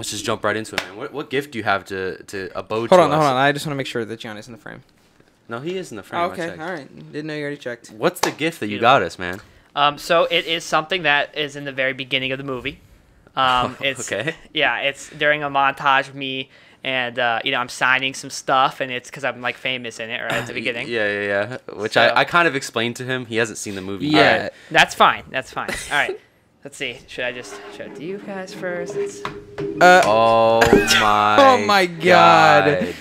let's just jump right into it, man. What gift do you have to abode Hold to on, us? hold on. I just want to make sure that Gianni's in the frame. No, he is in the frame. Oh, I okay, checked. all right. Didn't know you already checked. What's the gift that you got us, man? So it is something that is in the very beginning of the movie. It's okay. Yeah, it's during a montage of me and I'm signing some stuff, and it's because I'm like famous in it right at the beginning. Yeah. Which So- I kind of explained to him. He hasn't seen the movie Yeah. yet. That's fine. All right. Let's see. Should I do you guys first? Oh my. Oh my God.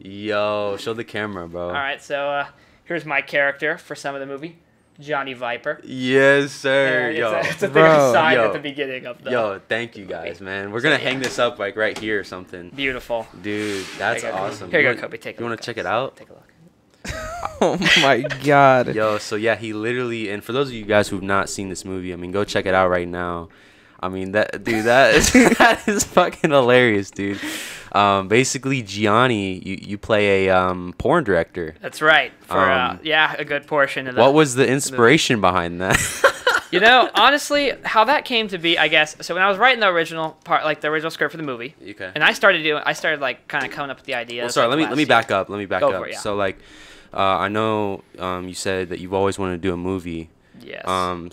Yo, show the camera, bro. All right. So here's my character for some of the movie, Johnny Viper. Yes, sir. And Yo. it's a thing Bro. I signed Yo. at the beginning of the. Yo, thank you guys, man. We're gonna hang this up like right here or something. Beautiful. Dude, that's Here you go. awesome. Here you go, Kobe. Take a You look. want to check guys. it out? Take a look. Oh my God. Yo, so yeah, he literally, and for those of you guys who've not seen this movie, I mean, go check it out right now. I mean, that is that is fucking hilarious, dude. Basically, Gianni, you play a porn director. That's right. For a good portion of the. What was the inspiration behind that? Honestly, how that came to be, I guess. So when I was writing the original part, like the original script for the movie, Okay. and I started like kind of coming up with the ideas. Well, sorry, like, let me back up. Go for it, yeah. So like, I know you said that you've always wanted to do a movie. Yes.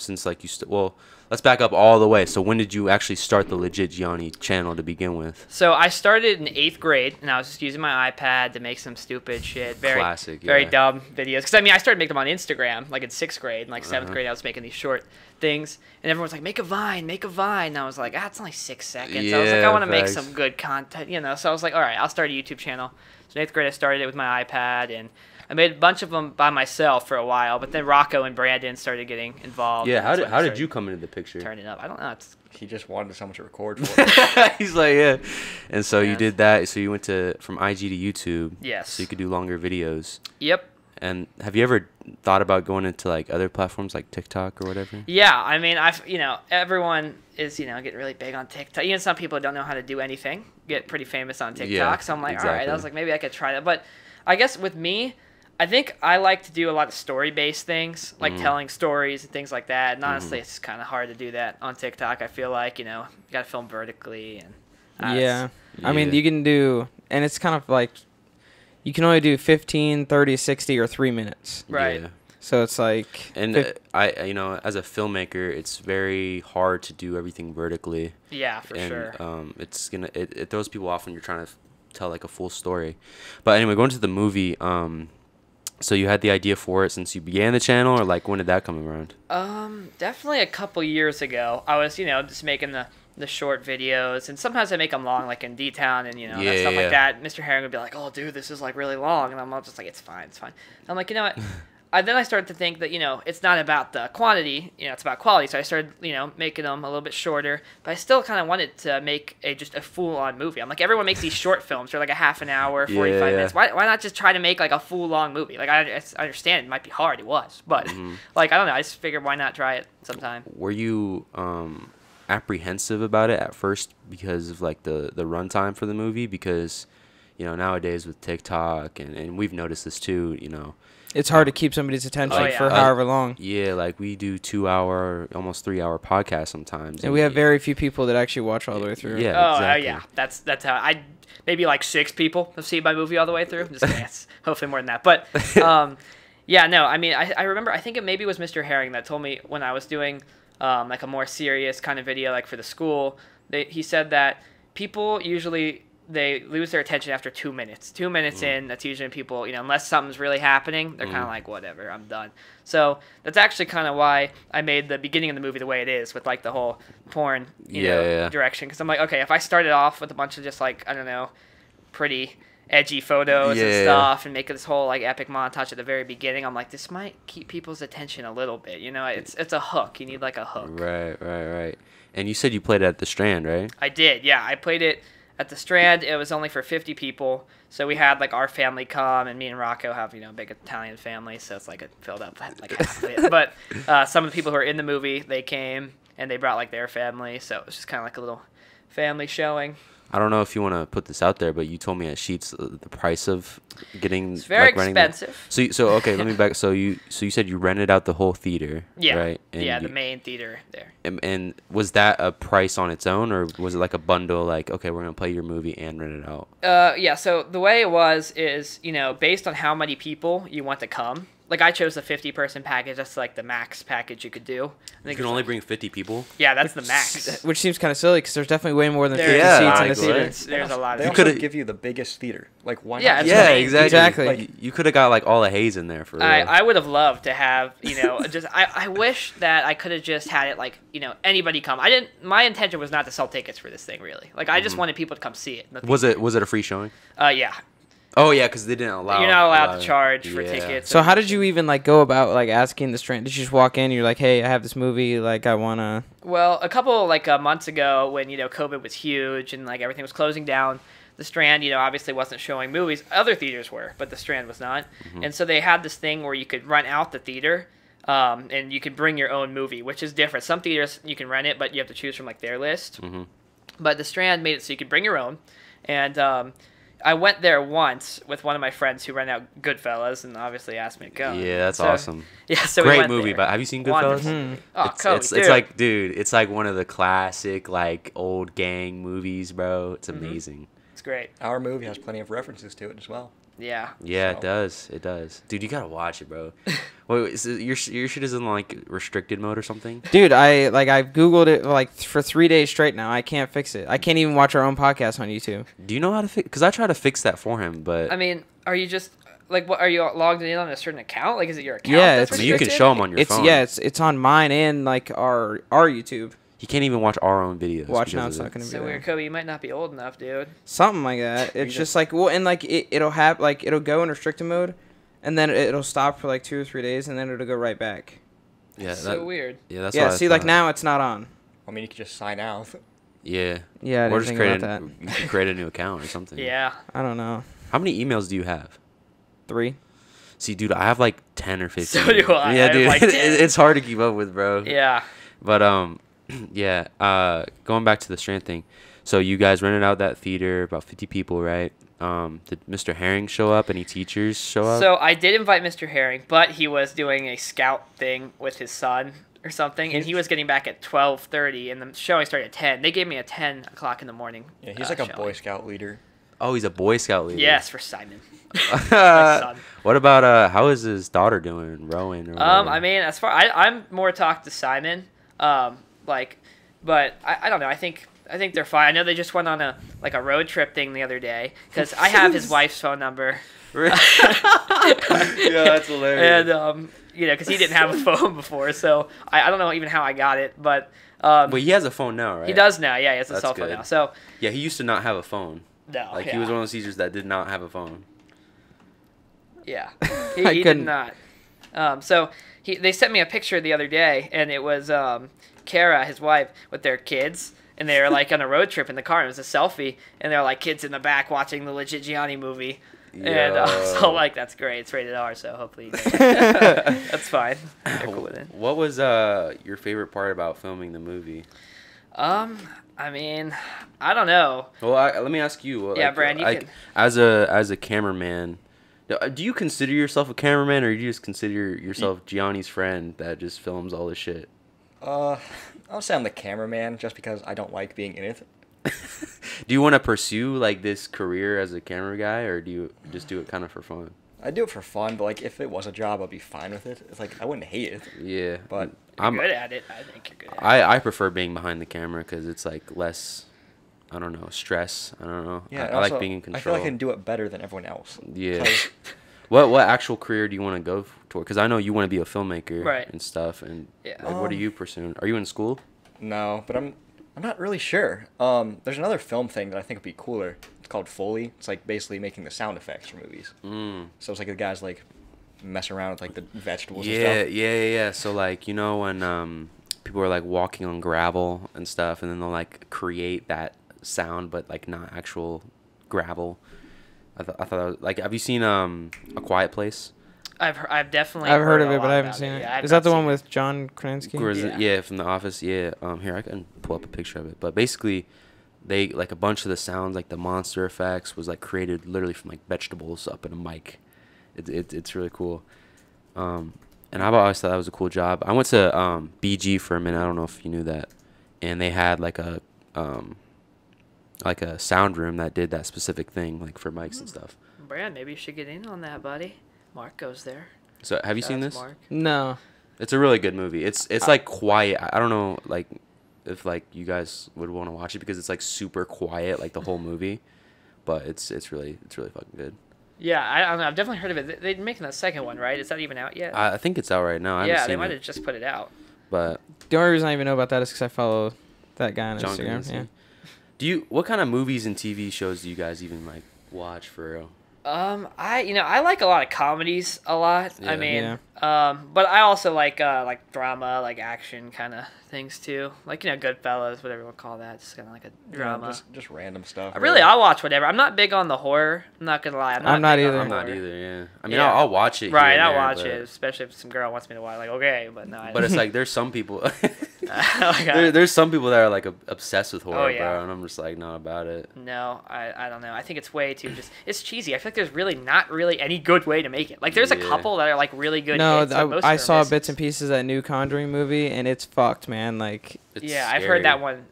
Since like well, let's back up all the way. So when did you actually start the legit Gianni channel to begin with? So I started in 8th grade, and I was just using my iPad to make some stupid shit. Classic, Very yeah. dumb videos. Because, I started making them on Instagram, like in 6th grade. And, like, 7th grade, I was making these short things. And everyone's like, make a Vine. And I was like, it's only 6 seconds. I was like, I want to make some good content, So I was like, all right, I'll start a YouTube channel. So in 8th grade, I started it with my iPad, and I made a bunch of them by myself for a while. But then Rocco and Brandon started getting involved. Yeah, and how did you come into the picture? turn it up? I don't know. He just wanted someone to record for him. He's like, yeah. And so you Yes. did that. So you went from IG to YouTube. Yes. So you could do longer videos. Yep. And have you ever thought about going into like other platforms like TikTok or whatever? Yeah, everyone is, getting really big on TikTok. Some people don't know how to do anything, get pretty famous on TikTok. Yeah, So I'm like, all exactly. right, I was like, maybe I could try that. But I guess with me, I think I like to do a lot of story-based things, like telling stories and things like that. And honestly, it's kind of hard to do that on TikTok. I feel like, you got to film vertically. And Yeah. I mean, Yeah. you can do, and it's kind of like, you can only do 15, 30, 60, or 3 minutes. Right. Yeah. So it's like, And I as a filmmaker, it's very hard to do everything vertically. Yeah, for And sure. it throws people off when you're trying to tell like a full story. But anyway, going to the movie, so you had the idea for it since you began the channel, or like when did that come around? Definitely a couple years ago. I was, just making the short videos, and sometimes I make them long, like in D-Town and, that stuff like that. Mr. Herring would be like, oh, dude, this is like really long. And I'm just like, it's fine. And I'm like, you know what? Then I started to think that, it's not about the quantity, it's about quality. So I started, making them a little bit shorter, but I still kind of wanted to make just a full-on movie. I'm like, everyone makes these short films. They're like a half an hour, 45 minutes. Why not just try to make like a full-long movie? Like, I understand it might be hard. It was, but like, I don't know. I just figured why not try it sometime. Were you apprehensive about it at first because of like the runtime for the movie? Because nowadays with TikTok and we've noticed this too, it's hard to keep somebody's attention Oh, yeah. for however long. yeah, like we do 2-hour, almost 3-hour podcasts sometimes, And we have very few people that actually watch all the way through. Yeah. Oh, exactly. yeah. That's how maybe like 6 people have seen my movie all the way through. Just kidding. It's hopefully more than that. But yeah, no, I remember, I think it maybe was Mr. Herring that told me when I was doing like a more serious kind of video, like for the school, he said that people usually, they lose their attention after 2 minutes. 2 minutes in, that's usually when people, unless something's really happening, they're kind of like, whatever, I'm done. So that's actually kind of why I made the beginning of the movie the way it is, with like the whole porn direction. Because I'm like, okay, if I started off with a bunch of just like, I don't know, pretty edgy photos and stuff, and make this whole like epic montage at the very beginning, I'm like, this might keep people's attention a little bit. It's a hook. You need like a hook. Right. And you said you played it at the Strand, right? I did, yeah. I played it at the Strand. It was only for 50 people, so we had like our family come, and me and Rocco have a big Italian family, so it's like it filled up like half of it. But some of the people who are in the movie, they came and they brought like their family, so it was just kind of like a little family showing. I don't know if you want to put this out there, but you told me at Sheets the price of getting It's very renting that- expensive. So okay, let me back. So you said you rented out the whole theater, Yeah. right? And Yeah, you- the main theater there. and was that a price on its own, or was it like a bundle? Like, okay, we're gonna play your movie and rent it out. Yeah, so the way it was is, based on how many people you want to come. Like, I chose the 50-person package. That's, like, the max package you could do. I You think can it's only like- bring 50 people. Yeah, that's the max. Which seems kind of silly because there's definitely way more than There 50 is. seats Yeah, in the theater. like, There's a lot They of You also coulda- give you the biggest theater. Like, why Yeah, not? it's just- the Yeah, main exactly. theater. Like, you could have got like all the haze in there for real. I would have loved to have, just I wish that I could have just had it like, anybody come. My intention was not to sell tickets for this thing really. Like I just wanted people to come see it. in the was theater. it a free showing? Yeah. Oh yeah, because they didn't allow. You're not allowed to charge for yeah. tickets. So how did you even like go about like asking the Strand? Did you just walk in? You're like, hey, I have this movie. Like I wanna. Well, a couple months ago when COVID was huge and like everything was closing down, the Strand obviously wasn't showing movies. Other theaters were, but the Strand was not. And so they had this thing where you could rent out the theater, and you could bring your own movie, which is different. Some theaters you can rent it, but you have to choose from like their list. But the Strand made it so you could bring your own, and I went there once with one of my friends who rented out Goodfellas and obviously asked me to go. Yeah, that's So- awesome. Yeah, so we Great went movie, there. but have you seen Wonderful. Goodfellas? Oh, Cody, It's dude. like, dude, it's like one of the classic like old gang movies, bro. It's amazing. It's great. Our movie has plenty of references to it as well. Yeah. Yeah, it So- does. It does. Dude, you gotta watch it, bro. Wait, your shit is in like restricted mode or something? Dude, I googled it like for 3 days straight now. I can't fix it. I can't even watch our own podcast on YouTube. Do you know how to fix? Because I tried to fix that for him, but I mean, are you just like what? Are you logged in on a certain account? Like, is it your account? Yeah, that's I mean, you can restricted? show him on your It's phone. it's on mine and like our YouTube. He can't even watch our own videos. Watch now, because it's of not it. gonna be So there. weird, Kobe. You might not be old enough, dude. Something like that. It's just like and like it'll have like it'll go in restricted mode, and then it'll stop for like 2 or 3 days, and then it'll go right back. Yeah, So weird. Yeah, that's Yeah. what I See, like thought. now it's not on. I mean, you could just sign out. Yeah. Yeah, I Or didn't just think create about you can create a new account or something. Yeah. I don't know. How many emails do you have? 3. See, dude, I have like 10 or 15. So do I. I Yeah, have dude, like 10. it's hard to keep up with, bro. Yeah. But yeah. Going back to the Strand thing. So you guys rented out that theater, about 50 people, right? Did Mr. Herring show up? Any teachers show up? So I did invite Mr. Herring, but he was doing a scout thing with his son or something, and he was getting back at 12:30, and the showing started at 10. They gave me a 10 o'clock in the morning. Yeah, he's like a showing. Boy Scout leader. Oh, he's a Boy Scout leader. Yes, for Simon. My son. What about how is his daughter doing? Rowan or whatever? I mean, as far I'm more talked to Simon, but I don't know. I think they're fine. I know they just went on a road trip thing the other day because I have his wife's phone number. Yeah, that's hilarious. And because he didn't have a phone before, so I don't know even how I got it, but Wait, he has a phone now, right? he does now. Yeah, he has a That's cell phone good. now. So Yeah, he used to not have a phone. no, Like yeah. he was one of those teachers that did not have a phone. Yeah, I he did couldn't. not. So they sent me a picture the other day, and it was Kara, his wife, with their kids, and they were like on a road trip in the car. And it was a selfie, and they're like kids in the back watching the legit Gianni movie. And so like that's great. It's rated R, so hopefully that's fine. They're cool with it. What was your favorite part about filming the movie? I mean, I don't know. Well, let me ask you. Yeah, Brand, you can- As a cameraman, do you consider yourself a cameraman, or do you just consider yourself Gianni's friend that just films all this shit? I'll say I'm the cameraman just because I don't like being in it. Do you want to pursue like this career as a camera guy, or do you just do it kind of for fun? I do it for fun, but like if it was a job, I'd be fine with it. It's like I wouldn't hate it. Yeah, But You're good at it. I think you're good at it. I prefer being behind the camera because it's like less, I don't know, stress. I don't know. Yeah, I and like also, being in I control. feel like I can do it better than everyone else. Yeah. 'Cause- What actual career do you want to go toward? Because I know you want to be a filmmaker Right. and stuff. And Yeah. like, what are you pursuing? Are you in school? No, but I'm not really sure. There's another film thing that I think would be cooler. It's called Foley. It's like basically making the sound effects for movies. So it's like the guys like mess around with like the vegetables and Yeah, stuff. yeah. So like when people are like walking on gravel and stuff, and then they'll like create that sound, but like not actual gravel. I thought that was, like, have you seen A Quiet Place? I've definitely I've heard of a it, lot but I haven't about seen it. Yeah, I've Is that not the one seen it. with John Krasinski? Or is it, Yeah. yeah, from The Office. Yeah. Here, I can pull up a picture of it. But basically, they like a bunch of the sounds, like the monster effects, was like created literally from like vegetables up in a mic. It's really cool. And I've always thought that was a cool job. I went to BG for a minute. I don't know if you knew that, and they had like a sound room that did that specific thing, like for mics and stuff. Brand, maybe you should get in on that, buddy. Mark goes there. So have you seen That's this? Mark. No. It's a really good movie. It's like quiet. I don't know like if like you guys would want to watch it because it's like super quiet like the whole movie, but it's really fucking good. Yeah, I don't know. I've definitely heard of it. They're making that second one, right? Is that even out yet? I think it's out right now. I haven't Yeah, seen they might it, have just put it out. but The only reason I even know about that is because I follow that guy on John Instagram. Yeah. What kind of movies and TV shows do you guys even like watch for real? I like a lot of comedies a lot. Yeah. I mean, but I also like drama, like action kind of things too. Like, Goodfellas, whatever you want to call that. Just kind of like a drama. Just random stuff. Really, I'll watch whatever. I'm not big on the horror. I'm not gonna lie. I'm not big on either. the I'm not horror. either. Yeah. I mean, Yeah. I'll watch it. Right, here and I'll there, watch but- it, especially if some girl wants me to watch. Like, okay, but no. But it's like there's some people. Like, there's some people that are like obsessed with horror, Oh, yeah. bro, and I'm just like not about it. No, I don't know. I think it's way too it's cheesy. I feel like there's really not really any good way to make it. Like there's a Yeah. couple that are like really good. No, hits, but most of I them are saw misses. bits and pieces of that new Conjuring movie, and it's fucked, man. Like, It's Yeah, I've scary. heard that one.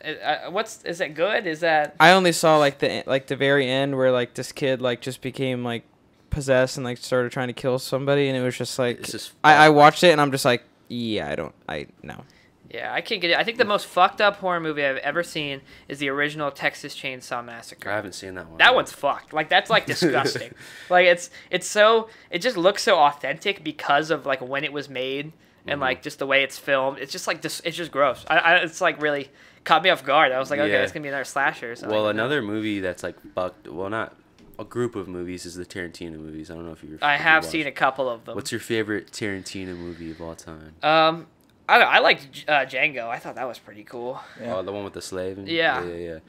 Is it good? Is that? I only saw like the very end where like this kid like just became like possessed and like started trying to kill somebody, and it was just like It's just I watched it and I'm just like, yeah, no. Yeah, I can't get it. I think the most fucked up horror movie I've ever seen is the original Texas Chainsaw Massacre. I haven't seen that one. That one's fucked. Like that's like disgusting. Like it just looks so authentic because of like when it was made and like just the way it's filmed. It's just like this. It's just gross. It's like really caught me off guard. I was like, okay, Yeah. it's gonna be another slasher. Or something. Well, another movie that's like fucked. Well, not a group of movies is the Tarantino movies. I don't know if you're. I have seen a couple of them. What's your favorite Tarantino movie of all time? I liked Django. I thought that was pretty cool. Yeah. Oh, the one with the slave. Yeah. Yeah.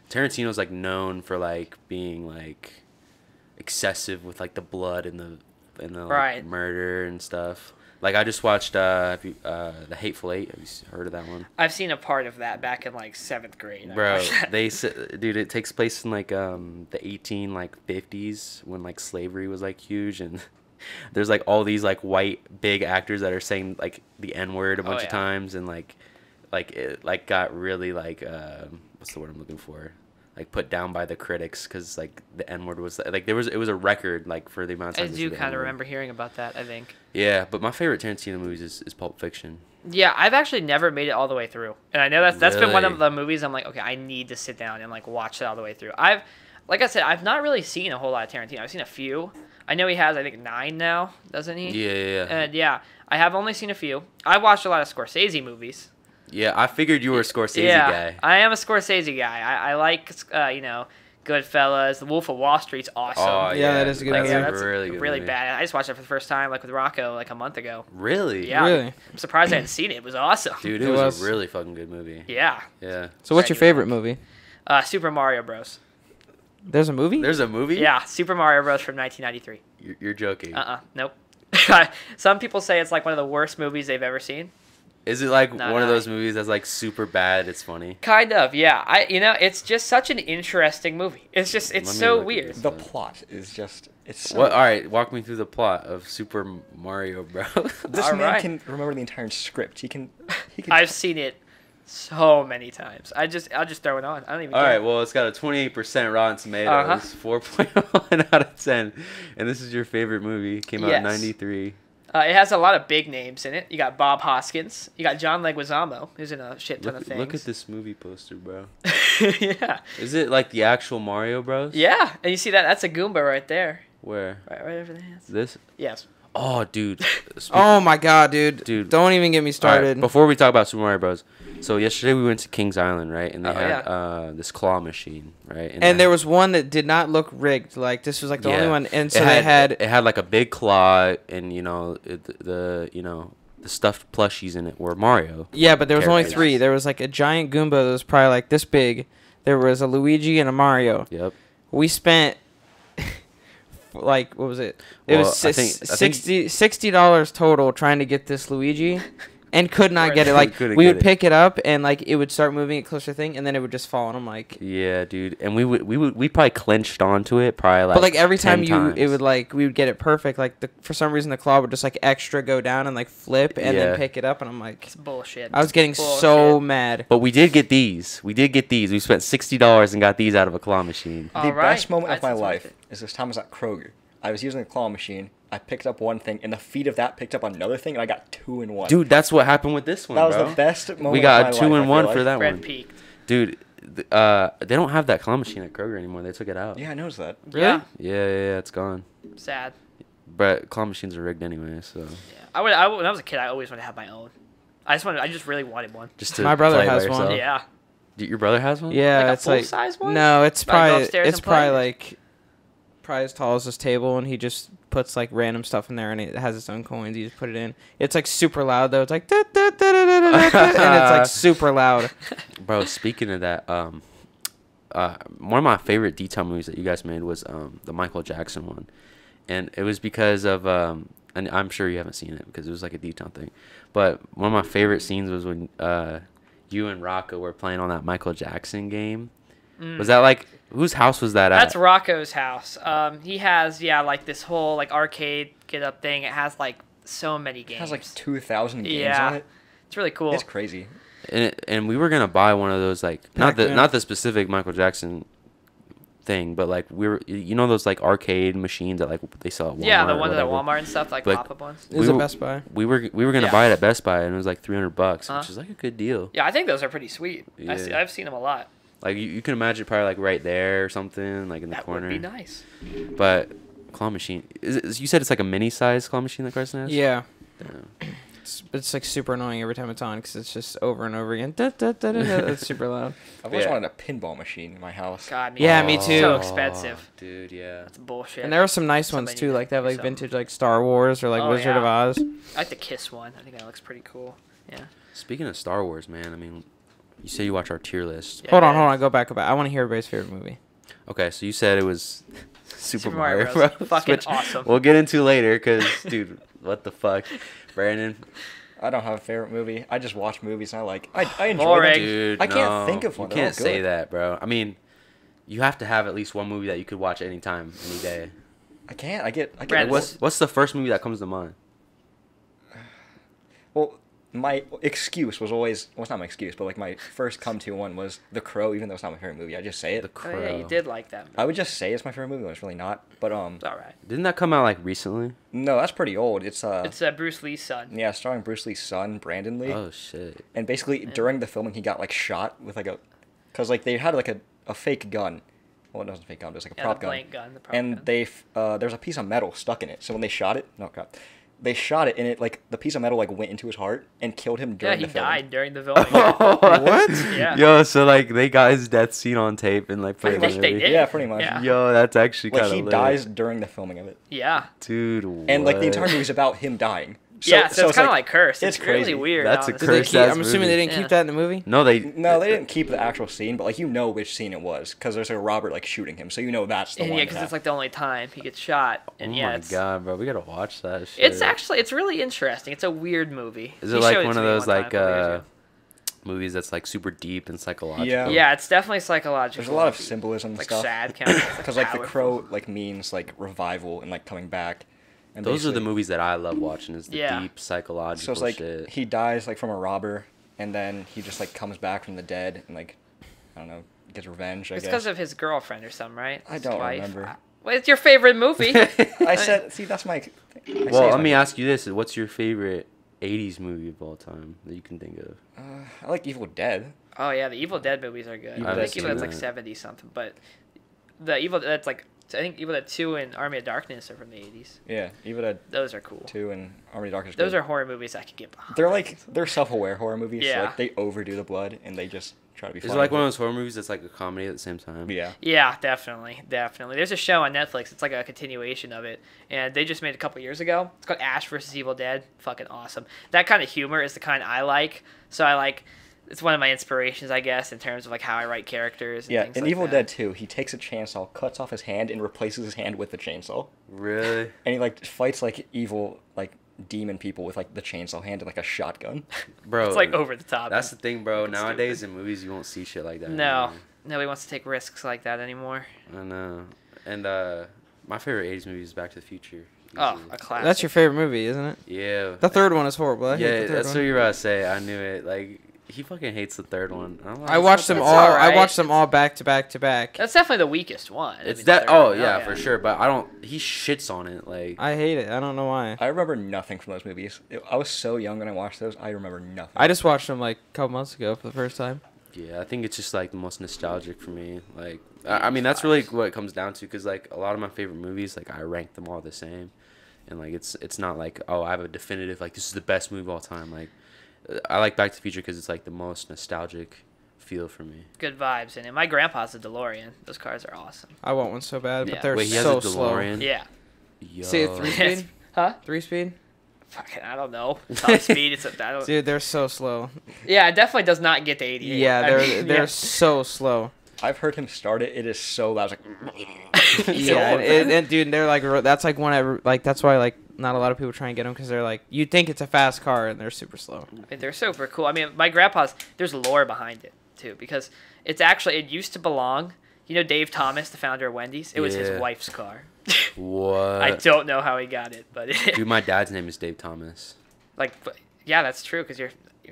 Tarantino's like known for like being like excessive with like the blood and the like, Right. murder and stuff. Like I just watched The Hateful Eight. Have you heard of that one? I've seen a part of that back in like 7th grade. I Bro, watched that. dude, it takes place in like the 50s when like slavery was like huge, and there's like all these like white big actors that are saying like the N-word a bunch of yeah. times, and like it like got really like what's the word I'm looking for? Like put down by the critics because like the N-word was like it was a record like for the amount of I time. do kind of remember hearing about that, I think. Yeah, but my favorite Tarantino movies is Pulp Fiction. Yeah, I've actually never made it all the way through. And I know that's been one of Really? the movies I'm like, okay, I need to sit down and like watch it all the way through. Like I said, I've not really seen a whole lot of Tarantino. I've seen a few. I know he has, I think, 9 now, doesn't he? Yeah. And yeah, I have only seen a few. I watched a lot of Scorsese movies. Yeah, I figured you were a Scorsese yeah, guy. I am a Scorsese guy. I like, Goodfellas. The Wolf of Wall Street's awesome. Oh, Yeah, that is a good Like, movie. yeah, that's really good really movie. bad. I just watched it for the first time, like with Rocco, like a month ago. Really? Yeah, Really? I'm surprised I hadn't seen it. It was awesome. Dude, It it was was. a really fucking good movie. Yeah. Yeah. So what's your Right. favorite movie? Super Mario Bros. There's a movie? There's a movie? Yeah, Super Mario Bros. From 1993. You're joking. Nope. Some people say it's like one of the worst movies they've ever seen. Is it like No, one of no. those movies that's like super bad? It's funny. Kind of, yeah. It's just such an interesting movie. It's Let me so look at weird. this. The plot is just it's so, What? All right, walk me through the plot of Super Mario Bros. this All man right. can remember the entire script. He can I've seen it so many times. I'll just throw it on. I don't even All care. right, well, it's got a 28% Rotten Tomatoes, Uh-huh. 4.1 out of 10, and this is your favorite movie. Came out in Yes. '93. It has a lot of big names in it. You got Bob Hoskins. You got John Leguizamo, who's in a shit ton of things. Look at this movie poster, bro. Yeah. Is it like the actual Mario Bros? Yeah, and you see that? That's a Goomba right there. Where? Right over the hands. This? Yes. Oh, dude. Oh my god, dude. Dude. Don't even get me All right, started. before we talk about Super Mario Bros. So yesterday we went to Kings Island, right? And they Oh, had this claw machine, right? And there was one that did not look rigged. Like this was like the only one. And so it had like a big claw, and the stuffed plushies in it were Mario. Yeah, but there was only characters. 3. There was like a giant Goomba that was probably like this big. There was a Luigi and a Mario. Yep. We spent like what was it? It Well, was I think- $60 total trying to get this Luigi, and could not get it. Like Couldn't we get would it. pick it up and like it would start moving a closer thing, and then it would just fall. And I'm like, Yeah, dude. And we probably clenched onto it probably like. but like every 10 time it times. would like we would get it perfect. Like for some reason the claw would just like extra go down and like flip and Yeah. then pick it up, and I'm like, It's bullshit. I was getting Bullshit. so mad. But we did get these. We spent $60 and got these out of a claw machine. All The right. best moment of That's my worth life it. is this time I was at Kroger. I was using the claw machine. I picked up one thing, and the feet of that picked up another thing, and I got 2 in 1. Dude, that's what happened with this one, that was bro. the best moment. We of got my a life, 2 I in feel 1 like. for that Red one. peaked. Dude, they don't have that claw machine at Kroger anymore. They took it out. Yeah, I noticed that. Really? Yeah. Yeah, it's gone. Sad. But claw machines are rigged anyway, so Yeah. When I was a kid, I always wanted to have my own. I just really wanted one. just to My brother play by has one. yourself. Yeah. Your brother has one? Yeah, Like a it's like full-size one? no, it's Like, go probably upstairs it's and play? probably like probably as tall as this table, and he just puts like random stuff in there, and it has its own coins. You just put it in. It's like super loud though. It's like da, da, da, da, da, da, da, da, and it's like super loud. Bro, speaking of that, one of my favorite detail movies that you guys made was the Michael Jackson one, and it was because of and I'm sure you haven't seen it because it was like a detail thing, but one of my favorite scenes was when you and Rocco were playing on that Michael Jackson game. Was that like whose house was that at? That's Rocco's house. He has like this whole like arcade get up thing. It has like so many It games. has like 2,000 games Yeah. on it. It's really cool. It's crazy. And we were gonna buy one of those like Pac-Man. not the specific Michael Jackson thing, but like we were those like arcade machines that like they sell at Walmart. Yeah, the or ones at whatever. Walmart and stuff, like Like- pop-up ones. It was We a were- Best Buy. We were gonna Yeah. buy it at Best Buy and it was like $300, Huh? which is like a good deal. Yeah, I think those are pretty sweet. Yeah. I've seen them a lot. Like you can imagine probably like right there or something like in the That corner. would be nice. But claw machine you said it's like a mini size claw machine that Carson has? Yeah, Damn. it's like super annoying every time it's on because it's just over and over again. Da, da, da, da, da. It's super loud. I've always Yeah. wanted a pinball machine in my house. God, Yeah, me too. So expensive. Dude, yeah. That's bullshit. And there are some nice ones Somebody too. needs Like they have to do like something. vintage like Star Wars or like Oh, Wizard of yeah. Oz. I like the Kiss one. I think that looks pretty cool. Yeah. Speaking of Star Wars, man, I mean, you say you watch our tier list. Yeah, Hold yeah. on. Go back. I want to hear everybody's favorite movie. Okay, so you said it was Super Mario Bros. Bros. Fucking which awesome. We'll get into later because, dude, what the fuck? Brandon? I don't have a favorite movie. I just watch movies and I enjoy Boring. them. Dude, I can't no, think of one. You They're all can't say good. that, bro. I mean, you have to have at least one movie that you could watch anytime, any day. I can't. I get. Brad, What's the first movie that comes to mind? Well, my excuse was always. Well, it's not my excuse, but like my first come to one was The Crow, even though it's not my favorite movie. I just say it. The Oh, Crow. yeah, you did like that. I would just say it's my favorite movie when it's really not. But It's all right. Didn't that come out like recently? no, that's pretty old. It's It's Bruce Lee's son. yeah, starring Bruce Lee's son, Brandon Lee. Oh shit. And basically during the filming, he got like shot with like because like they had like a fake gun. Well, it wasn't a fake gun, it was like a Yeah, prop the gun. blank gun. The prop And gun. there's a piece of metal stuck in it. So when they shot it, no crap, they shot it and it like the piece of metal like went into his heart and killed him Yeah, during he the filming. died during the filming. What? Yeah. Yo, so like they got his death scene on tape and like put I it think in they the did. Yeah, pretty much. Yeah. Yo, that's actually Like kind of he dies during the filming of it, Yeah. Dude, and like the what? entire movie's about him dying. Yeah, so it's kind of like cursed. it's It's really crazy. weird. That's a honestly. Did they Cursed keep, ass I'm assuming movie. they didn't Yeah. keep that in the movie. No, they didn't keep the actual scene, but like you know which scene it was because there's a Robert like shooting him, so you know that's the And one. yeah, that because it's happened. like the only time he gets shot. And Oh yeah, my it's, god, bro, we gotta watch that shit. it's really interesting. It's a weird movie. Is He it like showed one to of me those one time like a couple years ago. movies that's like super deep and psychological? Yeah. Yeah, it's definitely psychological. There's a lot of symbolism and like stuff. sad kind of. Because like the crow like means like revival and like coming back. And Those are the basically- movies that I love watching. Is the Yeah. deep psychological So it's like shit. he dies like from a robber, and then he just like comes back from the dead and like I don't know gets revenge. I It's guess. because of his girlfriend or something, right? I His don't wife. remember. Well, it's your favorite movie. I said, see, that's my. I say Well, it's let my- me ask you this: what's your favorite '80s movie of all time that you can think of? I like Evil Dead. Oh yeah, the Evil Dead movies are good. Evil I Dead think Evil Dead's like 2. 70 something, but the Evil Dead's like I think Evil Dead 2 and Army of Darkness are from the 80s. Yeah, Evil Dead Those are cool. 2 and Army of Darkness. Those good. are horror movies I can get behind. They're self-aware horror movies. So, Yeah. like they overdo the blood and they just try to be. Is it funny. like one of those horror movies that's like a comedy at the same time? Yeah. Yeah, definitely. There's a show on Netflix. It's like a continuation of it, and they just made it a couple years ago. It's called Ash vs. Evil Dead. Fucking awesome. That kind of humor is the kind I like. So I like. It's one of my inspirations, I guess, in terms of like how I write characters. And Yeah, things in like Evil that. Dead 2, he takes a chainsaw, cuts off his hand, and replaces his hand with the chainsaw. Really? And he like fights like evil, like demon people with like the chainsaw hand and like a shotgun. Bro, It's like over the top. That's the thing, bro. It's Nowadays stupid. in movies, you won't see shit like that. No, anymore. nobody wants to take risks like that anymore. I know. And my favorite 80s movie is Back to the Future. Oh, easily. a classic. That's your favorite movie, isn't it? Yeah. The third one is horrible. I hate Yeah, the third that's one. what you were about to say. I knew it. Like, he fucking hates the third one. I'm like, I watched them It's all. alright. I watched them all back to back to back. That's definitely the weakest one. It's the that. third Oh one. yeah, for sure. But I don't. He shits on it. Like. I hate it. I don't know why. I remember nothing from those movies. I was so young when I watched those. I remember nothing. I just watched them like a couple months ago for the first time. Yeah, I think it's just like the most nostalgic for me. Like, I mean, that's really what it comes down to. Cause like a lot of my favorite movies, like I rank them all the same, and like it's not like, oh, I have a definitive like this is the best movie of all time. Like, I like Back to the Future because it's like the most nostalgic feel for me. Good vibes in it. My grandpa's a DeLorean. Those cars are awesome. I want one so bad, Yeah. but they're Wait, he has so a slow. DeLorean? Yeah. Yo. See it 3-speed? Huh? 3-speed? Fucking, I don't know. Top speed. It's a, I don't, Dude, they're so slow. yeah, it definitely does not get to 88. Yeah, I they're mean, they're yeah. so slow. I've heard him start it. It is so loud. It's like. Yeah, and dude, they're like that's like one I like. That's why like not a lot of people try and get them because they're like you think it's a fast car and they're super slow. I mean, they're super cool. I mean, my grandpa's, there's lore behind it, too, because it's actually, it used to belong, you know Dave Thomas, the founder of Wendy's? It was his Yeah. wife's car. What? I don't know how he got it, but Dude, my dad's name is Dave Thomas. like, but, yeah, that's true, because you're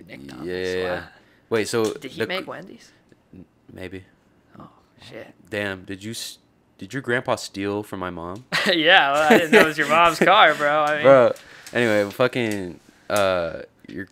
Nick Thomas. Yeah. Wow. Wait, so Did he make Wendy's? Maybe. Oh, shit. Damn. Did your grandpa steal from my mom? Yeah, well, I didn't know it was your mom's car, bro. I mean, Bro. Anyway, fucking your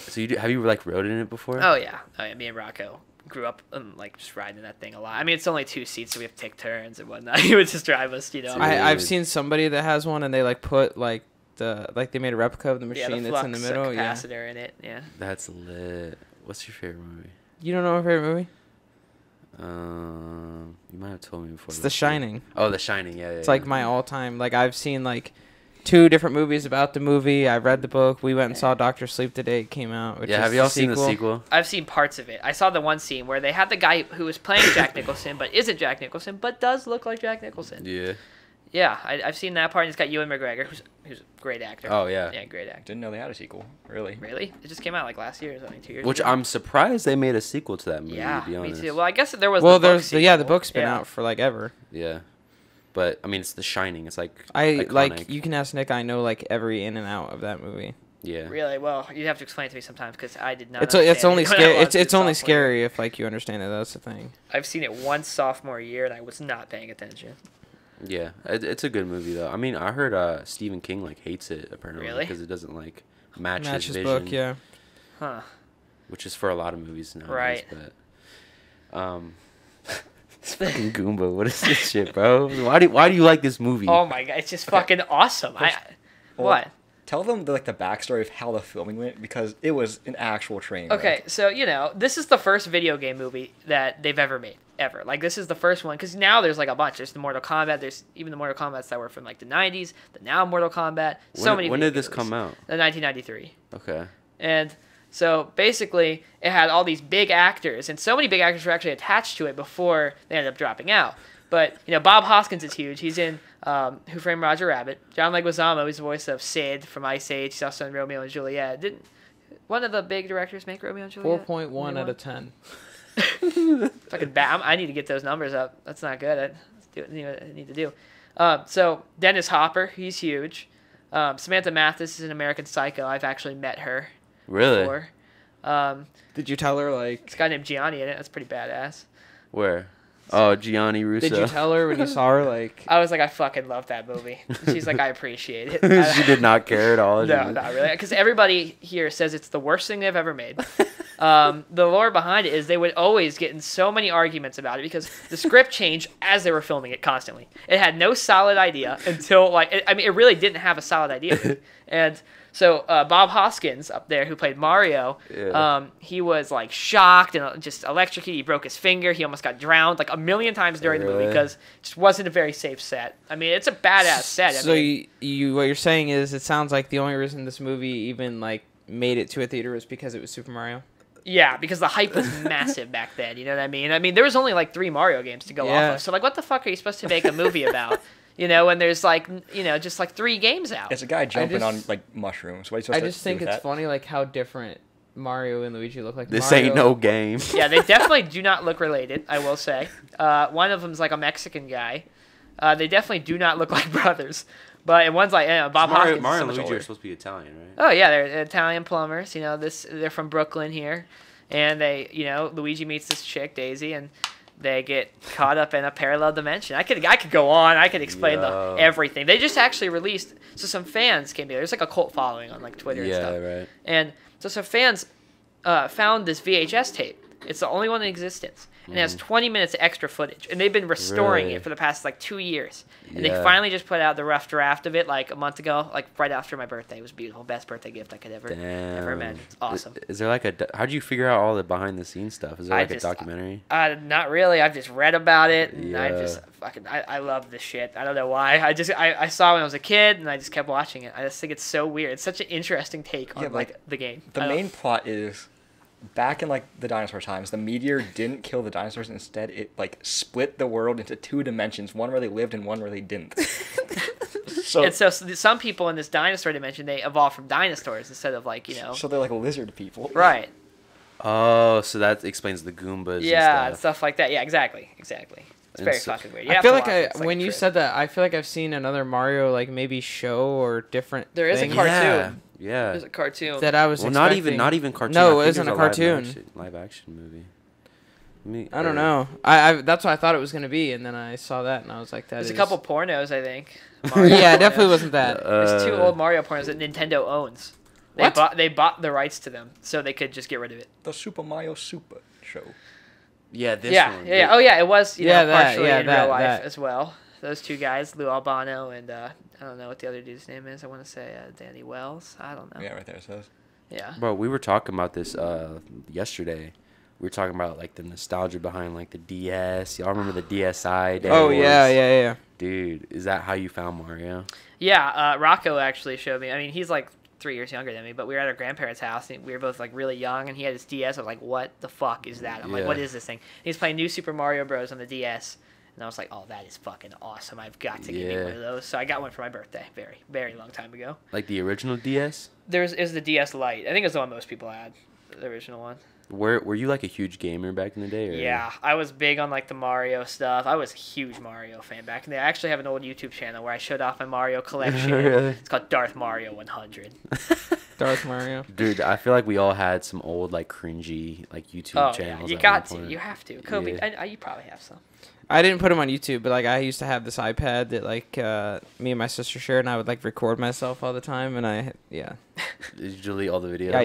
so have you like rode in it before? Oh yeah, me and Rocco grew up like just riding that thing a lot. I mean, it's only 2 seats, so we have to take turns and whatnot. He would just drive us, you know. Dude. I've seen somebody that has one and they like put like they made a replica of the Yeah, machine the that's in the flux middle. Yeah. capacitor in it. Yeah. That's lit. What's your favorite movie? You don't know my favorite movie? You might have told me before. It's The Shining. Oh, The Shining. Yeah, yeah. It's like my all-time. Like I've seen like 2 different movies about the movie. I read the book. We went and saw Doctor Sleep the day it came out. Which Yeah, is have y'all seen the sequel? I've seen parts of it. I saw the one scene where they had the guy who was playing Jack Nicholson, but isn't Jack Nicholson, but does look like Jack Nicholson. Yeah. Yeah, I've seen that part. And it's got Ewan McGregor, who's a great actor. Oh yeah. Yeah, great actor. Didn't know they had a sequel. Really? Really? It just came out like last year or something, 2 years Which ago. I'm surprised they made a sequel to that movie. Yeah, to be me honest. too. Well, I guess there was Well, the book there's the sequel. book's been Yeah. out for like ever. Yeah. But I mean, it's The Shining. It's like I like iconic. you can ask Nick. I know like every in and out of that movie. Yeah. Really? Well, you have to explain it to me sometimes because I did not. It's understand only it when I scary. watched it It's only sophomore year. scary if like you understand it. That's the thing. I've seen it once sophomore year and I was not paying attention. Yeah. It's a good movie though. I mean, I heard Stephen King like hates it apparently Really? because it doesn't like match Match his his vision. book, yeah. Huh. Which is for a lot of movies nowadays. Right. But it's fucking Goomba. What is this shit, bro? Why do you like this movie? Oh my god, it's just fucking awesome. Well, What? Tell them the backstory of how the filming went because it was an actual train. Okay, wreck. so this is the first video game movie that they've ever made, ever. Like this is the first one because now there's like a bunch. There's the Mortal Kombat. There's even the Mortal Kombat's that were from like the '90s. The now Mortal Kombat. So many. When video did this games. come out? 1993. Okay. And so basically, it had all these big actors, and so many big actors were actually attached to it before they ended up dropping out. But Bob Hoskins is huge. He's in Who Framed Roger Rabbit. John Leguizamo is the voice of Sid from Ice Age. He's also in Romeo and Juliet. Didn't one of the big directors make Romeo and Juliet? 4.1 out of 10. Fucking bad. I need to get those numbers up. That's not good. Let's do what I need to do. So Dennis Hopper, he's huge. Samantha Mathis is an American Psycho. I've actually met her Really? before. Did you tell her like? This guy named Gianni in it. That's pretty badass. Where? Oh, Gianni Russo. Did you tell her when you saw her like? I was like, I fucking love that movie. She's like, I appreciate it. She did not care at all. No, not really. Because everybody here says it's the worst thing they've ever made. The lore behind it is they would always get in so many arguments about it because the script changed as they were filming it constantly. It had no solid idea until it really didn't have a solid idea. And so Bob Hoskins up there, who played Mario, Yeah. he was like shocked and just electrocuted. He broke his finger. He almost got drowned like a million times during the movie Really? because it just wasn't a very safe set. I mean, it's a badass set. So you what you're saying is it sounds like the only reason this movie even like made it to a theater was because it was Super Mario. Yeah, because the hype was massive back then. You know what I mean? I mean, there was only like 3 Mario games to go off Yeah. of. So like, what the fuck are you supposed to make a movie about? when there's like, just like 3 games out. It's a guy jumping on just- like mushrooms. What are you supposed I to just do think with it's that? funny like how different Mario and Luigi look like. This Mario, ain't no game. Yeah, they definitely do not look related, I will say. One of them's like a Mexican guy. They definitely do not look like brothers. But one's like, Bob Hoskins is Mario so and much Luigi older. are supposed to be Italian, right? Oh yeah, they're Italian plumbers. They're from Brooklyn here, and they, Luigi meets this chick Daisy, and they get caught up in a parallel dimension. I could go on. I could explain Yo. everything. They just actually released. So some fans came together. There's like a cult following on like Twitter and Yeah, stuff. right. And so some fans found this VHS tape. It's the only one in existence. And it has 20 minutes of extra footage. And they've been restoring Really? it for the past like 2 years. And they Yeah. finally just put out the rough draft of it like a month ago, like right after my birthday. It was beautiful. Best birthday gift I could ever imagine. It's awesome. Is there like how'd you figure out all the behind the scenes stuff? Is there I like a just- documentary? Not really. I've just read about it, and I Yeah. just I love this shit. I don't know why. I saw it when I was a kid, and I just kept watching it. I just think it's so weird. It's such an interesting take on Yeah, but, like the game. The I don't- main plot is back in like the dinosaur times, the meteor didn't kill the dinosaurs. Instead, it like split the world into 2 dimensions, one where they lived and one where they didn't. And so some people in this dinosaur dimension, they evolved from dinosaurs instead of like So they're like lizard people. Right. Oh, so that explains the Goombas. Yeah, and stuff like that. Yeah, exactly. It's And very so- fucking weird. You I have feel to like watch it. It's when a you trip. said that, I feel like I've seen another Mario like maybe show or different. There is a thing cartoon. Yeah. There's a cartoon. that I was. Well, expecting. not even cartoon. No, I it think isn't there's a cartoon. Live action movie. Let me- I don't or- know. I that's what I thought it was gonna be, and then I saw that, and I was like, that There's a is- couple pornos, I think. Yeah, it pornos. definitely wasn't that. There's 2 old Mario pornos that Nintendo owns. What? They bought the rights to them, so they could just get rid of it. The Super Mario Super Show. Yeah, this Yeah, one. yeah. Oh yeah, it was Yeah, that, partially yeah, in that, real life that. as well. Those 2 guys, Lou Albano and I don't know what the other dude's name is. I want to say Danny Wells. I don't know. Yeah, right there it says. Yeah. Bro, we were talking about this yesterday. We were talking about like the nostalgia behind like the DS. Y'all remember the DSi days? Oh yeah. Dude, is that how you found Mario? Yeah, Rocco actually showed me. I mean, he's like 3 years younger than me, but we were at our grandparents' house, and we were both like really young, and he had his DS. I was like, what the fuck is that? I'm like, Yeah. what is this thing? And he's playing New Super Mario Bros. On the DS, and I was like, oh, that is fucking awesome. I've got to get me Yeah. one of those. So I got one for my birthday, very, very long time ago. Like the original DS? Is the DS Lite. I think it's the one most people had, the original one. Were you like a huge gamer back in the day? Or? Yeah, I was big on like the Mario stuff. I was a huge Mario fan back in the day. I actually have an old YouTube channel where I showed off my Mario collection. Really? It's called Darth Mario 100. Darth Mario. Dude, I feel like we all had some old like cringy like YouTube Oh yeah, channels. you at got one to. point. You have to. Kobe, Yeah. you probably have some. I didn't put them on YouTube, but like I used to have this iPad that like me and my sister shared, and I would like record myself all the time, and yeah. Did you delete all the videos? Yeah, I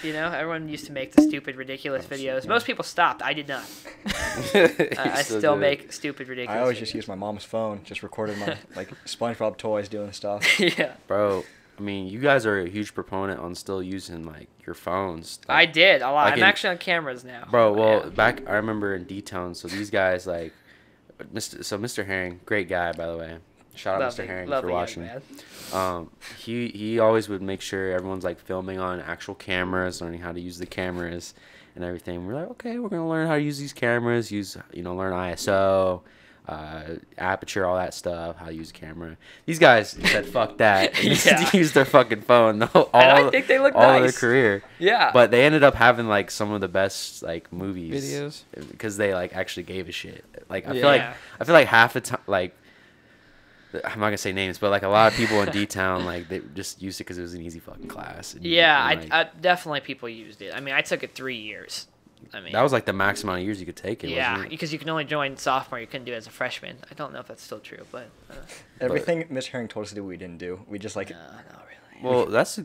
did. Yeah, everyone used to make the stupid, ridiculous videos. Most people stopped. I did not. I So still good. make stupid, ridiculous. I always just videos. use my mom's phone, just recorded my like SpongeBob toys doing stuff. Yeah, Bro, I mean, you guys are a huge proponent on still using like your phones. I Like, did a lot. like I'm in- actually on cameras now. Bro, well, Yeah. back I remember in D-Town, so these guys like Mr. Herring, great guy by the way. Shout out Lovely, Mr. Herring lovely for young watching. man. He always would make sure everyone's like filming on actual cameras, learning how to use the cameras and everything. We're like, okay, we're gonna learn how to use these cameras, learn ISO, aperture, all that stuff, how to use a camera. These guys said fuck that and Yeah. just used their fucking phone all I think they look all of their nice. career. Yeah. But they ended up having like some of the best like movies Videos. because they like actually gave a shit. Like I Yeah. feel like half the time like I'm not gonna say names, but like a lot of people in D Town like they just used it because it was an easy fucking class. And, Yeah, and, like, I definitely people used it. I mean, I took it 3 years. I mean, that was like the max amount of years you could take it. yeah, wasn't it? because you can only join sophomore. You couldn't do it as a freshman. I don't know if that's still true, but Everything Miss Herring told us to do, we didn't do. We just like no, not really. Well, that's the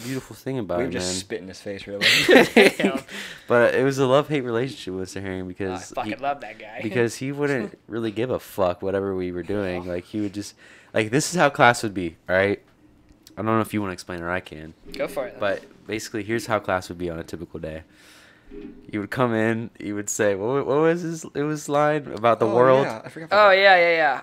beautiful thing about we it, would just man. spit in his face, really. Damn. But it was a love-hate relationship with Sir Herring I because fucking love that guy. because he wouldn't really give a fuck whatever we were doing. Like he would just like this is how class would be. All right, I don't know if you want to explain or I can. Go for it. But basically, here's how class would be on a typical day. You would come in. You would say, "What was his? It was line about the Oh, world." Yeah, I forgot. Oh yeah.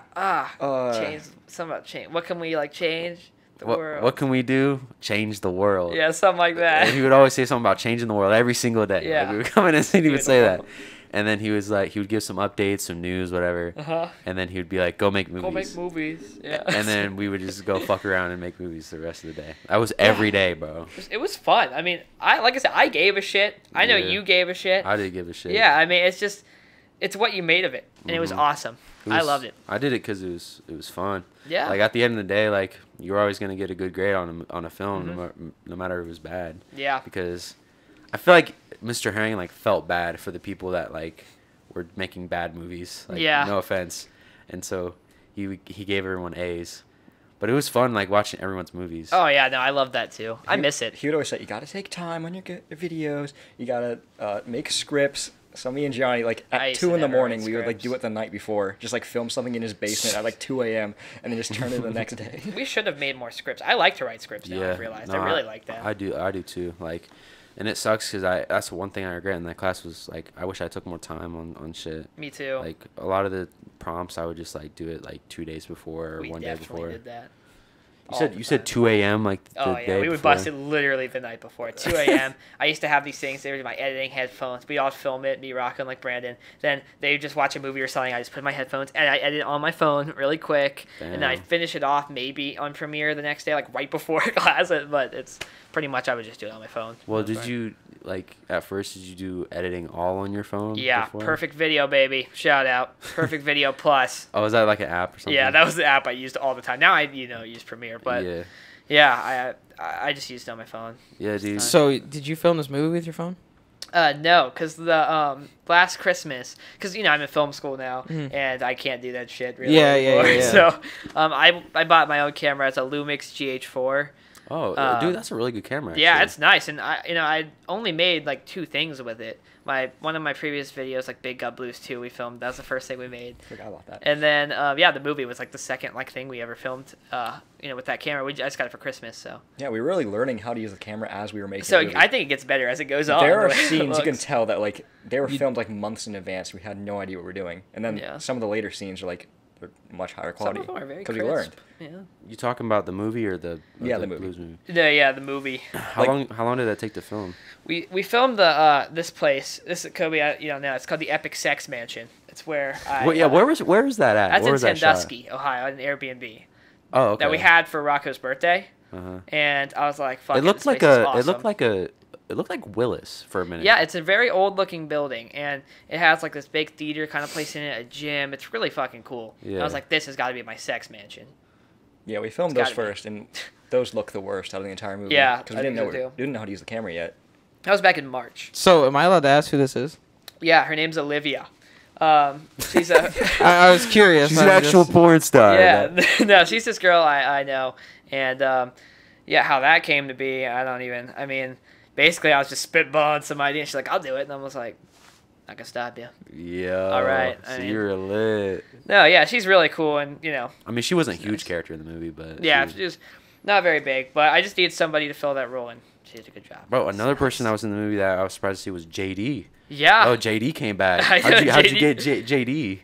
Change. Uh, Something about change. What can we like change the world? What can we do? Change the world. Yeah, something like that. And he would always say something about changing the world every single day. Yeah. Like, we would come in and he would say that. And then he was like, he would give some updates, some news, whatever. And then he would be like, go make movies. Go make movies. Yeah. And then we would just go fuck around and make movies the rest of the day. That was every day, bro. It was fun. I mean, like I said, I gave a shit. I know you gave a shit. I did give a shit. Yeah, I mean, it's what you made of it, and it was awesome. I loved it. I did it because it was fun. Yeah. Like at the end of the day, like you were always gonna get a good grade on a film, no matter if it was bad. Yeah. Because I feel like Mr. Herring like felt bad for the people that like were making bad movies. Like, yeah. No offense, and so he gave everyone A's. But it was fun, like, watching everyone's movies. Oh, yeah, no, I love that, too. I miss it. He would always say, you got to take time on your videos. You got to make scripts. So me and Gianni, like, at 2 in the morning, we would, like, do it the night before. Just, like, film something in his basement at, like, 2 a.m. and then just turn it the next day. We should have made more scripts. I like to write scripts now, I've realized. I really like that. I do, too. Like, and it sucks because that's one thing I regret in that class was, like, I wish I took more time on shit. Me, too. Like, a lot of the prompts, I would just, like, do it, like, 2 days before or 1 day before. We did that. You said 2 a.m. like the oh, day yeah, we would before. bust it literally the night before. 2 a.m. I used to have these things. They were my editing headphones. We'd all film it, me rocking like Brandon. Then they'd just watch a movie or something. I just put in my headphones and I edit on my phone really quick. Damn. And then I'd finish it off maybe on Premiere the next day, like right before class. But it's pretty much I would just do it on my phone. Well, did you, like, at first, did you do editing all on your phone? Yeah, before? Perfect Video, baby. Shout out. Perfect Video Plus. Oh, is that like an app or something? Yeah, that was the app I used all the time. Now I, use Premiere, but yeah, I just used it on my phone. Yeah, dude. So, did you film this movie with your phone? No, because the last Christmas, because I'm in film school now, and I can't do that shit really anymore. Yeah. So, I bought my own camera. It's a Lumix GH4. Oh, dude, that's a really good camera. Actually. Yeah, it's nice, and I only made like 2 things with it. One of my previous videos, like Big Gut Blues 2, we filmed. That was the first thing we made. Forgot about that. And then the movie was like the second thing we ever filmed. With that camera. I just got it for Christmas, so. Yeah, we were really learning how to use the camera as we were making. So the movie. I think it gets better as it goes on. There are scenes you can tell that like they were filmed like months in advance. We had no idea what we were doing, and then some of the later scenes are like they're much higher quality because we learned. Yeah. You talking about the movie or the movie. Blues movie? Yeah, the movie. How long did that take to film? We filmed this place. This is Kobe. Now it's called the Epic Sex Mansion. It's where where was that at? That's where in was that Sandusky, shot? Ohio, an Airbnb. Oh, okay. That we had for Rocco's birthday. And I was like, "Fuck it!" This place is awesome. It looked like Willis for a minute. Yeah, it's a very old-looking building, and it has like this big theater kind of place in it, a gym. It's really fucking cool. Yeah. I was like, "This has got to be my sex mansion." Yeah, we filmed those first, and those look the worst out of the entire movie. Yeah, because we didn't know how to use the camera yet. That was back in March. So, am I allowed to ask who this is? Yeah, her name's Olivia. She's a. I was curious. She's an actual porn star. Yeah, no, she's this girl I know, and how that came to be, I mean, basically I was just spitballing some idea, and she's like, "I'll do it," and I was like, "Not gonna stop you." Yeah. All right. So you're lit. No, yeah, she's really cool, and I mean, she wasn't a huge character in the movie, but yeah, she was not very big, but I just needed somebody to fill that role, and she did a good job. Bro, another person that was in the movie that I was surprised to see was JD. Yeah. Oh, JD came back. I know, How'd you get JD?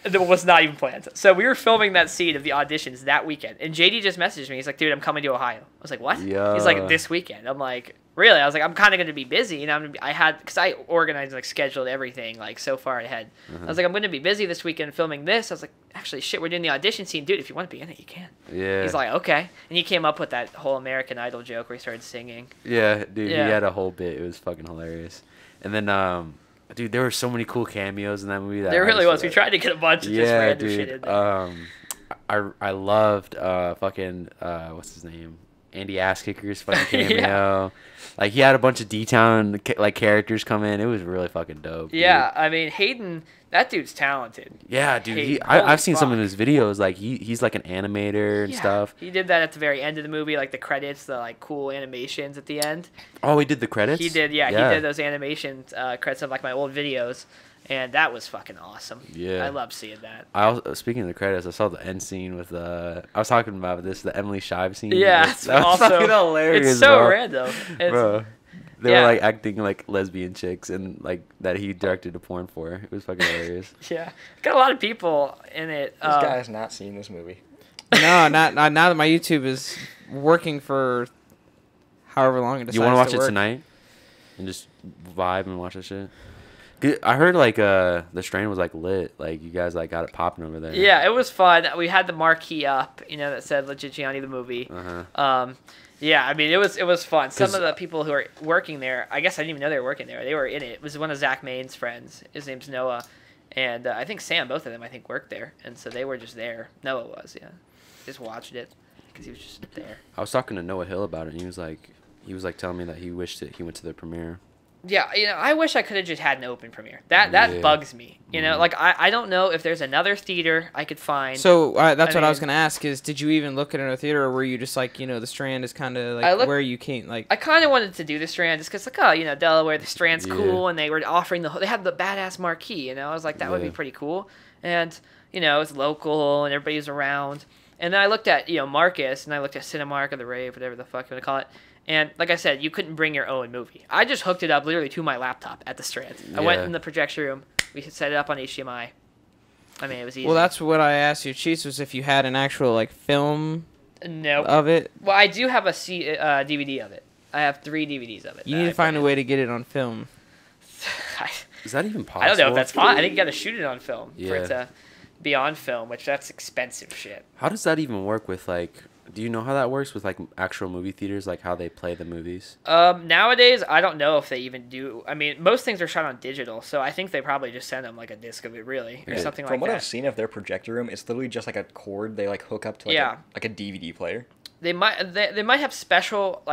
It was not even planned. So we were filming that scene of the auditions that weekend, and JD just messaged me. He's like, "Dude, I'm coming to Ohio." I was like, "What?" Yeah. He's like, "This weekend." I'm like, "Really?" I was like, "I'm kind of going to be busy, and because I organized and like scheduled everything like so far ahead." I was like, "I'm going to be busy this weekend filming this." I was like, "Actually, shit, we're doing the audition scene, dude. If you want to be in it, you can." Yeah. He's like, "Okay," and he came up with that whole American Idol joke where he started singing. Yeah, dude, Yeah. he had a whole bit. It was fucking hilarious. And then, dude, there were so many cool cameos in that movie. There really was. We tried to get a bunch of just random shit in there. I loved fucking what's his name? Andy Ass Kicker's fucking cameo. Yeah. Like he had a bunch of D-Town like characters come in. It was really fucking dope. Yeah, dude. I mean Hayden, that dude's talented. Yeah, dude. Hayden, I've seen some fuck. of his videos. Like he's like an animator and stuff. He did that at the very end of the movie, like the credits, the like cool animations at the end. Oh, he did the credits. He did, yeah. He did those animations credits of like my old videos, and that was fucking awesome. Yeah, I love seeing that. Speaking of the credits, I saw the end scene with I was talking about this, the Emily Shive scene. Yeah, it's that was also fucking hilarious. It's so bro. random, Bro. They were like acting like lesbian chicks and like that he directed a porn for. It was fucking hilarious. Yeah, got a lot of people in it. This guy has not seen this movie. No, not now that my YouTube is working for however long it decides You want to watch to it work. tonight and just vibe and watch that shit? I heard like the Strand was like lit. Like you guys like got it popping over there. Yeah, it was fun. We had the marquee up, that said "Legit Gianni the movie." Yeah, I mean it was fun. Some of the people who are working there, I guess I didn't even know they were working there. They were in it. It was one of Zach Main's friends. His name's Noah, and I think Sam. Both of them, I think, worked there, and so they were just there. Noah was, yeah, just watched it because he was just there. I was talking to Noah Hill about it, and he was like telling me that he wished that he went to the premiere. Yeah, I wish I could have just had an open premiere. That bugs me. Like I don't know if there's another theater I could find. So that's what I was gonna ask is, did you even look at another theater, or were you just like, the Strand is kind of like where you came like? I kind of wanted to do the Strand just because Delaware, the Strand's cool, and they were offering they had the badass marquee. I was like that would be pretty cool, and it's local and everybody's around. And then I looked at Marcus, and I looked at Cinemark or the Rave, whatever the fuck you want to call it. And like I said, you couldn't bring your own movie. I just hooked it up literally to my laptop at the Strand. I went in the projection room. We set it up on HDMI. I mean, it was easy. Well, that's what I asked you, Cheese, was if you had an actual like film of it. Well, I do have a DVD of it. I have 3 DVDs of it. You need to find a way to get it on film. Is that even possible? I don't know if that's fine. I think you got to shoot it on film for it to be on film, which that's expensive shit. How does that even work with like? Do you know how that works with like actual movie theaters, like how they play the movies? Nowadays, I don't know if they even do. I mean, most things are shot on digital, so I think they probably just send them like a disc of it, really, or something like that. From what I've seen of their projector room, it's literally just like a cord they like hook up to like a DVD player. They might have a special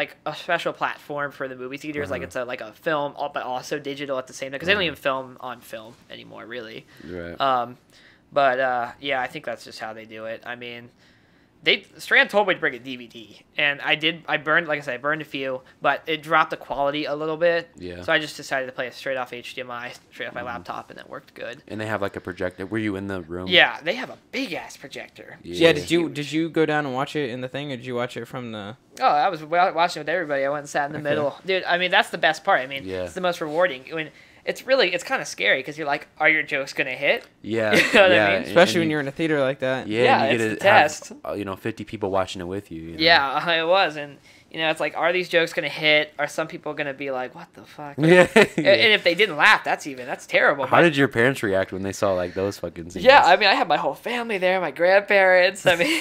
platform for the movie theaters, like it's like a film, but also digital at the same time, because they don't even film on film anymore, really. Right. Yeah, I think that's just how they do it. I mean. Strand told me to bring a DVD, and I did. I burned a few, but it dropped the quality a little bit. Yeah. So I just decided to play it straight off HDMI, straight off my laptop, and that worked good. And they have like a projector. Were you in the room? Yeah, they have a big ass projector. Yeah. Did you go down and watch it in the thing, or did you watch it from the? Oh, I was watching with everybody. I went and sat in the middle, dude. I mean, that's the best part. I mean, it's the most rewarding. When it's kind of scary because you're like, are your jokes gonna hit? Yeah. You know what I mean? Especially when you're in a theater like that. Yeah, and you it's get the to have 50 people watching it with you. Yeah, it was, and it's like, are these jokes gonna hit? Are some people gonna be like, what the fuck? Yeah. And if they didn't laugh, that's terrible. How did your parents react when they saw like those fucking scenes? Yeah, I mean, I had my whole family there, my grandparents. I mean,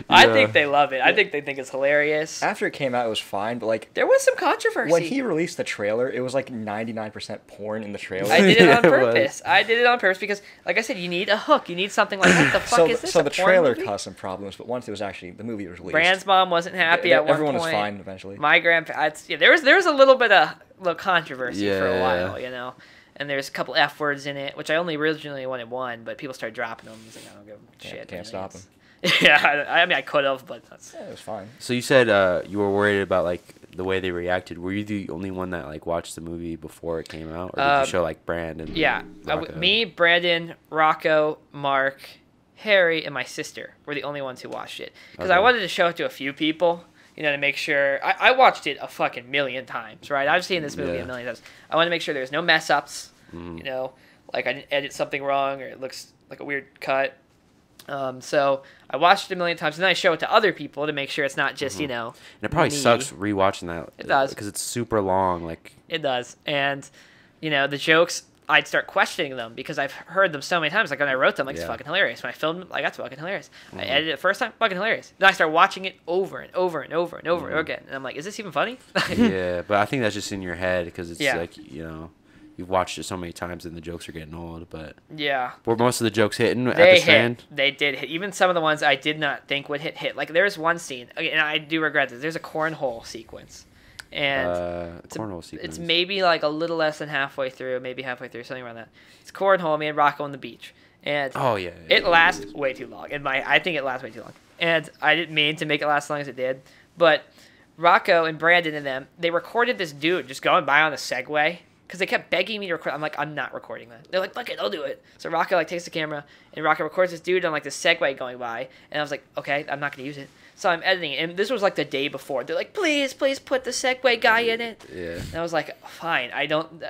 I think they love it. I think they think it's hilarious. After it came out, it was fine, but like there was some controversy. When he released the trailer, it was like 99% porn in the trailer. I did it on purpose. I did it on purpose because, like I said, you need a hook. You need something like, what the fuck is this? So the trailer caused some problems, but once it was actually the movie was released, Brand's mom wasn't happy at one point. Everyone was fine eventually. My grandparents, there was a little bit of controversy for a while, and there's a couple F words in it, which I only originally wanted one, but people started dropping them. I was like, I don't give a shit. Can't stop them. Yeah, I mean, I could have, but it was fine. So you said you were worried about like the way they reacted. Were you the only one that like watched the movie before it came out, or did you show like Brand and me, Brandon, Rocco, Mark, Harry, and my sister were the only ones who watched it because I wanted to show it to a few people. To make sure. I watched it a fucking million times, right? I've seen this movie a million times. I want to make sure there's no mess ups, like I didn't edit something wrong or it looks like a weird cut. So I watched it a million times, and then I show it to other people to make sure it's not just, And it probably sucks rewatching that. It does. Because it's super long. Like it does. And, the jokes, I'd start questioning them because I've heard them so many times. Like when I wrote them, like it's fucking hilarious. When I filmed them, like that's fucking hilarious. I edited it first time, fucking hilarious. Then I start watching it over and over and over and over again, and I'm like, is this even funny? Yeah, but I think that's just in your head because it's like you've watched it so many times and the jokes are getting old. But were most of the jokes hitting at the Strand? They did hit. Even some of the ones I did not think would hit. Like there's one scene, and I do regret this. There's a cornhole sequence. And cornhole sequence. It's maybe like a little less than halfway through, something around that. It's cornhole, me and Rocco on the beach, and it lasts way too long. I think it lasts way too long, and I didn't mean to make it last as long as it did. But Rocco and Brandon and them, they recorded this dude just going by on a Segway because they kept begging me to record. I'm like, I'm not recording that. They're like, fuck it, I'll do it. So Rocco takes the camera and Rocco records this dude on like the Segway going by, and I was like, okay, I'm not gonna use it. So I'm editing it, and this was like the day before. They're like, please put the Segway guy in it. Yeah. And I was like, fine,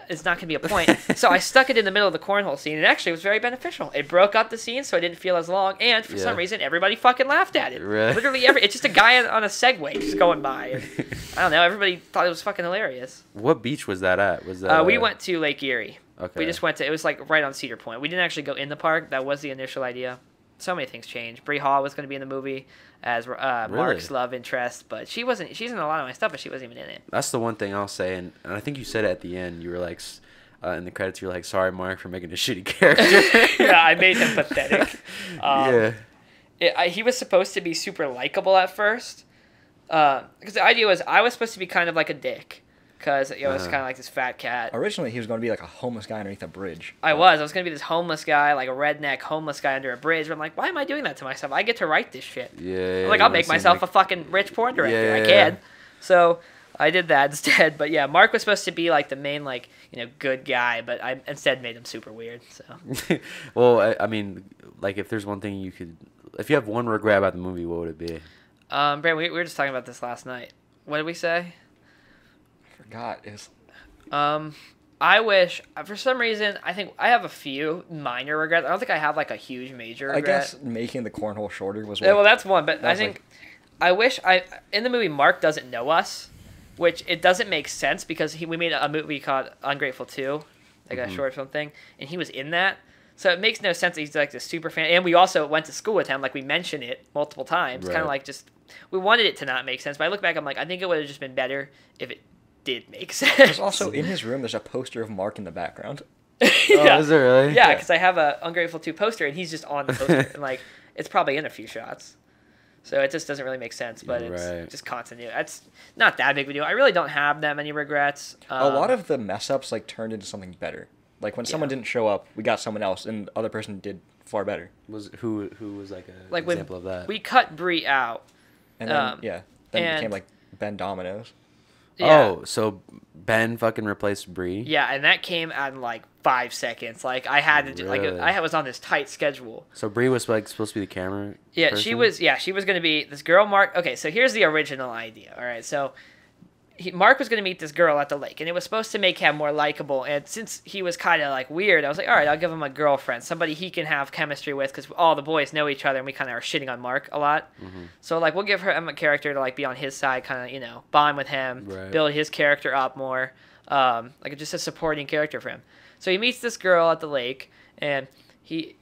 it's not gonna be a point. So I stuck it in the middle of the cornhole scene, and actually it was very beneficial. It broke up the scene, so it didn't feel as long, and for some reason everybody fucking laughed at it. Really? Literally it's just a guy on a Segway just going by. And, I don't know. Everybody thought it was fucking hilarious. What beach was that at? Was that? We went to Lake Erie. Okay. We just went to. It was like right on Cedar Point. We didn't actually go in the park. That was the initial idea. So many things changed. Brie Hall was going to be in the movie as Mark's love interest, but she wasn't. She's in a lot of my stuff, but she wasn't even in it. That's the one thing I'll say, and I think you said it at the end. You were like, in the credits, you were like, "Sorry, Mark, for making a shitty character." Yeah, I made him pathetic. Yeah. He was supposed to be super likable at first, because the idea was I was supposed to be kind of like a dick. Because it was kind of like this fat cat. Originally, he was going to be like a homeless guy underneath a bridge. I was going to be this homeless guy, like a redneck homeless guy under a bridge. But I'm like, why am I doing that to myself? I get to write this shit. Yeah. I'm like, I'll make myself a fucking rich porn director. Yeah. I can. So I did that instead. But yeah, Mark was supposed to be like the main, like, good guy. But I instead made him super weird. So. Well, I mean, like, if there's one thing if you have one regret about the movie, what would it be? Brandon, we were just talking about this last night. What did we say? God, is I wish, for some reason, I think I have a few minor regrets. I don't think I have like a huge major regret. I guess making the cornhole shorter was well, that's one, but I think I wish in the movie Mark doesn't know us, which it doesn't make sense because we made a movie called Ungrateful 2, like a short film thing, and he was in that. So it makes no sense that he's like this super fan. And we also went to school with him, like we mentioned it multiple times. Right. Kind of like just, we wanted it to not make sense. But I look back, I'm like, I think it would have just been better if it did make sense. There's also in his room, there's a poster of Mark in the background. Yeah. Oh, is there really? Yeah, because I have a Ungrateful 2 poster, and he's just on the poster. And like, it's probably in a few shots. So it just doesn't really make sense, but it's just continuity. It's not that big of a deal. I really don't have that many regrets. A lot of the mess-ups like turned into something better. Like when someone didn't show up, we got someone else, and the other person did far better. Who was like a like example of that? We cut Brie out. And then then it became like Ben Domino's. Yeah. Oh, so Ben fucking replaced Brie? Yeah, and that came in like 5 seconds. Like I had to Really? I was on this tight schedule. So Brie was like supposed to be the camera. Yeah, person? she was going to be this girl Mark. Okay, so here's the original idea. All right, so Mark was going to meet this girl at the lake, and it was supposed to make him more likable. And since he was kind of like weird, I was like, all right, I'll give him a girlfriend, somebody he can have chemistry with, because all the boys know each other, and we kind of are shitting on Mark a lot. Mm-hmm. So like, we'll give him a character to like be on his side, kind of bond with him, build his character up more, like just a supporting character for him. So he meets this girl at the lake, and he,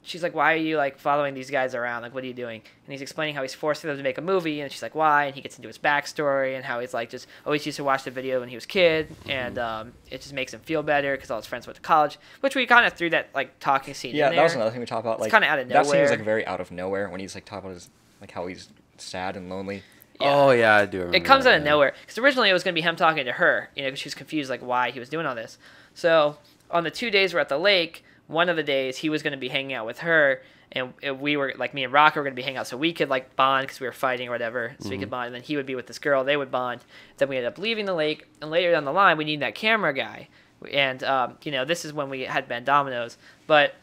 she's like, why are you like following these guys around? Like, what are you doing? And he's explaining how he's forcing them to make a movie, and she's like, why? And he gets into his backstory and how he's like just always used to watch the video when he was a kid, and it just makes him feel better because all his friends went to college, which we kind of threw that like talking scene in there. Yeah, that was another thing we talked about. Like, it's kind of out of nowhere. That scene was like very out of nowhere when he's like talking about his like how he's sad and lonely. Yeah. Oh yeah, I do remember. It comes that, out of nowhere because originally it was going to be him talking to her, because she was confused like why he was doing all this. So on the 2 days we're at the lake, one of the days he was going to be hanging out with her. And we were, like, me and Rock were going to be hanging out so we could, like, bond because we were fighting or whatever. So we could bond. And then he would be with this girl. They would bond. Then we ended up leaving the lake. And later down the line, we needed that camera guy. And, this is when we had Ben Domino's. But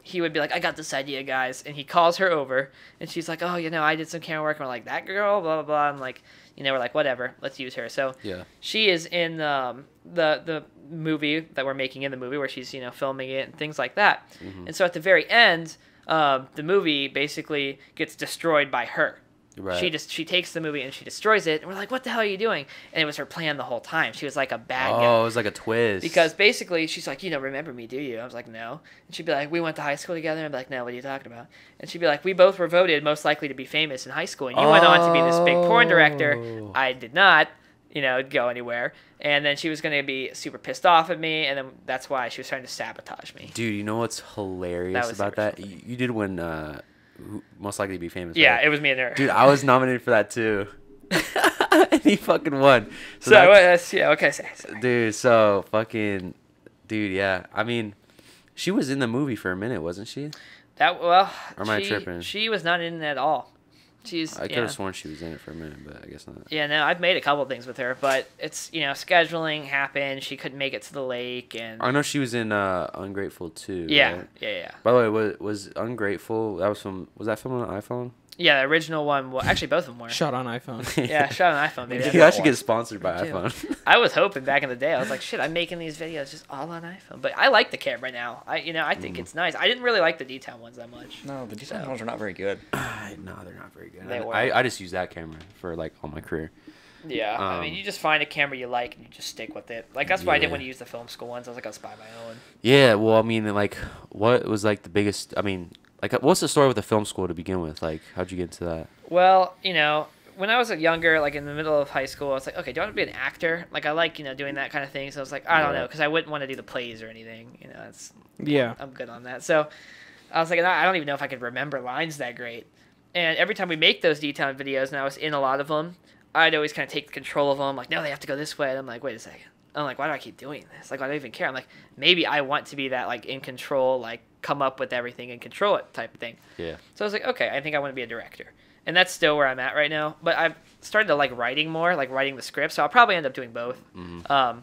he would be like, I got this idea, guys. And he calls her over. And she's like, oh, I did some camera work. And we're like, that girl? Blah, blah, blah. I'm like, we're like, whatever. Let's use her. So she is in the movie that we're making in the movie where she's, filming it and things like that. Mm-hmm. And so at the very end, the movie basically gets destroyed by her. Right. She takes the movie and she destroys it, and we're like, what the hell are you doing? And it was her plan the whole time. She was like a bad guy. Oh, it was like a twist. Because basically she's like, remember me, do you? I was like, no. And she'd be like, we went to high school together. And I'd be like, no, what are you talking about? And she'd be like, we both were voted most likely to be famous in high school, and you went on to be this big porn director. I did not, go anywhere. And then she was going to be super pissed off at me, and then that's why she was trying to sabotage me. Dude, you know what's hilarious about that? You did win Most Likely to Be Famous, Yeah, right? it was me and her. Dude, I was nominated for that too. And he fucking won. So what can I say? Dude, so fucking... Dude, yeah. I mean, she was in the movie for a minute, wasn't she? Or am I tripping? She was not in it at all. She's I could have sworn she was in it for a minute, but I guess not. Yeah, no, I've made a couple things with her, but it's scheduling happened. She couldn't make it to the lake, and I know she was in Ungrateful too. yeah, Right? yeah. By the way, was Ungrateful? Was that filmed on an iPhone? Yeah, the original one. Well, actually, both of them were. Shot on iPhone. Yeah, shot on iPhone, baby. You actually get sponsored by Me too. iPhone. I was hoping back in the day. I was like, shit, I'm making these videos just all on iPhone. But I like the camera now. I think it's nice. I didn't really like the detail ones that much. No, the detailed ones are not very good. No, they're not very good. They were. I just use that camera for like all my career. Yeah, I mean, you just find a camera you like and you just stick with it. Like that's why I didn't want to use the film school ones. I was like, I'll just buy my own. Yeah, well, I mean, like, what was like the biggest? I mean, like, what's the story with the film school to begin with? Like, how'd you get into that? Well, when I was younger, like in the middle of high school, I was like, okay, do I want to be an actor? Like, I like, doing that kind of thing. So I was like, I don't know, because I wouldn't want to do the plays or anything. Yeah. I'm good on that. So I was like, I don't even know if I could remember lines that great. And every time we make those detailed videos, and I was in a lot of them, I'd always kind of take control of them. Like, no, they have to go this way. And I'm like, wait a second. I'm like, why do I keep doing this? Like, why do I even care? I'm like, maybe I want to be that, like, in control, like, come up with everything and control it type of thing. Yeah. So I was like, okay, I think I want to be a director. And that's still where I'm at right now. But I've started to like writing more, like writing the script. So I'll probably end up doing both. Mm-hmm.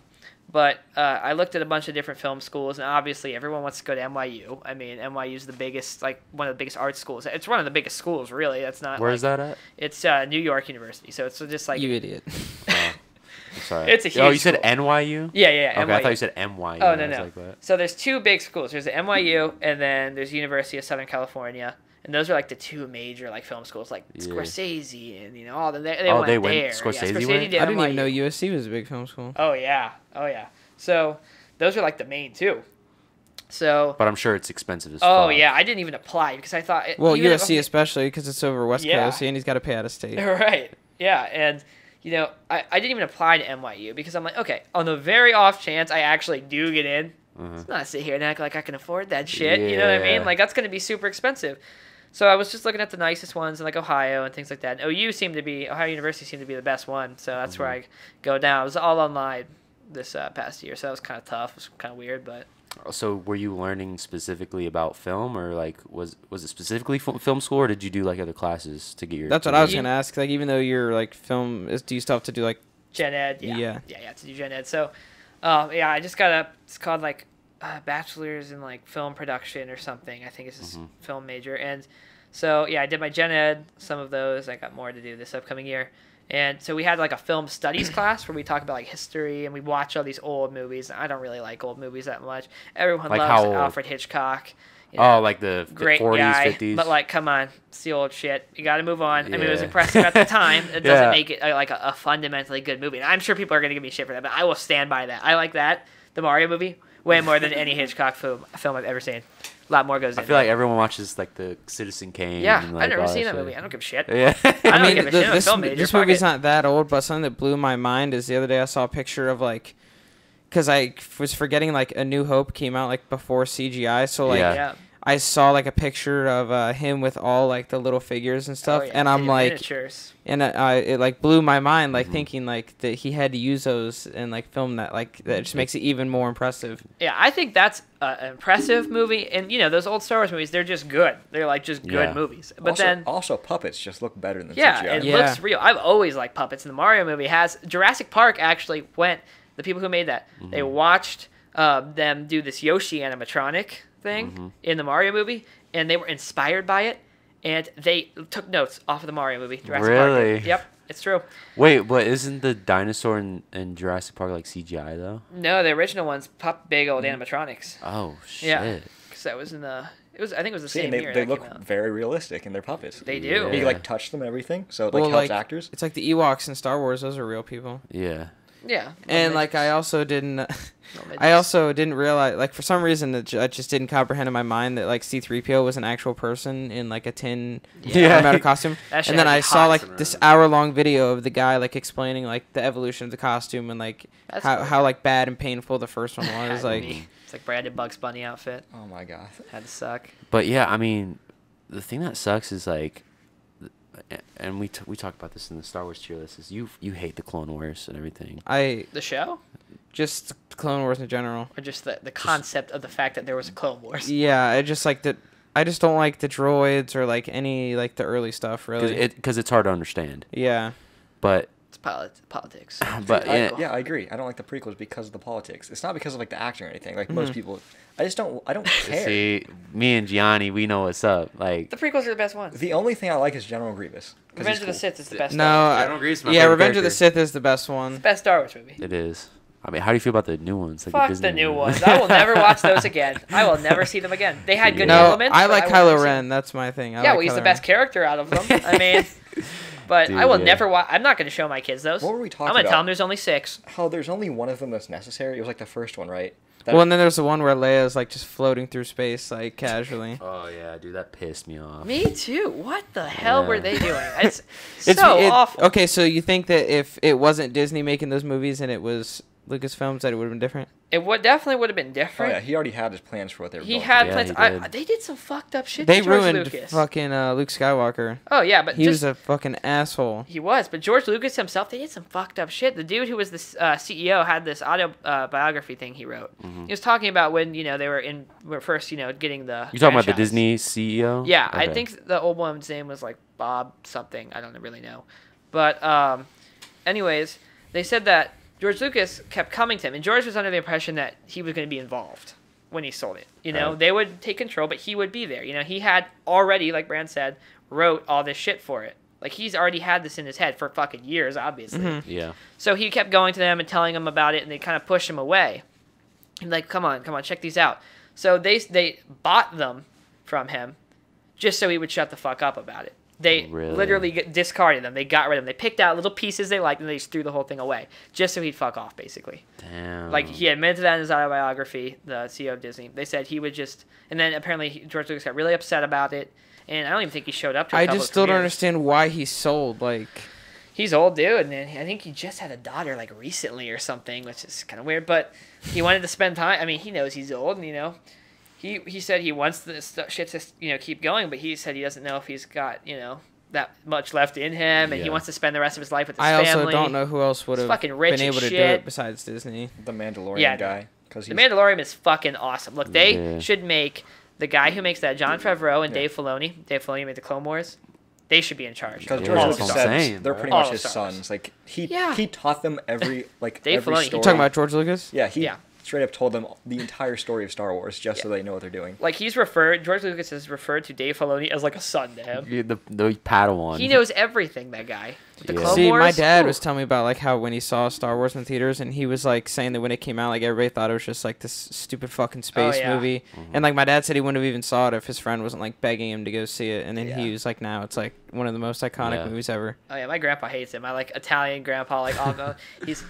But I looked at a bunch of different film schools, and obviously everyone wants to go to NYU. I mean, NYU is the biggest, like one of the biggest art schools. It's one of the biggest schools, really. That's not. Where is that at? It's New York University. So it's just like You idiot. I'm sorry. It's a huge Oh, you said school. NYU? Yeah, Okay, NYU. I thought you said NYU. Oh, I no, was no. like, what? So there's two big schools. There's the NYU, and then there's University of Southern California. And those are like the two major like film schools, like Yeah. Scorsese and all the they Oh, went they went- there. Scorsese Scorsese went? did I didn't even NYU. know USC was a big film school. Oh yeah. So those are like the main two. So. But I'm sure it's expensive as fuck. Oh yeah, I didn't even apply because I thought. Well, even if- USC especially because it's over West Yeah. Coast and he's got to pay out of state. Right. Yeah, and I didn't even apply to NYU because I'm like, okay, on the very off chance I actually do get in, let's not sit here and act like I can afford that shit. You know what I Yeah. mean? Like that's gonna be super expensive. So I was just looking at the nicest ones in like Ohio and things like that. And Ohio University seemed to be the best one, so that's where I go down. It was all online this past year, so that was kind of tough. It was kind of weird, but. So were you learning specifically about film, or like was it specifically film school, or did you do like other classes to get your? That's what I was gonna ask. Like, even though you're like film, do you still have to do like? Gen Ed, yeah. Yeah. Yeah, you have to do Gen Ed. So, I just got it's called like bachelor's in like film production or something. I think it's this film major. And so, yeah, I did my Gen Ed, some of those. I got more to do this upcoming year. And so we had like a film studies class where we talk about like history and we watch all these old movies. I don't really like old movies that much. Everyone Like loves how old? Alfred Hitchcock. Oh, like the Great 40s, guy, 50s. but like, come on, it's the old shit. You got to move on. I mean, it was Yeah. impressive at the time. It doesn't Yeah. make it like a fundamentally good movie. And I'm sure people are gonna give me shit for that, but I will stand by that. I like that, the Mario movie, way more than any Hitchcock film I've ever seen. A lot more goes I into feel like it. everyone watches like the Citizen Kane. Yeah, and, like, I've never all seen that shit. movie. I don't give a shit. Yeah. I don't mean, give a shit. I'm a this film major. this Fuck movie's it. not that old, but something that blew my mind is the other day I saw a picture of like, because I was forgetting like A New Hope came out like before CGI, so like Yeah. Yeah. I saw like a picture of him with all like the little figures and stuff, Oh, yeah. and I'm like, Miniatures. and it like blew my mind, like thinking like that he had to use those and like film that, like that just makes it even more impressive. Yeah, I think that's an impressive movie. And those old Star Wars movies, they're just good. They're like just good Yeah. movies. But also, then. also puppets just look better than Yeah, CGI. it Yeah. looks real. I've always liked puppets, and the Mario movie has. Jurassic Park actually went. The people who made that, they watched them do this Yoshi animatronic thing in the Mario movie, and they were inspired by it, and they took notes off of the Mario movie. Jurassic Park Really? did. Yep, it's true. Wait, but isn't the dinosaur in Jurassic Park like CGI though? No, the original one's big old animatronics. Oh shit. Yeah, because that was in the. I think it was the See, same and year. they that look came out. very realistic in their puppets. They do. Yeah. You like touch them and everything, so it Well, helps like, actors. It's like the Ewoks in Star Wars; those are real people. Yeah. Yeah. And like I also didn't, I also didn't realize, like for some reason I just didn't comprehend in my mind that like C-3PO was an actual person in like a tin Yeah. metal costume. That shit And then had to I be saw hot. like this hour-long video of the guy like explaining like the evolution of the costume and like That's how cool. how like bad and painful the first one was. Had to Like be. It's like Brandon Bugs Bunny outfit. Oh my god. Had to suck. But yeah, I mean, the thing that sucks is like, and we talked about this in the Star Wars tier list, is you hate the Clone Wars and everything. The show? just Clone Wars in general. Or just the concept of the fact that there was a Clone Wars? Yeah, I just like that. I just don't like the droids or like any like the early stuff really. Because it's hard to understand. Yeah. But It's politics. but yeah, Yeah, I agree. I don't like the prequels because of the politics. It's not because of like the acting or anything. Like most people, I don't care. see, me and Gianni, we know what's up. Like The prequels are the best ones. The only thing I like is General Grievous. 'Cause Revenge he's of the cool. Sith is the best. No, Star Wars. I don't agree with my yeah, favorite Revenge of the character. Sith is the best one. It's the best Star Wars movie. It is. I mean, how do you feel about the new ones? Like Fuck Disney the new ones? ones. I will never watch those again. I will never see them again. They had good No, elements. I but like will never Kylo see Ren. That's my thing. Yeah, like well, he's the Kylo best Ren. character out of them. I mean, but Dude, I will yeah. never watch. I'm not going to show my kids those. What were we talking I'm going to about? tell them there's only 6. How there's only one of them that's necessary. It was like the first one, right? Well, and then there's the one where Leia's like just floating through space like casually. Oh yeah, dude, that pissed me off. Me too. What the hell Yeah. were they doing? It's It's so awful. Okay, so you think that if it wasn't Disney making those movies and it was Lucasfilms, that it would have been different? It definitely would have been Oh different. yeah, he already had his plans for what they were He going had Yeah, plans. he did. They did some fucked up shit. They to George ruined Lucas. fucking Luke Skywalker. Oh yeah, but He just, was a fucking asshole. He was, but George Lucas himself, they did some fucked up shit. The dude who was the CEO had this autobiography thing he wrote. He was talking about when they were first getting the. You talking about the franchise. Disney CEO? Yeah, I Okay. think the old woman's name was like Bob something. I don't really know, but anyways, they said that George Lucas kept coming to him, and George was under the impression that he was going to be involved when he sold it. Right. They would take control, but he would be there. He had already, like Brand said, wrote all this shit for it. Like, he's already had this in his head for fucking years, obviously. Yeah. So he kept going to them and telling them about it, and they kind of pushed him away. And like, come on, check these out. So they bought them from him just so he would shut the fuck up about it. They Really? literally discarded them. They got rid of them. They picked out little pieces they liked, and they just threw the whole thing away just so he'd fuck off, basically. Damn. Like, he admitted that in his autobiography, the CEO of Disney. They said he would just... And then apparently George Lucas got really upset about it, and I don't even think he showed up to a I couple just of still don't premieres. understand why he sold. Like, He's old, dude, and I think he just had a daughter, like, recently or something, which is kind of weird, but he wanted to spend time. I mean, he knows he's old, and, he said he wants this shit to, keep going, but he said he doesn't know if he's got, that much left in him, and he Yeah. wants to spend the rest of his life with his I family. also don't know who else would He's have fucking rich been as able to do shit. it besides Disney. The Mandalorian Yeah, guy. Because The Mandalorian is fucking awesome. Look, they Yeah. should make the guy who makes that, Jon Favreau and Yeah. Dave Filoni. Dave Filoni made the Clone Wars. They should be in charge. Because Yeah, George All that's Lucas the what I'm Star Wars. said saying, they're bro. pretty All much the his Star Wars. sons. Like Yeah. he taught them every Dave every Filoni. story. You talking about George Lucas? Yeah, he Yeah. straight up told them the entire story of Star Wars just so they know what they're doing. Like, George Lucas has referred to Dave Filoni as like a son to him. Yeah, the Padawan. He knows everything, that guy. The Yeah. Clone See, Wars. my dad ooh. was telling me about like how when he saw Star Wars in theaters, and he was like saying that when it came out, like everybody thought it was just like this stupid fucking space yeah. movie, and like my dad said he wouldn't have even saw it if his friend wasn't like begging him to go see it, and then Yeah. he was like, now it's like one of the most iconic Yeah. movies ever. Oh yeah, my grandpa hates him. I like Italian grandpa. Like, oh no, he's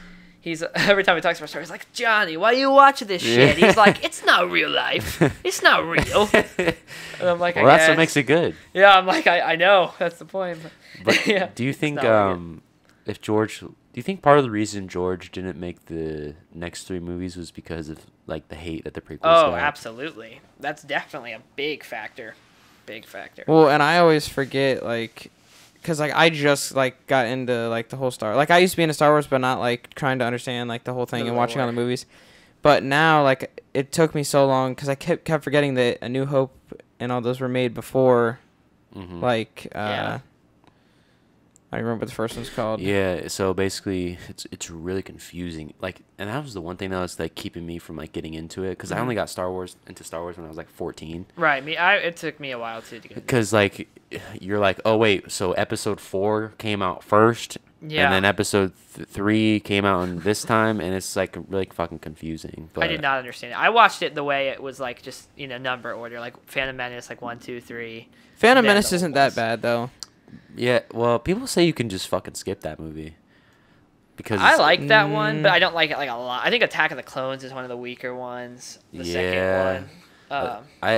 every time he talks about Star Wars, he's like, Johnny, why you watch this shit? Yeah. He's like, it's not real life. It's not real. And I'm like, Well, I that's guess. what makes it good. Yeah, I'm like, I know. That's the point. But yeah. do you think not really if George, do you think part of the reason George didn't make the next 3 movies was because of like the hate that the prequels Oh, got? absolutely. That's definitely a big factor. Big factor. Well, and I always forget like, cause like I just like got into like the whole Star, like I used to be into Star Wars, but not like trying to understand like the whole thing The and watching all the lore. movies. But now like it took me so long because I kept forgetting that A New Hope and all those were made before, Mhm. like Yeah. I don't remember what the first one's called. Yeah, so basically, it's really confusing. Like, and that was the one thing that was like keeping me from like getting into it, because I only got into Star Wars when I was like 14. Right. It took me a while to get. Because like, you're like, oh wait, so Episode 4 came out first, Yeah. and then Episode 3 came out in this time, and it's like really fucking confusing. But I did not understand it. I watched it the way it was, like, just number order, like Phantom Menace, like 1, 2, 3. Phantom Then Menace the isn't old that ones. bad though. Yeah, well, people say you can just fucking skip that movie. Because I it's like that one, but I don't like it like a lot. I think Attack of the Clones is one of the weaker ones. The Yeah. second one. I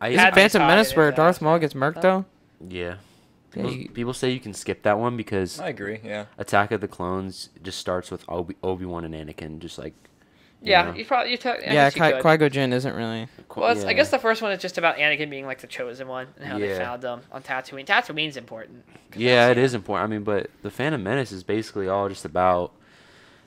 Had Isn't me Phantom spotted Menace it, where though. Darth Maul gets murked though? yeah. Yeah, People, you- people say you can skip that one because I agree. Yeah. Attack of the Clones just starts with Obi-Wan and Anakin, just like. Yeah, know. you probably Yeah, you could. Qui-Gon Jinn isn't really. Well, Yeah. I guess the first one is just about Anakin being like the chosen one and how they Yeah. found them on Tatooine. Tatooine's important. 'cause Yeah, that's, it is important. I mean, but the Phantom Menace is basically all just about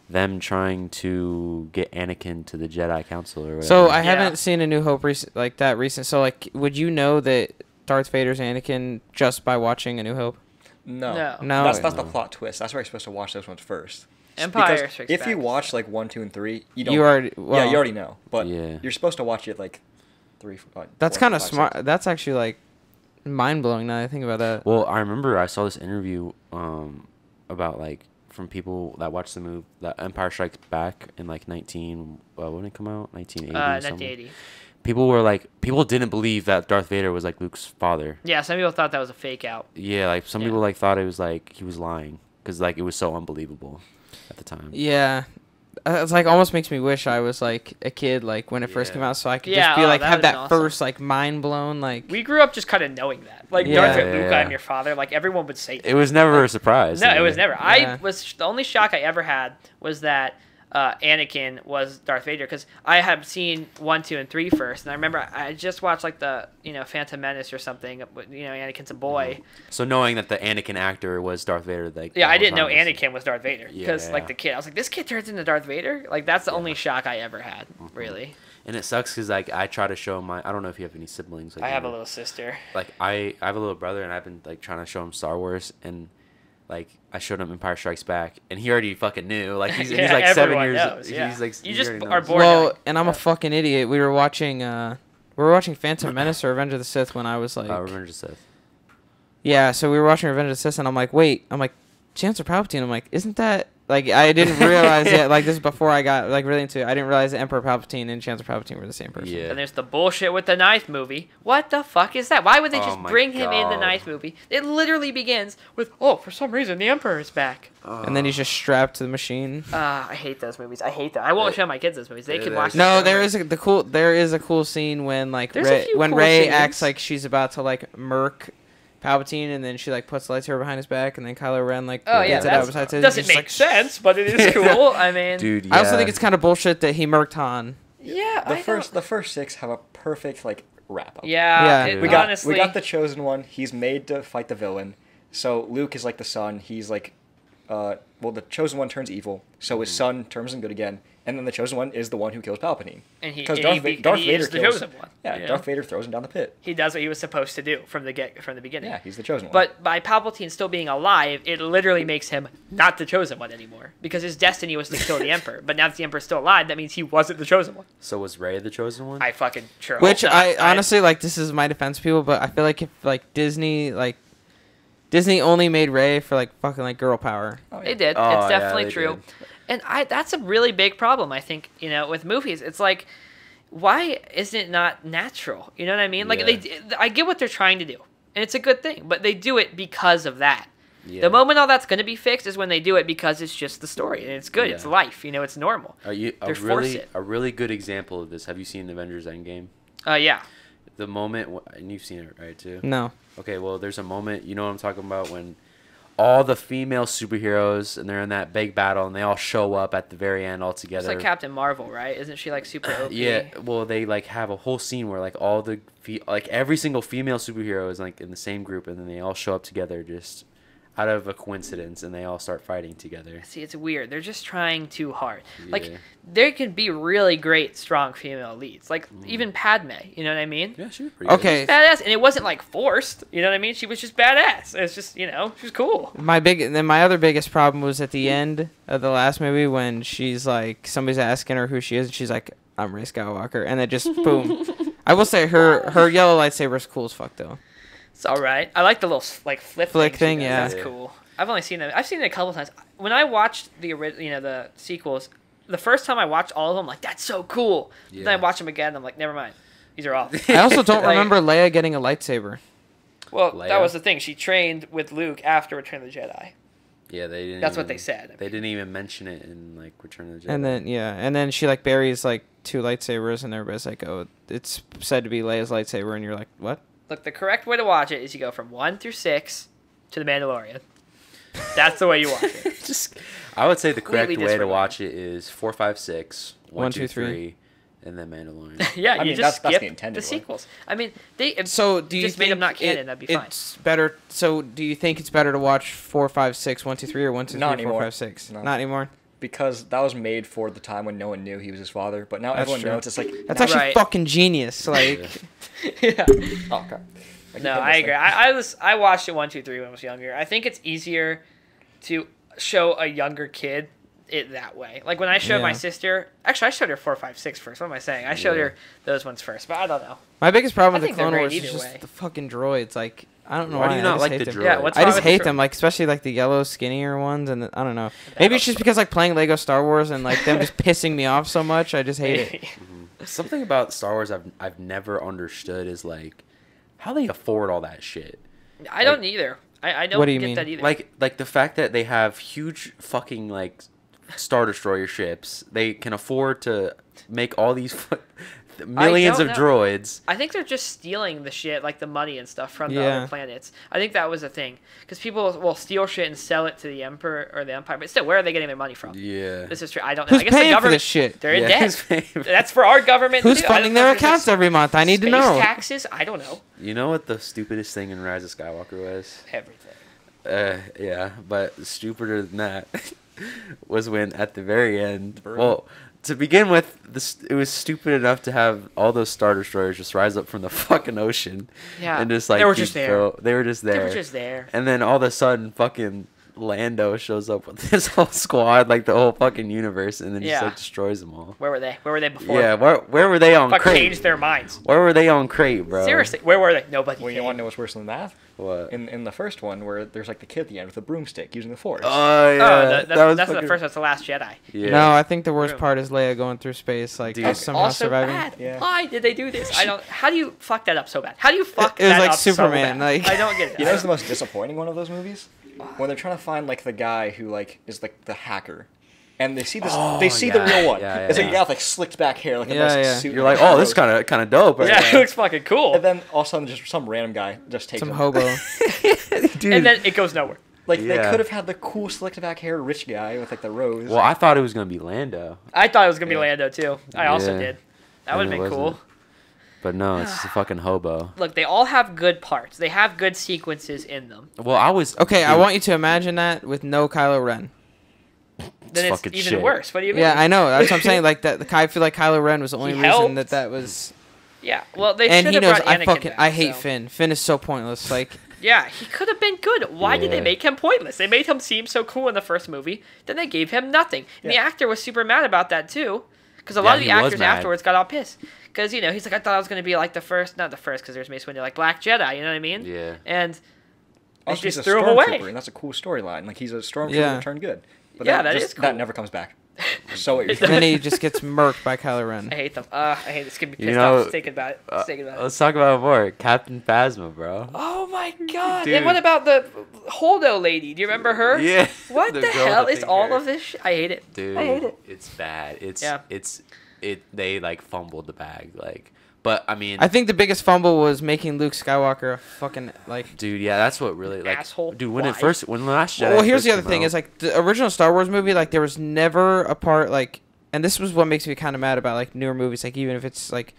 them trying to get Anakin to the Jedi Council or whatever. So I Yeah. haven't seen A New Hope recent. So like, would you know that Darth Vader's Anakin just by watching A New Hope? No. No. That's the No. plot twist. That's why you're supposed to watch those ones first. Empire Because Strikes if you Back. watch like 1, 2, and 3, you don't. You already yeah, well, you already know. But Yeah. you're supposed to watch it like 3. That's 4, kind of 5, smart. 6. That's actually like mind blowing now that I think about that. Well, I remember I saw this interview about like from people that watched the movie, that Empire Strikes Back in like when did it come out? 1980. or something. 1980. People didn't believe that Darth Vader was like Luke's father. Yeah, some people thought that was a fake out. Yeah, like some Yeah. people like thought it was like he was lying because like it was so unbelievable at the time. Yeah. It's like almost makes me wish I was like a kid like when it first came Yeah. out, so I could Yeah, just be oh, like that have would've been that awesome. first like mind blown like. We grew up just kind of knowing that. Like, Yeah. Darth Luke, Yeah. I'm your father. Like, everyone would say that. It was never a surprise. No, to it me. was never. Yeah. The only shock I ever had was that Anakin was Darth Vader, because I had seen 1, 2, and 3 first, and I remember I just watched like the Phantom Menace or something. Anakin's a boy. So knowing that the Anakin actor was Darth Vader, like Yeah, the I whole didn't know time was- Anakin was Darth Vader because like Yeah. the kid, I was like, this kid turns into Darth Vader. Like that's the only shock I ever had, really. And it sucks because like I try to show I don't know if you have any siblings. Like, I have a you know, little sister. Like I have a little brother, and I've been like trying to show him Star Wars, and like I showed him Empire Strikes Back, and he already fucking knew. Like he's Yeah, like 7 everyone years. knows, yeah. He's like You he just already are knows. born Well, knowing. and I'm a fucking idiot. We were watching Phantom Menace or Revenge of the Sith when I was like, Revenge of the Sith. yeah. So we were watching Revenge of the Sith, and I'm like, wait, Chancellor Palpatine. I'm like, isn't that like I didn't realize yet. Like this is before I got like really into it. I didn't realize that Emperor Palpatine and Chancellor Palpatine were the same person. Yeah. And there's the bullshit with the Ninth movie. What the fuck is that? Why would they Oh just my bring him in the God. Ninth movie? It literally begins with, oh, for some reason the Emperor is back. And then he's just strapped to the machine. I hate those movies. I hate that. I won't show my kids those movies. They can watch. No, them there forever. is a cool scene when like There's a few when cool Rey scenes. acts like she's about to like murk Palpatine, and then she like puts the lightsaber behind his back, and then Kylo Ren like Oh yeah, gets it out that beside his doesn't just, make like, sense, but it is cool. I mean, Dude, I also think yeah. it's kind of bullshit that he murked Han. yeah, The first 6 have a perfect like wrap up. Yeah, Yeah. it, We got honestly, the chosen one. He's made to fight the villain. So Luke is like the son. He's like, the chosen one turns evil. So his son turns him good again. And then the chosen one is the one who kills Palpatine. and he, Because and Darth, he, Va- and Darth he Vader is the kills. chosen one. Yeah, you know? Darth Vader throws him down the pit. He does what he was supposed to do from the beginning. Yeah, he's the chosen one. But by Palpatine still being alive, it literally makes him not the chosen one anymore, because his destiny was to kill the Emperor. But now that the Emperor's still alive, that means he wasn't the chosen one. So was Rey the chosen one? I fucking sure. Which hope I not. honestly like. This is my defense, people, but I feel like if like Disney only made Rey for like fucking like girl power. Oh, yeah. They did. Oh, It's yeah, definitely they true. did. And that's a really big problem, I think, with movies. It's like, why isn't it not natural? You know what I mean? Like, Yeah. I get what they're trying to do, and it's a good thing, but they do it because of that. Yeah. The moment all that's going to be fixed is when they do it because it's just the story, and it's good. Yeah. It's life. It's normal. Are you They force it. a really good example of this? Have you seen Avengers Endgame? Yeah. The moment, and you've seen it, right, too? No. Okay, well, there's a moment, you know what I'm talking about, when all the female superheroes, and they're in that big battle, and they all show up at the very end all together. It's like Captain Marvel, right? Isn't she like super OP? Yeah, well, they like have a whole scene where like all the like every single female superhero is like in the same group, and then they all show up together just out of a coincidence, and they all start fighting together. See, it's weird. They're just trying too hard. Like, Yeah. there can be really great, strong female leads. Like, even Padme, you know what I mean? Yeah, she was pretty Okay. Badass, and it wasn't like forced. You know what I mean? She was just badass. It's just, she was cool. My other biggest problem was at the end of the last movie when she's like somebody's asking her who she is, and she's like, I'm Rey Skywalker, and then just boom. I will say her yellow lightsaber is cool as fuck though. It's all right. I like the little like flick Flick thing. thing, she does. yeah. That's Yeah. cool. I've only seen it. I've seen it a couple times. When I watched the sequels, the first time I watched all of them, like that's so cool. Yeah. Then I watch them again. I'm like, never mind. These are off. I also don't Like- remember Leia getting a lightsaber. Well, Leia? that was the thing. She trained with Luke after Return of the Jedi. Yeah, they didn't. That's what even- they said. They didn't even mention it in like Return of the Jedi. And then she like buries like 2 lightsabers, and everybody's like, oh, it's said to be Leia's lightsaber, and you're like, what? Look, the correct way to watch it is you go from 1 through 6 to The Mandalorian. That's the way you watch it. Just, I would say the correct Completely way to disregard. watch it is 4, 5, 6, 1, One, 2, two, 3, three. and then Mandalorian. Yeah, I you mean, just that's skip the intended the way. sequels. I mean, they So do you just think made them not canon. That'd be fine. It's better. So do you think it's better to watch 4, 5, 6, 1, 2, 3, or 1, 2, 3, Not 4, anymore. 5, 6? No. Not anymore. because that was made for the time when no one knew he was his father, but now That's everyone true. knows. It's like That's actually Right. fucking genius. Like, Yeah. oh, okay. No, I agree. I watched it 1, 2, 3 when I was younger. I think it's easier to show a younger kid it that way. Like when I showed my Yeah. sister, actually I showed her 4, 5, 6 first. What am I saying? I showed her those ones first, but I don't know. my biggest problem I with the think they're Clone great Wars is either just way. the fucking droids. Like, I don't know Why why. do you I not just like hate the them. droids? Yeah, what's I wrong just with the hate dro- them, like especially like the yellow, skinnier ones, and I don't know. Maybe it's just because like playing Lego Star Wars and like them just pissing me off so much. I just hate it. Something about Star Wars I've never understood is like how they afford all that shit. I don't either. I don't What do you get mean? that either. Like the fact that they have huge fucking like Star Destroyer ships. They can afford to make all these millions of don't know. droids. I think they're just stealing the shit, like the money and stuff from the Yeah. other planets. I think that was the thing. Because people will steal shit and sell it to the Emperor or the Empire. But still, wwhere are they getting their money from? Yeah. This is true. I don't know. Who's I guess the paying for government. this shit? They're in Yeah, debt. who's paying for- That's for our government. Who's to do. I funding don't know their if there's, accounts like, every month? I need to space know. taxes? I don't know. You know what the stupidest thing in Rise of Skywalker was? Everything. Yeah, but stupider than that was when at the very end. Burn. Well, to begin with, it was stupid enough to have all those Star Destroyers just rise up from the fucking ocean. Yeah. And just like They were keep just there. They were just there. They were just there. And then all of a sudden, fucking Lando shows up with his whole squad, like the whole fucking universe, and then just Yeah. like destroys them all. Where were they? Where were they before? Yeah, where were they on Fuck, Crate? changed their minds. Where were they on Crate, bro? Seriously, where were they? Nobody. Well, you came. want to know what's worse than that? What? In the first one, where there's like the kid at the end with a broomstick using the Force. Oh yeah, Oh, that was that's the fucking- first. That's the Last Jedi. Yeah. No, I think the worst True. part is Leia going through space, like Dude. somehow Also surviving. bad. Yeah. Why did they do this? I don't. How do you fuck that up so bad? How do you fuck It was that like up so Superman, bad? like- I don't get it. You know what's the most disappointing one of those movies? When they're trying to find like the guy who like is like the hacker, and they see this. Oh, they see yeah, the real one. yeah, It's like yeah. a guy with like slicked back hair, like a Yeah, nice yeah. suit. You're like, oh, this kind of dope. Right yeah, now. it looks fucking cool. And then all of a sudden, just some random guy just takes Some him. hobo. Dude. And then it goes nowhere. Like they Yeah. could have had the cool slicked back hair rich guy with like the rose. Well, I thought it was gonna be Lando, I thought it was gonna be Yeah. Lando too. I also Yeah. did. That And would have it been cool. wasn't. but no, it's just a fucking hobo. Look, they all have good parts. They have good sequences in them. Well, I was Okay, I dude, want you to imagine that with no Kylo Ren. Then it's fucking even shit. worse. What do you mean? Yeah, I know. That's what I'm saying. Like that, I feel like Kylo Ren was the only He reason helped. that was. Yeah. Well, they And should he have knows brought Anakin back, I hate so- Finn. Finn is so pointless. Like, Yeah, he could have been good. Why did they Yeah. make him pointless? They made him seem so cool in the first movie. Then they gave him nothing. And the Yeah. actor was super mad about that too. Because a Yeah, lot of the he was actors mad. afterwards got all pissed. Because, you know, he's like, I thought I was going to be like the first, not the first, because there's Mace Windu, like Black Jedi, you know what I mean? Yeah. And they also, he's just a threw him away. stormtrooper, and that's a cool storyline. Like he's a stormtrooper Yeah. that turned good. But Yeah, that that just, is that cool. never comes back. So It it, and then he just gets murked by Kylo Ren. I hate them. I hate this. Gonna be You pissed know, off just thinking about it. Just thinking about it. let's talk about it more. Captain Phasma, bro. Oh my god! Dude. And what about the Holdo lady? Do you remember her? Yeah. What the, girl hell with is pink all hair. of this? I hate it. Dude, I hate it. it's bad. Yeah. They like fumbled the bag, like. But I mean, I think the biggest fumble was making Luke Skywalker a fucking like. dude, yeah, that's what really like. Asshole. Dude, when Why? when the Last Jedi. Well, here's first the other came thing: out- is like the original Star Wars movie. Like there was never a part like, and this was what makes me kind of mad about like newer movies. Like even if it's like,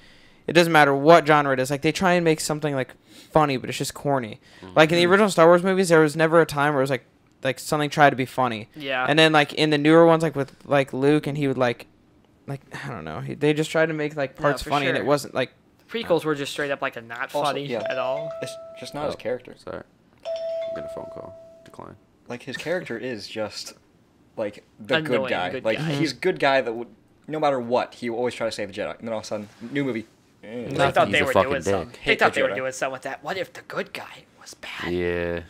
it doesn't matter what genre it is. Like they try and make something like funny, but it's just corny. Like in the original Star Wars movies, there was never a time where it was like something tried to be funny. Yeah. And then like in the newer ones, like with like Luke, and he would like I don't know, they just tried to make like parts for funny, and sure. it wasn't like. Prequels were just straight up like a not Also, funny yeah. at all. it's just not his Oh. character. Sorry, I'm getting a phone call. Decline. Like his character is just like the good Annoying guy. good Like guy. he's a good guy that would, no matter what, he will always try to save the Jedi. And then all of a sudden, new movie. They Nothing. thought He's they a were fucking doing something. dick. They Hate thought the they were Jedi. doing something with that. What if the good guy was bad? Yeah.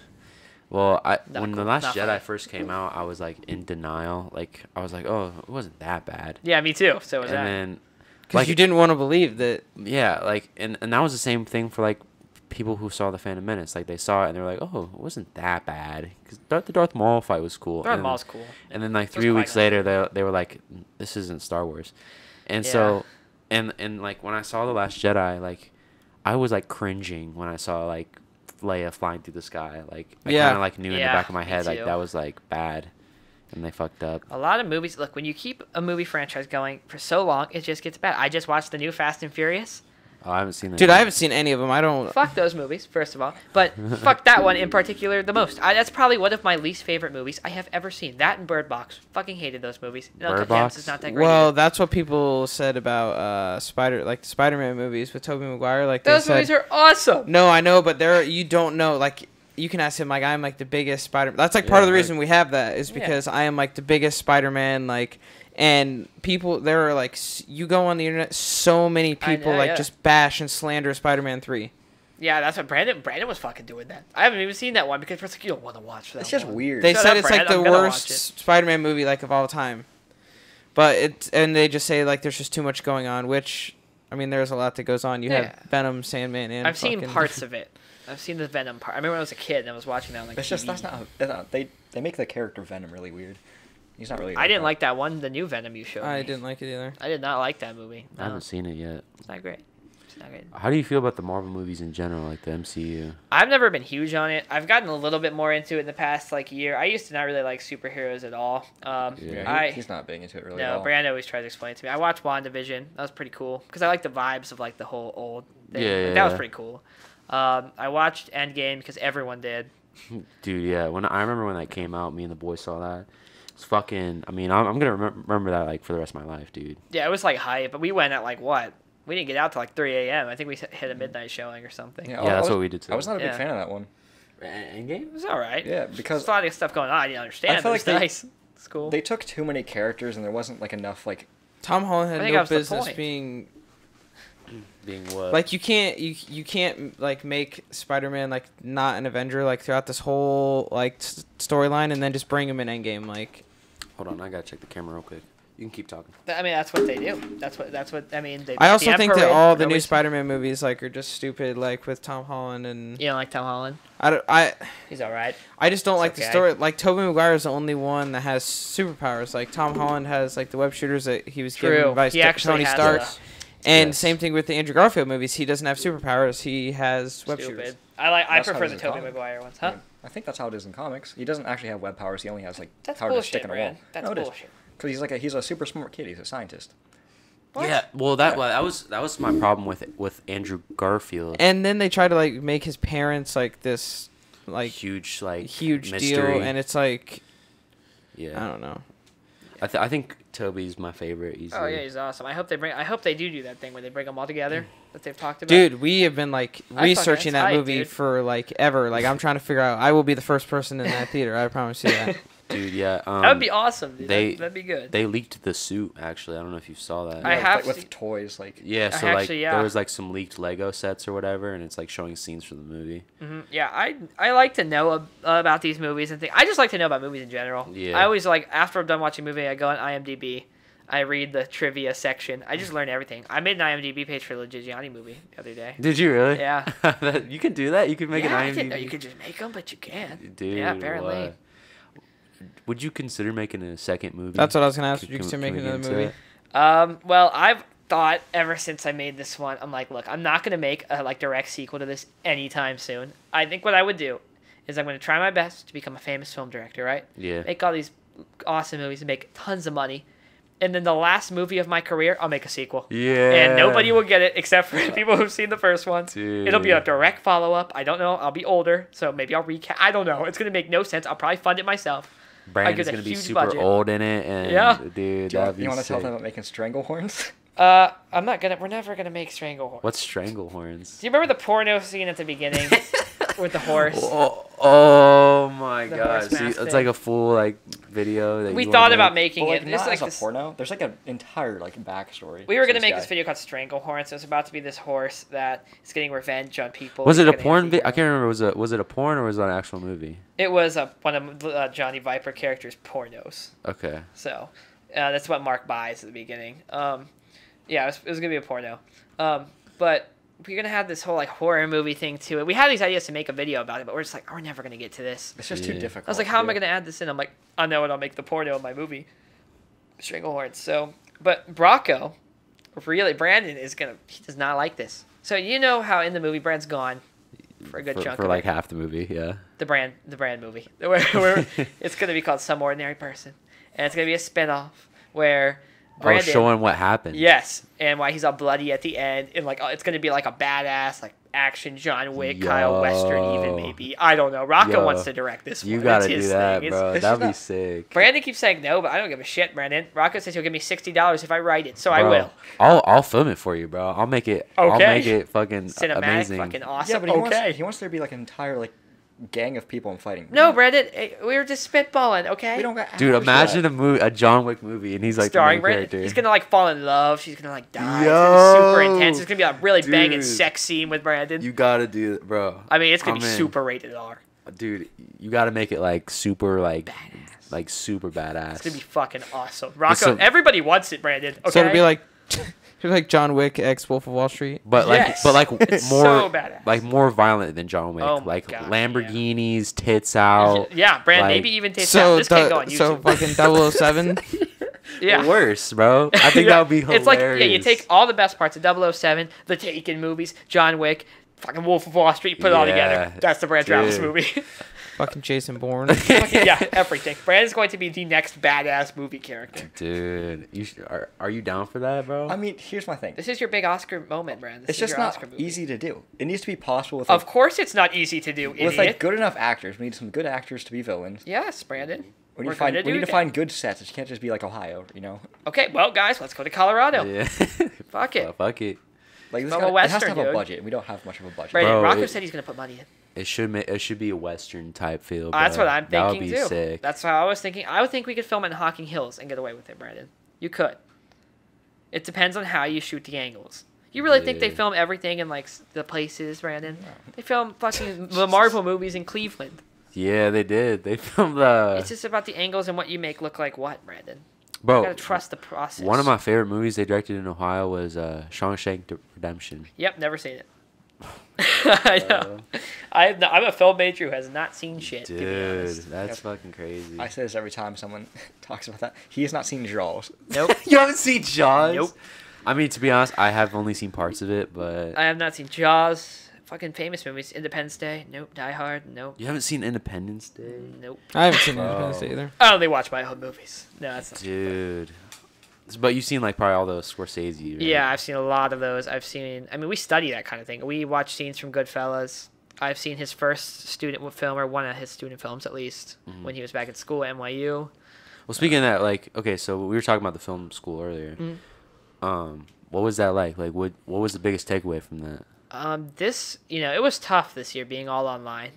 Well, Not when cool. the Last Not Jedi funny. first came out, I was like in denial. Like I was like, oh, it wasn't that bad. Yeah, me too. So was And that. then, Because like, you didn't want to believe that. yeah, like, and that was the same thing for like people who saw the Phantom Menace. Like they saw it and they were like, oh, it wasn't that bad. Because the Darth Maul fight was cool. Darth And- Maul's cool. And then like So was 3 weeks Qui-Gon. later, they were like, this isn't Star Wars. And Yeah. so, and like when I saw the Last Jedi, like I was like cringing when I saw like Leia flying through the sky. Like I Yeah. kind of like knew in the Yeah, back of my me head like too. that was like bad, and they fucked up. A lot of movies. Look, when you keep a movie franchise going for so long, it just gets bad. I just watched the new Fast and Furious. Oh, I haven't seen that. Dude, yet. I haven't seen any of them. I don't. Fuck those movies, first of all. But fuck that one in particular the most. That's probably one of my least favorite movies I have ever seen. That and Bird Box. Fucking hated those movies. No, Bird Dance Box? is not that great. Well, either. that's what people said about the Spider-Man movies with Tobey Maguire. Like they Those said, movies are awesome. no, I know, but you don't know. Like you can ask him. Like I'm like the biggest Spider. That's like part of the reason we have that is because I am like the biggest Spider-Man. Like. And people, there are like, you go on the internet, so many people just bash and slander Spider-Man 3. Yeah, that's what Brandon was fucking doing that. I haven't even seen that one because it's like, you don't want to watch that. It's just one. weird. They Shut said up, it's Brandon, like the I'm gonna watch worst it. Spider-Man movie like of all time. And they just say like there's just too much going on, which, I mean, there's a lot that goes on. You have Venom, Sandman, and I've seen parts of it. I've seen the Venom part. I remember when I was a kid and I was watching that on like It's TV. just that's not they make the character Venom really weird. He's not really. I didn't like that one, the new Venom you showed me. I didn't like it either. I did not like that movie. I haven't seen it yet. It's not great. It's not great. How do you feel about the Marvel movies in general, like the MCU? I've never been huge on it. I've gotten a little bit more into it in the past like year. I used to not really like superheroes at all. He's not big into it really. No, at all. Brand always tries to explain it to me. I watched WandaVision. That was pretty cool because I like the vibes of like the whole old thing. That was pretty cool. I watched Endgame because everyone did. Dude, yeah. I remember when that came out, me and the boys saw that. It's fucking. I mean, I'm gonna remember that like for the rest of my life, dude. Yeah, it was like hype, but we went at like what? We didn't get out till like 3 a.m. I think we hit a midnight showing or something. Yeah, that's what we did too. I was not a big fan of that one. Endgame? It was alright. Yeah, because there's a lot of stuff going on. I didn't understand. I feel It was like nice. It's cool. they took too many characters and there wasn't like enough like. Tom Holland I had think no that was the business point. being what? like you can't like make Spider-Man like not an Avenger like throughout this whole like storyline and then just bring him in Endgame like. Hold on, I gotta check the camera real quick. You can keep talking. I mean, that's what they do. That's what I mean. They I also think that all the new always- Spider-Man movies like are just stupid like with Tom Holland and You don't like Tom Holland? I He's alright. I just don't like the okay. story. Like Tobey Maguire is the only one that has superpowers. Like Tom Holland has like the web shooters that he was given by He actually Tony has Stark. those. And Yes. same thing with the Andrew Garfield movies. He doesn't have superpowers. He has web shooters. Stupid. I That's how prefer it the is in Tobey comics. Maguire ones, huh? I think that's how it is in comics. He doesn't actually have web powers. He only has like That's power to stick bullshit, in a man. wall. That's No, it is. bullshit. Because he's a super smart kid. He's a scientist. What? Yeah, well that was my problem with Andrew Garfield. And then they try to like make his parents like this like huge huge deal, mystery. and it's like Yeah, I don't know. I think Toby's my favorite. Easily. Oh yeah, he's awesome. I hope they do that thing where they bring them all together that they've talked about. Dude, we have been like researching that tight, movie dude. for like ever. Like I'm trying to figure out. I will be the first person in that theater. I promise you that. Dude, yeah. That would be awesome, dude. they- That'd be good. They leaked the suit. Actually, I don't know if you saw that. I Yeah, have with seen- toys like. Yeah, I so like actually, yeah. there was like some leaked Lego sets or whatever, and it's like showing scenes from the movie. Yeah, I like to know about these movies and things. I just like to know about movies in general. Yeah. I always like after I'm done watching a movie, I go on IMDb. I read the trivia section. I just learn everything. I made an IMDb page for the legit Gianni movie the other day. Did you really? Yeah. You can do that. You can make Yeah, I an didn't IMDb. know you could just make them, but you can. Dude, Yeah, apparently. what? Would you consider making a second movie? That's what I was gonna ask. Can- Would you can- consider can making we another get into movie? it? Well, I've thought ever since I made this one, I'm like, look, I'm not gonna make a like direct sequel to this anytime soon. I think what I would do is I'm gonna try my best to become a famous film director, right? Yeah. Make all these awesome movies and make tons of money. And then the last movie of my career, I'll make a sequel. Yeah. And nobody will get it except for the people who've seen the first one. Dude. It'll be a direct follow-up. I don't know. I'll be older, so maybe I'll recast. I don't know. It's going to make no sense. I'll probably fund it myself. Brandon's get a gonna be huge super budget. old in it, and Yeah. dude, that'd be You want to tell sick. them about making Stranglehorns? I'm not gonna. We're never gonna make Stranglehorn. What's Stranglehorns? Do you remember the porno scene at the beginning with the horse? Oh my The god! horse See, mask it's thing. like a full like video that We you thought wanna about make. making Well, like, it. This not like as a this. porno. There's like an entire like backstory. We were to gonna make guy. this video called Stranglehorn. So it's about to be this horse that is getting revenge on people. Was He's it a getting porn? anti-hero. I can't remember. Was it a porn or was it an actual movie? It was one of Johnny Viper characters' pornos. Okay. So that's what Mark buys at the beginning. Yeah, it was gonna be a porno. But we're gonna have this whole like horror movie thing to it. We had these ideas to make a video about it, but we're just like, oh, we're never gonna get to this. It's just Yeah. too difficult. I was like, to how am I do. gonna add this in? I'm like, I know it. I'll make the porno of my movie, Stranglehorn. So, but Brandon he does not like this. So you know how in the movie Brand's gone for a good chunk for of like it. half the movie. Yeah. The brand movie. Where it's gonna be called Some Ordinary Person, and it's gonna be a spinoff where Brandon. showing what happened. Yes, and why he's all bloody at the end, and like it's gonna be like a badass like action John Wick, Kyle Western, even maybe. I don't know. Rocco wants to direct this one. You gotta It's do his that, thing. bro. That'd be sick. Brandon keeps saying no, but I don't give a shit, Brandon. Rocco says he'll give me $60 if I write it, so I Bro, will. I'll film it for you, bro. I'll make it. Okay. I'll make it fucking Cinematic, amazing. fucking awesome. Yeah, but okay. he wants there to be like an entire like gang of people and fighting. No, Brandon, we were just spitballing, okay? We don't got Dude, hours for imagine that. a John Wick movie, and he's like Starring the main Brandon. character. He's gonna like fall in love. She's gonna like die. It's Yo, gonna be super intense. It's gonna be a really banging dude. sex scene with Brandon. You gotta do it, bro. I mean, it's gonna be I'm in. super rated R. Dude, you gotta make it like super like Badass. like super badass. It's gonna be fucking awesome. Rocco, So- everybody wants it, Brandon. Okay. So it'll be like, it'll be like John Wick x Wolf of Wall Street. but Yes. like It's more so badass. like more violent than John Wick. Oh my like God, Lamborghinis, tits out. Yeah, Brandon, like- maybe even take So this can't go on so YouTube. fucking 007. yeah. Worse, bro. I think that would be hilarious. It's like, yeah, you take all the best parts of 007, the Taken movies, John Wick, fucking Wolf of Wall Street, put it all together. Yeah, That's the Brand Travis dude. movie. Fucking Jason Bourne. Yeah, everything. Brandon's going to be the next badass movie character. Dude, are you down for that, bro? I mean, here's my thing. This is your big Oscar moment, Brandon. This It's is just your not Oscar movie. easy to do. It needs to be possible with Of like, course it's not easy to do, idiot. with like good enough actors. We need some good actors to be villains. Yes, Brandon. We We're need to find gonna we do need to that. find good sets. It can't just be like Ohio, you know. Okay, well, guys, let's go to Colorado. yeah. Fuck it. Well, fuck it. Like this From gotta, a it has to Western, have a dude. budget. We don't have much of a budget. Brandon, Bro, Rocco it- said he's going to put money in. It should be a Western type feel. That's bro. what I'm That would thinking be too. sick. That's how I was thinking. I would think we could film it in Hocking Hills and get away with it, Brandon. You could. It depends on how you shoot the angles. You really think they Yeah. film everything in like the places, Brandon? They film fucking the Marvel movies in Cleveland. Yeah, they did. They filmed the. It's just about the angles and what you make look like what, Brandon. You Bro, gotta trust the process. one of my favorite movies they directed in Ohio was Shawshank Redemption. Yep, never seen it. I know. I'm a film major who has not seen shit. To be Dude, honest. that's fucking crazy. I say this every time someone talks about that. He has not seen Jaws. Nope. You haven't seen Jaws? Nope. I mean, to be honest, I have only seen parts of it, but I have not seen Jaws. Fucking famous movies. Independence Day. Nope. Die Hard. Nope. you haven't seen Independence Day, Nope. I haven't seen Bro. Independence Day either. I only watch my own movies. No, that's not. dude. But you've seen like probably all those Scorsese, right? Yeah, I've seen a lot of those. I mean, we study that kind of thing. We watch scenes from Goodfellas. I've seen his first student film, or one of his student films at least, Mm-hmm. when he was back at school at NYU. Well, speaking of that, like, okay, so we were talking about the film school earlier. What was that like? Like, what was the biggest takeaway from that? It was tough this year being all online.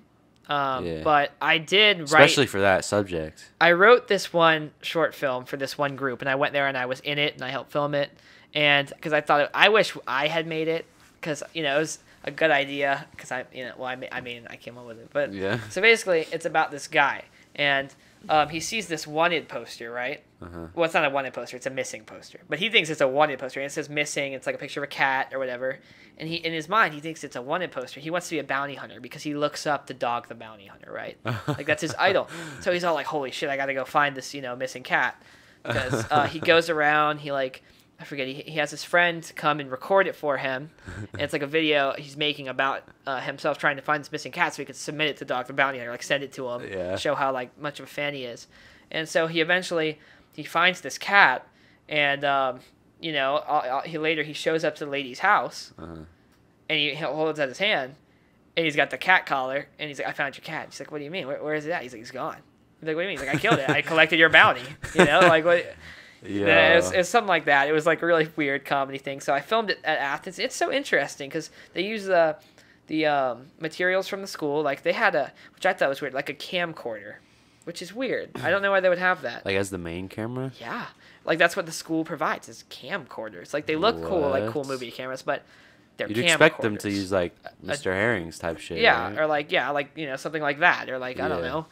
Yeah. But I did write. Especially for that subject. I wrote this one short film for this one group, and I went there and I was in it and I helped film it, and because I thought I wish I had made it, because it was a good idea, because I came up with it, but Yeah. So basically, it's about this guy, and he sees this wanted poster, right? Uh-huh. Well, it's not a wanted poster; it's a missing poster. But he thinks it's a wanted poster, and it says missing. It's like a picture of a cat or whatever. And he, in his mind, he thinks it's a wanted poster. He wants to be a bounty hunter because he looks up to Dog the Bounty Hunter, right? Like that's his idol. So he's all like, "Holy shit! I got to go find this, missing cat." Because he goes around. I forget. He has his friend come and record it for him. And it's like a video he's making about himself trying to find this missing cat, so he could submit it to Dog the Bounty Hunter, like send it to him, Yeah. show how like much of a fan he is. And so he eventually finds this cat, and he shows up to the lady's house, Uh-huh. and he holds out his hand, and he's got the cat collar, and he's like, "I found your cat." She's like, "What do you mean? Where is it at?" He's like, "He's gone." He's like, "What do you mean?" He's like, "I killed it. I collected your bounty." Like what? Yeah. It's something like that. It was like a really weird comedy thing. So I filmed it at Athens. It's so interesting because they use the materials from the school. Like they had which I thought was weird, like a camcorder, which is weird. I don't know why they would have that. Like as the main camera? Yeah, like that's what the school provides is camcorders. Like they look cool, like cool What? movie cameras, but they're You'd expect them to camcorders. use like Mr. Herring's type shit. Yeah, right? or like something like that, or like I don't Yeah. know,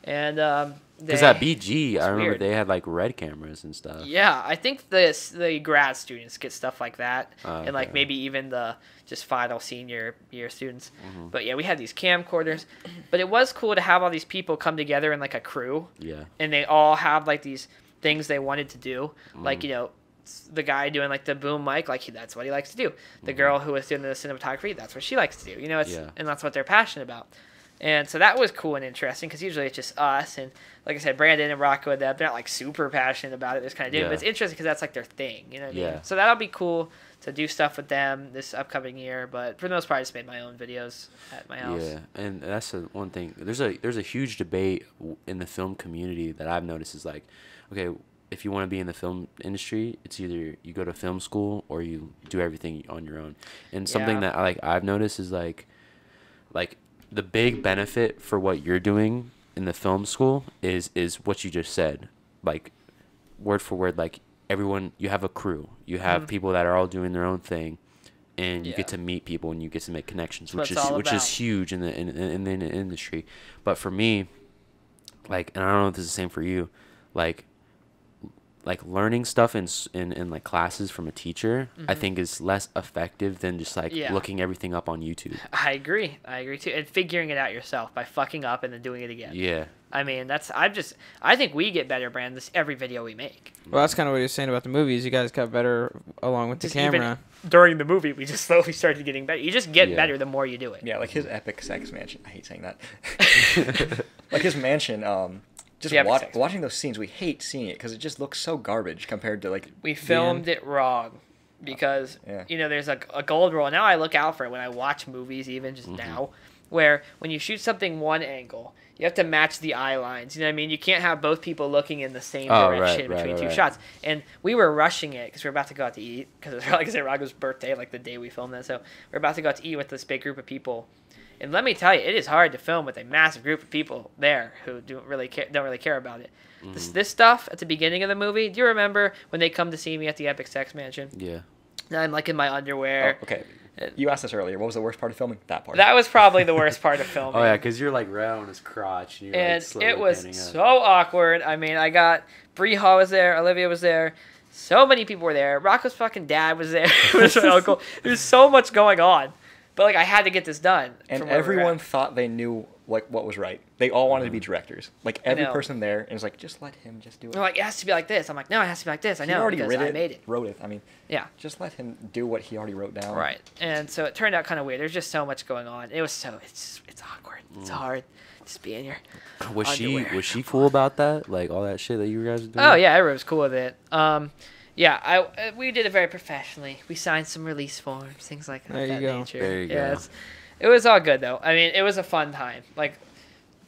and Because at BG, it's I remember weird. they had like red cameras and stuff. Yeah, I think the grad students get stuff like that, Oh, and like okay. maybe even the just final senior year students. Mm-hmm. But yeah, we had these camcorders. But it was cool to have all these people come together in like a crew, Yeah. and they all have like these things they wanted to do. Mm. Like the guy doing like the boom mic, like that's what he likes to do. The Mm-hmm. girl who was doing the cinematography, that's what she likes to do. Yeah. And that's what they're passionate about. And so that was cool and interesting because usually it's just us. And like I said, Brandon and Rocco and them, they're not like super passionate about it. They're just kind of doing it. But it's interesting because that's like their thing. You know what I mean? So that'll be cool to do stuff with them this upcoming year. But for the most part, I just made my own videos at my house. Yeah, and that's the one thing. There's a huge debate in the film community that I've noticed is like, okay, if you want to be in the film industry, it's either you go to film school or you do everything on your own. And something that I've noticed is like the big benefit for what you're doing in the film school is what you just said, like word for word, like everyone, you have a crew, you have people that are all doing their own thing, and you get to meet people and you get to make connections, which is huge in the industry. But for me, like, and I don't know if this is the same for you, like learning stuff in like classes from a teacher, I think is less effective than just like looking everything up on YouTube. I agree too, and figuring it out yourself by fucking up and then doing it again. Yeah. I mean, I think we get better, Brand, this every video we make. Well, that's kind of what he was saying about the movies. You guys got better along with the camera. Even during the movie, we just slowly started getting better. You just get better the more you do it. Yeah, like his epic sex mansion. I hate saying that. Like his mansion, just watching those scenes, we hate seeing it because it just looks so garbage compared to like. We filmed it wrong because you know there's a gold rule. Now I look out for it when I watch movies, even just now, where when you shoot something one angle, you have to match the eye lines. You know what I mean? You can't have both people looking in the same direction between two shots. And we were rushing it because we were about to go out to eat because it was, like I said, Rocco's birthday, like the day we filmed that. So we're about to go out to eat with this big group of people. And let me tell you, it is hard to film with a massive group of people there who don't really care about it. This stuff at the beginning of the movie. Do you remember when they come to see me at the Epic Sex Mansion? Yeah. And I'm like in my underwear. Oh, okay. You asked us earlier. What was the worst part of filming? That part. That was probably the worst part of filming. Oh yeah, because you're like right on his crotch. And, you're, and like, it was so awkward. I mean, I got Bree Hall was there, Olivia was there. So many people were there. Rocco's fucking dad was there. It was my uncle. There's so much going on. But like I had to get this done. And everyone thought they knew like what was right. They all wanted to be directors. Like every person there, and it's like just let him just do it. They're like, it has to be like this. I'm like, no, it has to be like this. I know. He already made it. Wrote it. I mean, yeah. Just let him do what he already wrote down. Right. And so it turned out kind of weird. There's just so much going on. It was it's awkward. It's hard. Just being here. Was she cool about that? Like all that shit that you guys were doing? Oh yeah, everyone was cool with it. Yeah, we did it very professionally. We signed some release forms, things like that. There you go. Nature. There you go. It was all good though. I mean, it was a fun time. Like,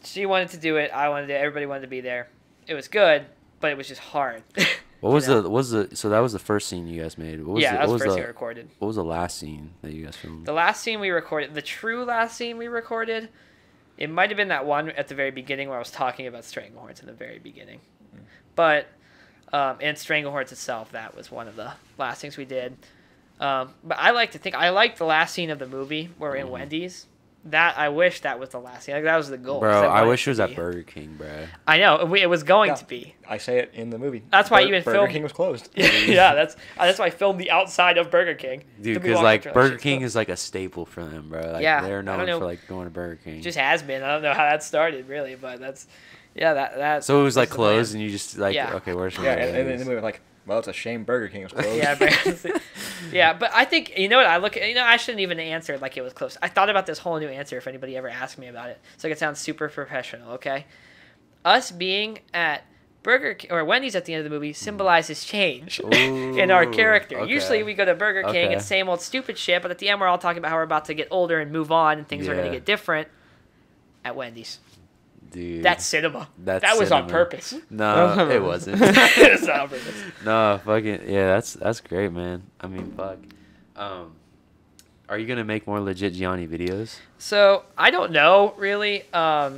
she wanted to do it. I wanted to. Everybody wanted to be there. It was good, but it was just hard. What was so that was the first scene you guys made? What was that was the first scene we recorded. What was the last scene that you guys filmed? The last scene we recorded, the true last scene we recorded, it might have been that one at the very beginning where I was talking about Stranglehorns in the very beginning. But, and Stranglehorns itself, that was one of the last things we did. But I like to think, I like the last scene of the movie where we're in Wendy's. I wish that was the last scene. Like, that was the goal. Bro, I wish it was at Burger King, bro. I know. It was going to be. I say it in the movie. That's why even Burger King was closed. Yeah, that's why I filmed the outside of Burger King. Dude, because like Burger King is like a staple for them, bro. Like, they're known for like going to Burger King. It just has been. I don't know how that started really, but that's that. So it was like closed, and you just like okay, where's and then the movie like, well, it's a shame Burger King was closed. Yeah, but I think, you know what, I shouldn't even answer like it was close. I thought about this whole new answer if anybody ever asked me about it. So it sounds super professional, okay? Us being at Burger King, or Wendy's at the end of the movie symbolizes change in our character. Okay. Usually we go to Burger King and same old stupid shit, but at the end we're all talking about how we're about to get older and move on and things are going to get different at Wendy's. Dude, that's cinema. That was on purpose. No, it wasn't. It's not on purpose. No, fucking yeah, that's great, man. I mean, fuck. Are you gonna make more legit Gianni videos? So I don't know really. I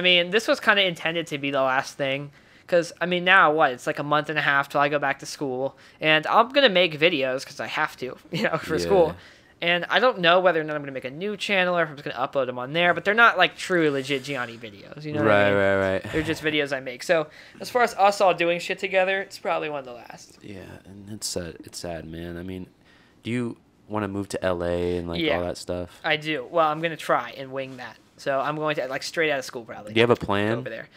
mean, this was kind of intended to be the last thing, because I mean now it's like a month and a half till I go back to school, and I'm gonna make videos because I have to, for school. And I don't know whether or not I'm going to make a new channel or if I'm just going to upload them on there, but they're not like true legit Gianni videos. You know what I mean? Right. They're just videos I make. So as far as us all doing shit together, it's probably one of the last. Yeah, and it's sad, man. I mean, do you want to move to LA and like all that stuff? I do. Well, I'm going to try and wing that. So I'm going to like straight out of school probably. Do you have a plan? Over there.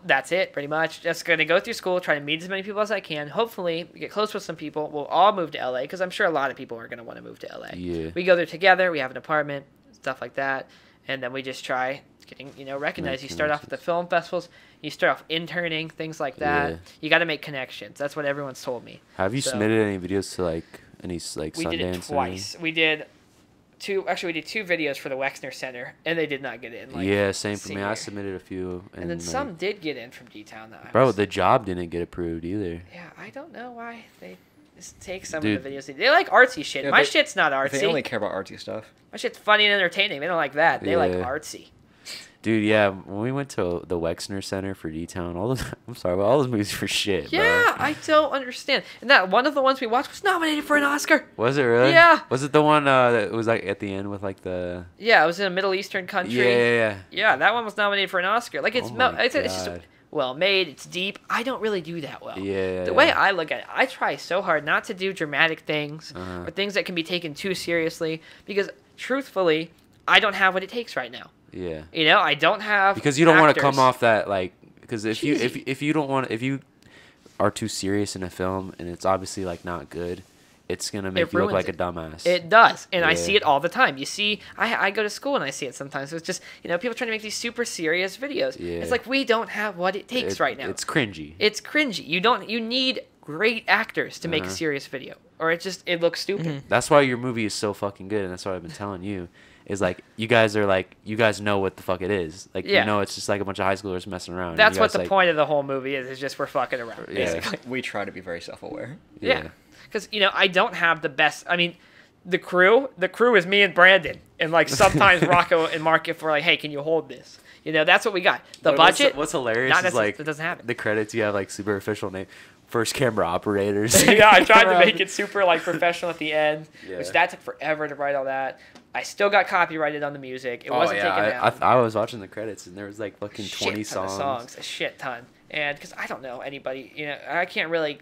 That's it, pretty much. Just going to go through school, try to meet as many people as I can. Hopefully, we get close with some people. We'll all move to LA, because I'm sure a lot of people are going to want to move to LA. Yeah. We go there together. We have an apartment, stuff like that. And then we just try getting recognized. You start off at the film festivals. You start off interning, things like that. Yeah. You got to make connections. That's what everyone's told me. Have you So, submitted any videos to like any like we Sundance? did it twice. We did two videos for the Wexner Center, and they did not get in. Like, yeah, same for me. I senior. submitted a few, And then like, some did get in from D-Town. Bro, the job didn't get approved either. Yeah, I don't know why they just take some Dude. of the videos. They like artsy shit. Yeah, My shit's not They artsy. only care about artsy stuff. My shit's funny and entertaining. They don't like that. They like Yeah. artsy. Dude, yeah, when we went to the Wexner Center for D-Town, all those I'm sorry, but all those movies were shit, Yeah, bro. I don't understand. And that one of the ones we watched was nominated for an Oscar. Was it really? Yeah. Was it the one that was like at the end with like the Yeah, it was in a Middle Eastern country. Yeah. Yeah, that one was nominated for an Oscar. Like it's Oh my it's just God. well made. It's deep. I don't really do that well. Yeah. The way I look at it, I try so hard not to do dramatic things Uh-huh. or things that can be taken too seriously because, truthfully, I don't have what it takes right now. Yeah. I don't have Because you don't want to actors. come off that like because if Cheesy. you don't want if you are too serious in a film and it's obviously like not good, it's gonna make you look ruins like it. a dumbass. It does, and I Yeah. see it all the time. You see, I go to school and I see it sometimes. So it's just people trying to make these super serious videos. Yeah. It's like we don't have what it takes right now. It's cringy. It's cringy. You need great actors to make a serious video, or it looks stupid. That's why your movie is so fucking good, and that's what I've been telling you. Is like you guys know what the fuck it is. Like Yeah. it's just like a bunch of high schoolers messing around. and That's you what guys, the like, point of the whole movie is. Is just we're fucking around, Yeah. basically. We try to be very self-aware. Yeah, because I don't have the best. I mean, the crew is me and Brandon, and like sometimes Rocco and Mark if we're like, hey, can you hold this? That's what we got. The budget. What's hilarious not is like it doesn't happen. the credits. You have like super official name, first camera operators. Yeah, I tried to make it super like professional at the end, Yeah. which that took forever to write all that. I still got copyrighted on the music. It wasn't taken down. I was watching the credits and there was like fucking Shit 20 ton of songs. a shit ton. And because I don't know anybody, I can't really.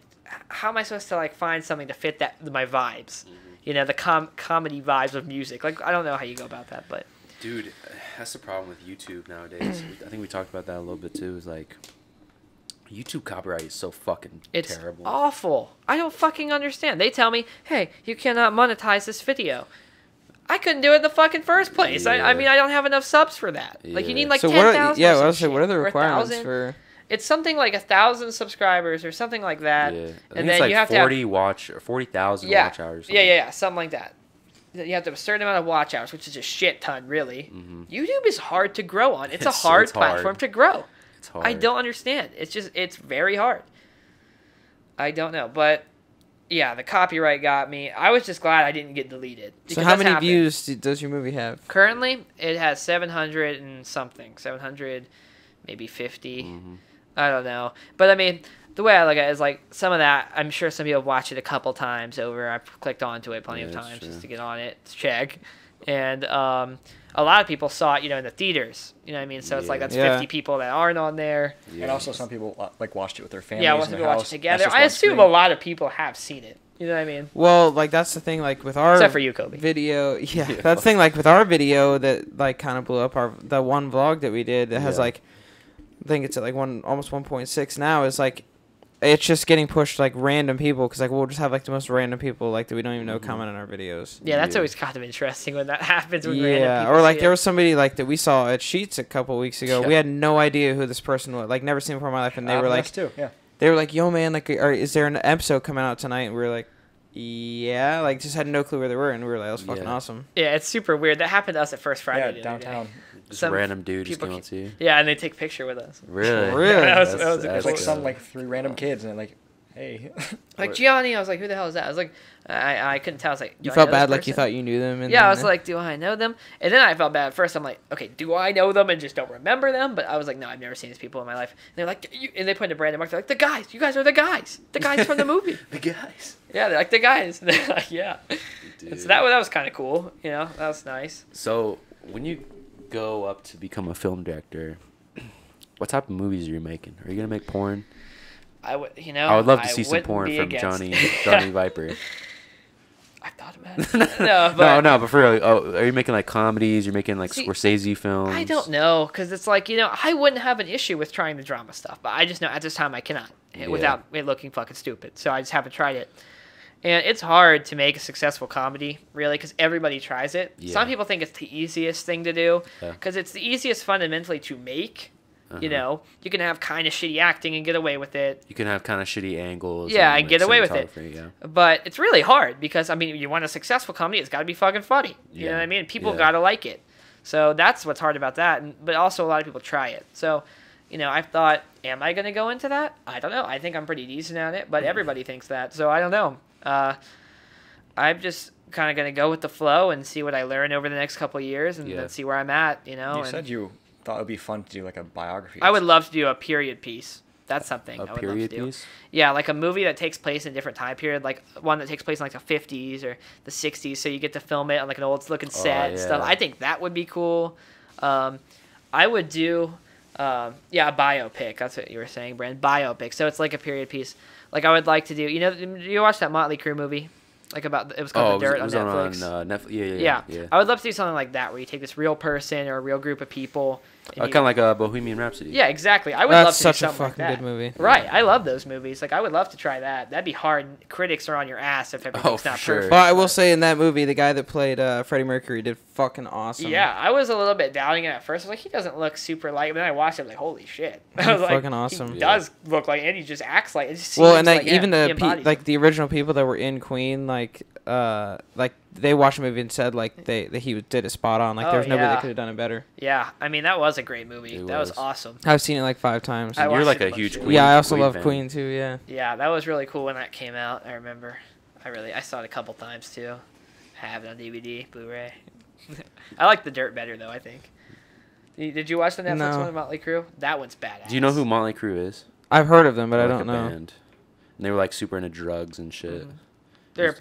How am I supposed to like find something to fit my vibes? Mm-hmm. The comedy vibes of music. Like I don't know how you go about that, but Dude, that's the problem with YouTube nowadays. I think we talked about that a little bit too. Is like YouTube copyright is so fucking it's terrible. awful. I don't fucking understand. They tell me, hey, you cannot monetize this video. I couldn't do it in the fucking first place. I Yeah. mean, I don't have enough subs for that. Like, you Yeah. need like So 10,000. what or some are shit, what are the or requirements 1,000. for? It's something like 1,000 subscribers or something like that. Yeah, I And think then it's like you have 40 to watch or 40,000 have, watch hours. Or yeah, something like that. You have to have a certain amount of watch hours, which is a shit ton, really. YouTube is hard to grow on. It's a It's- hard it's hard. platform to grow. It's hard. I don't understand. It's very hard. I don't know, but yeah, the copyright got me. I was just glad I didn't get deleted. So because how that's many happened. views does your movie have? Currently, it has 700 and something. 700, maybe 50. Mm-hmm. I don't know. But I mean, the way I look at it is like some of that, I'm sure some people have watched it a couple times over. I've clicked onto it plenty of Yeah, that's times true. just to get on it, to check. And a lot of people saw it, in the theaters. You know what I mean? So it's like Yeah. that's Yeah. 50 people that aren't on there. Yeah. And also some people like watched it with their families. Yeah, in once their people watch house. it together. That's just I one assume screen. a lot of people have seen it. You know what I mean? Well, like that's the thing. Like with our Except for you, Kobe. video, yeah, Yeah. that's the thing. Like with our video that like kind of blew up. The one vlog that we did that has Yeah. like, I think it's at like almost 1.6 now. Is like, it's just getting pushed like random people because like we'll just have like the most random people like that we don't even know comment on our videos. Yeah, that's Yeah. always kind of interesting when that happens. When random Yeah, people or like see there it. was somebody like that we saw at Sheets a couple weeks ago. We Yeah. had no idea who this person was. Like never seen him before in my life, and they were like, Us too. Yeah. they were like, "Yo, man, like, is there an episode coming out tonight?" And we were like, "Yeah," like just had no clue where they were, and we were like, "That was fucking Yeah. awesome." Yeah, it's super weird. That happened to us at First Friday. Yeah, the other day. downtown. Just some random dude just people came up to you. Yeah, and they take a picture with us. Really? Really? That was a It was That's like cool. some like 3 random kids and like, hey. Like Gianni, I was like, who the hell is that? I was like, I couldn't tell. I was like, You do I felt know this bad, like you person? thought you knew them. And Yeah, I then- was like, do I know them? And then I felt bad at first. I'm like, okay, do I know them and just don't remember them? But I was like, no, I've never seen these people in my life. And they're like, and they pointed to Brandon Mark. They're like, the guys, you guys are the guys from the movie. The guys. Yeah, they're like the guys. And they're like, yeah. And so that was kind of cool. That was nice. So when you go up to become a film director, what type of movies are you making? Are you gonna make porn? I would, I would love to see some wouldn't porn be from against- Johnny Viper. I thought about it. No, but no, but for real, are you making like comedies? You're making like See, Scorsese films? I don't know, because it's like, I wouldn't have an issue with trying the drama stuff, but I just know at this time I cannot, Yeah. without it looking fucking stupid. So I just haven't tried it. And it's hard to make a successful comedy, really, because everybody tries it. Yeah. Some people think it's the easiest thing to do, Yeah. because it's the easiest fundamentally to make. You Uh-huh. know, you can have kind of shitty acting and get away with it. You can have kind of shitty angles. Yeah, and get away with it. cinematography, Yeah. But it's really hard because, I mean, you want a successful comedy, it's got to be fucking funny. You know Yeah. what I mean? People Yeah. got to like it. So that's what's hard about that. But also, a lot of people try it. So, you know, I've thought, am I going to go into that? I don't know. I think I'm pretty decent at it, but everybody thinks that. So I don't know. I'm just kind of going to go with the flow and see what I learn over the next couple of years and Yeah. then see where I'm at, you know? You and said you thought it would be fun to do like a biography. I would love to do a period piece. That's something A I would period love to do. piece? Yeah, like a movie that takes place in a different time period, like one that takes place in like the 50s or the 60s, so you get to film it on like an old looking set and stuff. yeah. I think that would be cool. I would do, a biopic. That's what you were saying, Brand. Biopic. So it's like a period piece. Like I would like to do, you know, you watch that Motley Crue movie? Like about, it was called The Dirt it was on Netflix. on Netflix. Yeah. Yeah. I would love to do something like that where you take this real person or a real group of people. And Kind of like a Bohemian Rhapsody. yeah, exactly. I would That's love to do such a something like fucking that. good movie. Right. I love those movies. Like I would love to try that. That'd be hard. Critics are on your ass if everything's for not sure. perfect. Well, I will say in that movie, the guy that played Freddie Mercury did fucking awesome. Yeah, I was a little bit doubting it at first. I was like, he doesn't look super like. But then I watched it, I'm like, holy shit! I was like, Fucking awesome. He Yeah. does look like, and he just acts like. It just Well, seems and like like, yeah, even he the embodies like him. the original people that were in Queen, like they watched the movie and said like that he did it spot on. Like Oh, there was nobody yeah. that could have done it better. Yeah, I mean that was a great movie. It That was was. awesome. I've seen it like 5 times. I You're watched like it a a bunch huge too. Queen. Yeah, I also Queen love fan. Queen too. Yeah. Yeah, that was really cool when that came out. I remember. I saw it a couple times too. Have it on DVD, Blu-ray. I like The Dirt better though. I think. Did you watch the Netflix No. one, Motley Crue? That one's badass. Do you know who Motley Crue is? I've heard of them, but I They're don't like a know. band. And they were like super into drugs and shit.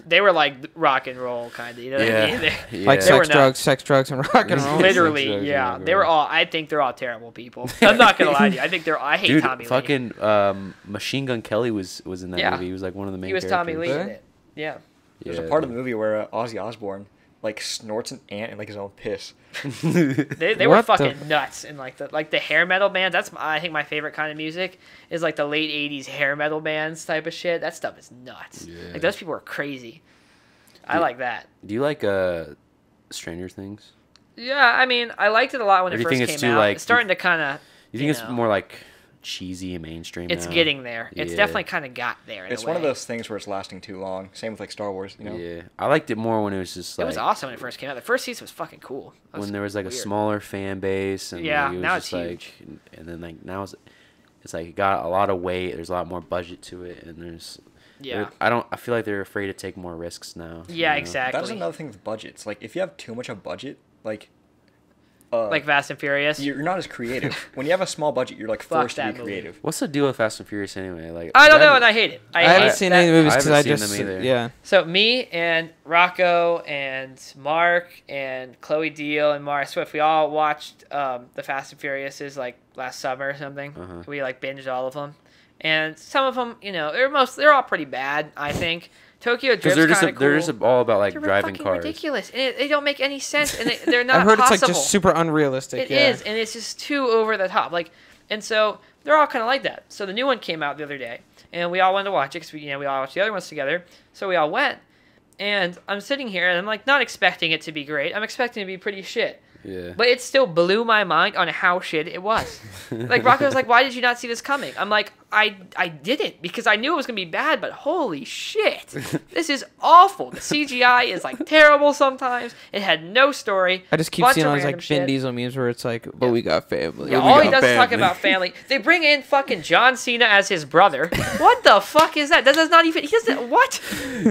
They were like rock and roll kind of. You know what I mean? Yeah. Like They were sex, drugs, and rock and roll. Literally, Drugs, yeah. rock and They were roll. all. I think they're all terrible people. I'm not gonna lie to you. I think I hate Dude, Tommy Lee. fucking Machine Gun Kelly was in that Yeah. movie. He was like one of the main He was Tommy Lee characters. in it. Yeah. There's a part of the movie where Ozzy Osbourne like snorts an ant in like his own piss. They were What the- fucking nuts and like the hair metal bands. That's I think my favorite kind of music is like the late '80s hair metal bands type of shit. That stuff is nuts. Yeah. Like those people are crazy. I Dude. like that. Do you like Stranger Things? Yeah, I mean, I liked it a lot when Or it do you first think it's came too, out. like, It's starting to kind of. You think it's more like cheesy and mainstream? It's now? getting there. It's Yeah. definitely kind of got there. In It's a one of way. those things where it's lasting too long. Same with like Star Wars, you know. Yeah, I liked it more when it was just It like was awesome when it first came out. The first season was fucking cool. That when there was like a weird. smaller fan base, and Yeah, like, it was now just it's like, huge. and then like now it's like it got a lot of weight. There's a lot more budget to it, and there's Yeah. I feel like they're afraid to take more risks now. Yeah, you know? exactly. That is another thing with budgets. Like if you have too much of budget, like Like Fast and Furious. you're not as creative. When you have a small budget, you're like Fuck forced to that be movie. creative. What's the deal with Fast and Furious anyway? Like I don't that- know, and I hate it. I hate haven't seen that- any of the movies I because haven't I seen just them either. yeah. So me and Rocco and Mark and Chloe Deal and Mara Swift, we all watched the Fast and Furiouses like last summer or something. Uh-huh. We like binged all of them, and some of them, you know, they're all pretty bad. I think Tokyo Because Drift's kind of cool. they're just all about like They're driving fucking cars. ridiculous, and they don't make any sense, and they're not. I've heard possible. it's like just super unrealistic. It is, and it's just too over the top. Like, and so they're all kind of like that. So the new one came out the other day, and we all went to watch it because we all watched the other ones together. So we all went, and I'm sitting here and I'm like not expecting it to be great. I'm expecting it to be pretty shit. Yeah. But it still blew my mind on how shit it was. Like Rocco was like, "Why did you not see this coming?" I'm like, I didn't because I knew it was gonna be bad. But holy shit, this is awful. The CGI is like terrible sometimes. It had no story. I just keep Bunch seeing of all these random like shit. Vin Diesel memes where it's like, but we got family. Yeah, we all he got does is talk family." about family. They bring in fucking John Cena as his brother. What the fuck is that? That does not even. He doesn't. What?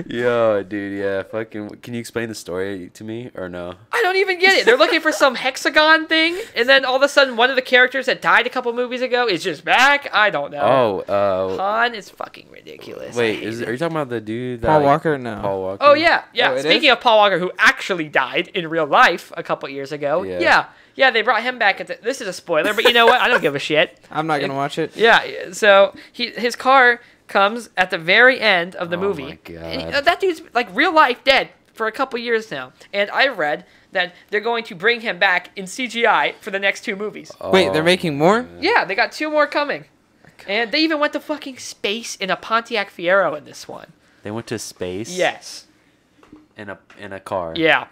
Yo, dude, yeah, fucking. Can you explain the story to me or no? I don't even get it. They're looking for some hexagon thing, and then all of a sudden, one of the characters that died a couple movies ago is just back. I don't know. Oh, Han is fucking ridiculous. I wait, hate it. are you talking about the dude? That, Paul like, Walker? No. Paul Walker. Oh yeah, yeah. Oh, it Speaking of Paul Walker, who actually died in real life a couple years ago. Yeah. Yeah. They brought him back. This is a spoiler, but you know what? I don't give a shit. I'm not gonna watch it. Yeah. So his car comes at the very end of the Oh movie. my God. And that dude's like real life dead for a couple years now. And I read that they're going to bring him back in CGI for the next 2 movies. Wait, they're making more? Yeah, they got 2 more coming. And they even went to fucking space in a Pontiac Fiero in this one. They went to space. Yes. In a car. Yeah.